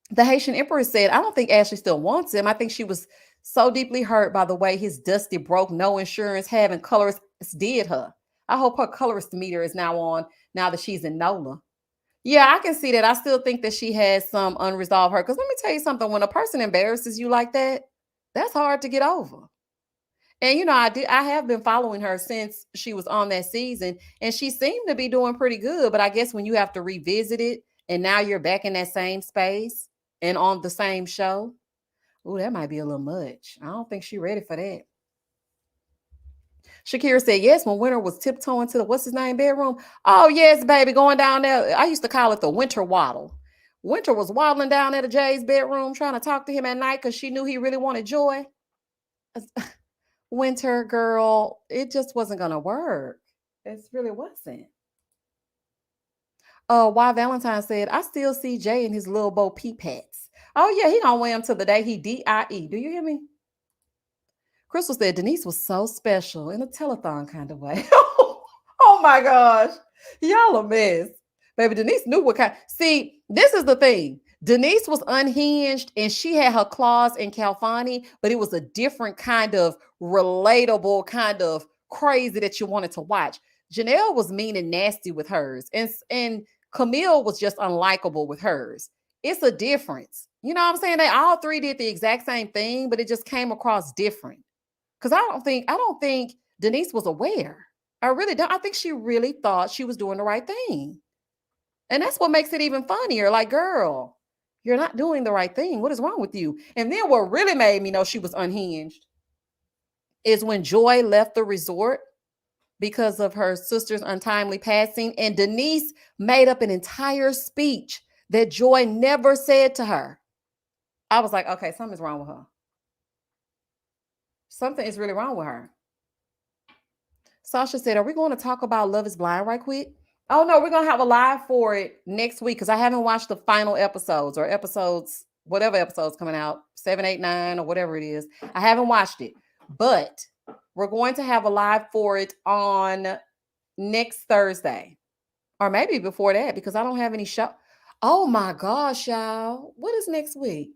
the Haitian Empress said, I don't think Ashley still wants him. I think she was so deeply hurt by the way his dusty, broke, no insurance having colorist did her. I hope her colorist meter is now on now that she's in NOLA. Yeah, I can see that. I still think that she has some unresolved hurt. Because let me tell you something, when a person embarrasses you like that, that's hard to get over. And I have been following her since she was on that season, and she seemed to be doing pretty good. But I guess when you have to revisit it, and now you're back in that same space and on the same show, oh, that might be a little much. I don't think she's ready for that. Shakira said, yes, when Winter was tiptoeing to the what's his name bedroom. Oh, yes, baby, going down there. I used to call it the Winter Waddle. Winter was waddling down at Jay's bedroom trying to talk to him at night because she knew he really wanted joy. Winter girl, it just wasn't gonna work. It really wasn't. Why Valentine said, I still see Jay in his little Bo Peep hats. Oh yeah, he gonna wear them till the day he die. Do you hear me? Crystal said Denise was so special in a telethon kind of way. Oh my gosh. Y'all a mess. Baby, Denise knew what kind. See, this is the thing. Denise was unhinged and she had her claws in Calfani, but it was a different kind of relatable, kind of crazy that you wanted to watch. Janelle was mean and nasty with hers, and Camille was just unlikable with hers. It's a difference. You know what I'm saying? They all three did the exact same thing, but it just came across different. Because I don't think Denise was aware. I really don't. I think she really thought she was doing the right thing. And that's what makes it even funnier. Like, girl, you're not doing the right thing. What is wrong with you? And then what really made me know she was unhinged is when Joy left the resort because of her sister's untimely passing. And Denise made up an entire speech that Joy never said to her. I was like, okay, something's wrong with her. Something is really wrong with her. Sasha said, are we going to talk about Love is Blind right quick? Oh, no, we're going to have a live for it next week because I haven't watched the final episodes or episodes, whatever episodes coming out, 7, 8, 9, or whatever it is. I haven't watched it, but we're going to have a live for it on next Thursday or maybe before that because I don't have any show. Oh, my gosh, y'all. What is next week?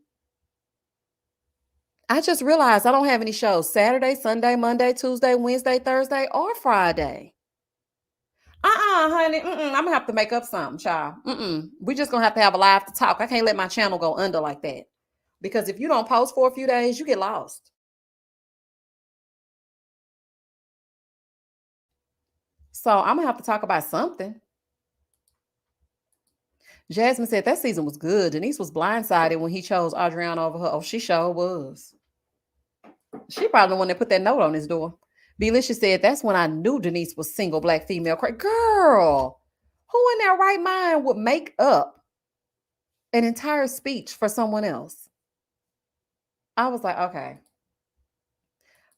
I just realized I don't have any shows Saturday, Sunday, Monday, Tuesday, Wednesday, Thursday, or Friday. Honey. I'm going to have to make up something, child. We just going to have a live to talk. I can't let my channel go under like that. Because if you don't post for a few days, you get lost. So I'm going to have to talk about something. Jasmine said that season was good. Denise was blindsided when he chose Adriana over her. Oh, she sure was. She probably the one that put that note on his door. Belicious said, that's when I knew Denise was single black female. Girl, who in their right mind would make up an entire speech for someone else? I was like, okay.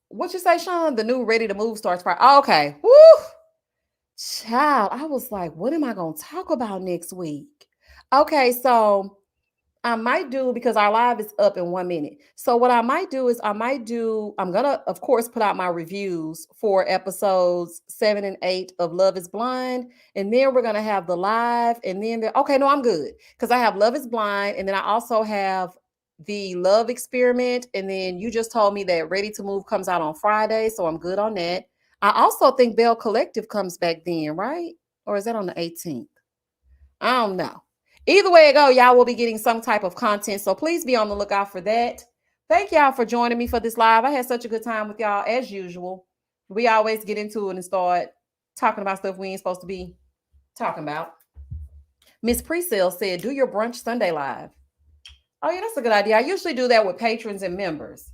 What you say, Sean? The new Ready to Move starts Friday. Oh, okay. Woo! Child, I was like, what am I going to talk about next week? Okay, so I might do, because our live is up in 1 minute. So what I might do is I'm gonna, of course, put out my reviews for episodes 7 and 8 of Love is Blind. And then we're gonna have the live. And then okay, no, I'm good. Because I have Love is Blind, and then I also have the Love Experiment. And then you just told me that Ready to Move comes out on Friday. So I'm good on that. I also think Bell Collective comes back then, right? Or is that on the 18th? I don't know. Either way it go, y'all will be getting some type of content. So please be on the lookout for that. Thank y'all for joining me for this live. I had such a good time with y'all as usual. We always get into it and start talking about stuff we ain't supposed to be talking about. Miss Presale said, do your brunch Sunday live. Oh, yeah, that's a good idea. I usually do that with patrons and members.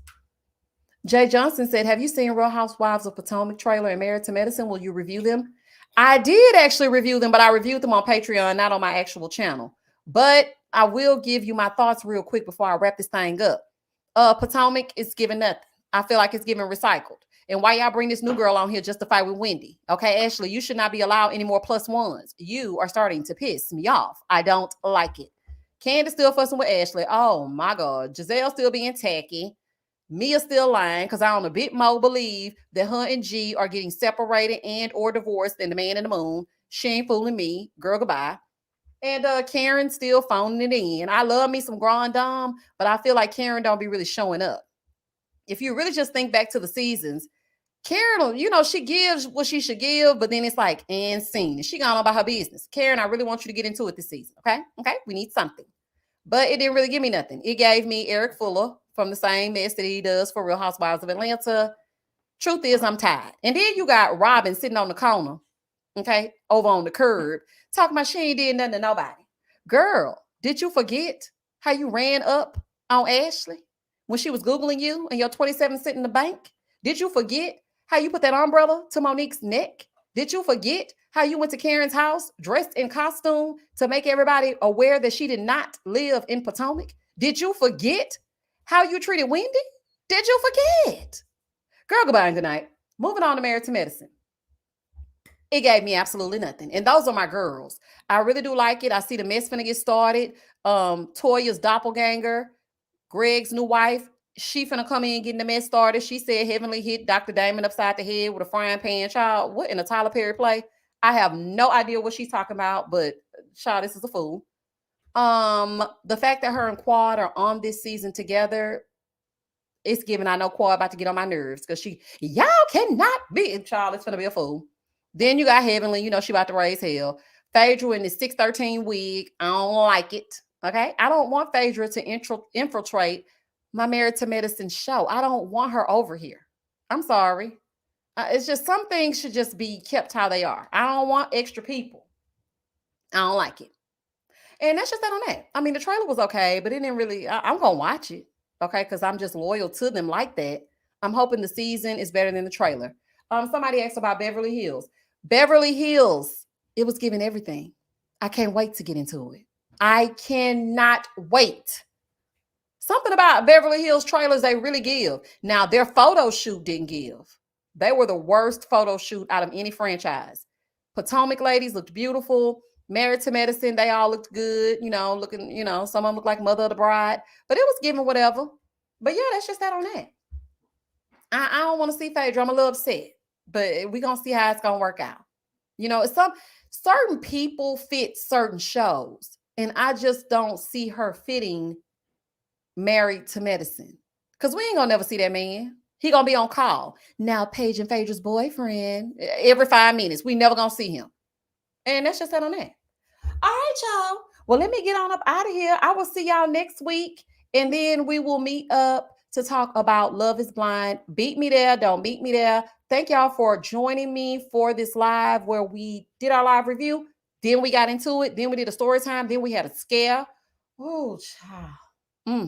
Jay Johnson said, have you seen Real Housewives of Potomac trailer and Married to Medicine? Will you review them? I did actually review them, but I reviewed them on Patreon, not on my actual channel. But I will give you my thoughts real quick before I wrap this thing up. Potomac is giving nothing. I feel like it's giving recycled. And why y'all bring this new girl on here just to fight with Wendy? Okay, Ashley, you should not be allowed any more plus ones. You are starting to piss me off. I don't like it. Candace still fussing with Ashley. Oh my God. Giselle still being tacky. Mia still lying, because I on a bit more believe that her and G are getting separated and or divorced than the man in the moon. She ain't fooling me. Girl, goodbye. And Karen still phoning it in. I love me some Grand Dame, but I feel like Karen don't be really showing up. If you really just think back to the seasons, Karen, she gives what she should give, but then it's like, and scene. And she gone on about her business. Karen, I really want you to get into it this season. Okay? Okay, we need something. But it didn't really give me nothing. It gave me Eric Fuller from the same mess that he does for Real Housewives of Atlanta. Truth is, I'm tired. And then you got Robin sitting on the corner, okay, over on the curb, talking about she ain't did nothing to nobody. Girl, did you forget how you ran up on Ashley when she was Googling you and your 27 sitting in the bank? Did you forget how you put that umbrella to Monique's neck? Did you forget how you went to Karen's house dressed in costume to make everybody aware that she did not live in Potomac? Did you forget how you treated Wendy? Did you forget? Girl, goodbye and good night. Moving on to Married to Medicine. It gave me absolutely nothing. And those are my girls. I really do like it. I see the mess finna get started. Toya's doppelganger, Greg's new wife, she finna come in getting the mess started. She said Heavenly hit Dr. Damon upside the head with a frying pan. Child, what in a Tyler Perry play? I have no idea what she's talking about, but child, this is a fool. The fact that her and Quad are on this season together, it's giving. I know Quad about to get on my nerves because y'all cannot be. Child, it's gonna be a fool. Then you got Heavenly, she about to raise hell. Phaedra in the 613 wig. I don't like it. Okay. I don't want Phaedra to infiltrate my Married to Medicine show. I don't want her over here. I'm sorry. It's just some things should just be kept how they are. I don't want extra people. I don't like it. And that's just that on that. I mean, the trailer was okay, but it didn't really, I'm going to watch it. Okay. Because I'm just loyal to them like that. I'm hoping the season is better than the trailer. Somebody asked about Beverly Hills. Beverly Hills, it was giving everything. I can't wait to get into it. I cannot wait. Something about Beverly Hills trailers, they really give. Now, their photo shoot didn't give. They were the worst photo shoot out of any franchise. Potomac ladies looked beautiful. Married to Medicine, they all looked good. Looking, some of them looked like Mother of the Bride. But it was giving whatever. But yeah, that's just that on that. I don't want to see Phaedra. I'm a little upset. But we're going to see how it's going to work out. Some certain people fit certain shows. And I just don't see her fitting Married to Medicine. Because we ain't going to never see that man. He going to be on call. Now, Paige and Phaedra's boyfriend, every 5 minutes. We never going to see him. And that's just that on that. All right, y'all. Well, let me get on up out of here. I will see y'all next week. And then we will meet up to talk about Love is Blind. Beat me there. Don't beat me there. Thank y'all for joining me for this live where we did our live review. Then we got into it. Then we did a story time. Then we had a scare. Oh, child.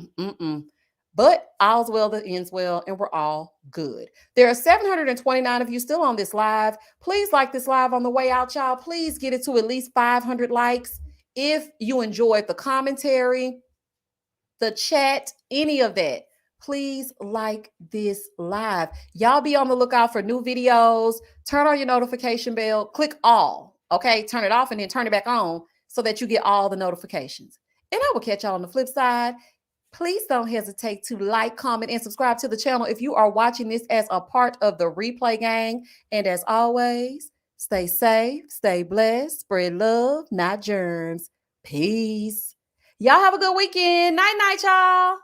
But all's well that ends well, and we're all good. There are 729 of you still on this live. Please like this live on the way out, y'all. Please get it to at least 500 likes. If you enjoyed the commentary, the chat, any of that, please like this live. Y'all be on the lookout for new videos. Turn on your notification bell. Click all. Okay, turn it off and then turn it back on so that you get all the notifications. And I will catch y'all on the flip side. Please don't hesitate to like, comment, and subscribe to the channel if you are watching this as a part of the replay gang. And as always, stay safe, stay blessed, spread love, not germs. Peace. Y'all have a good weekend. Night, night, y'all.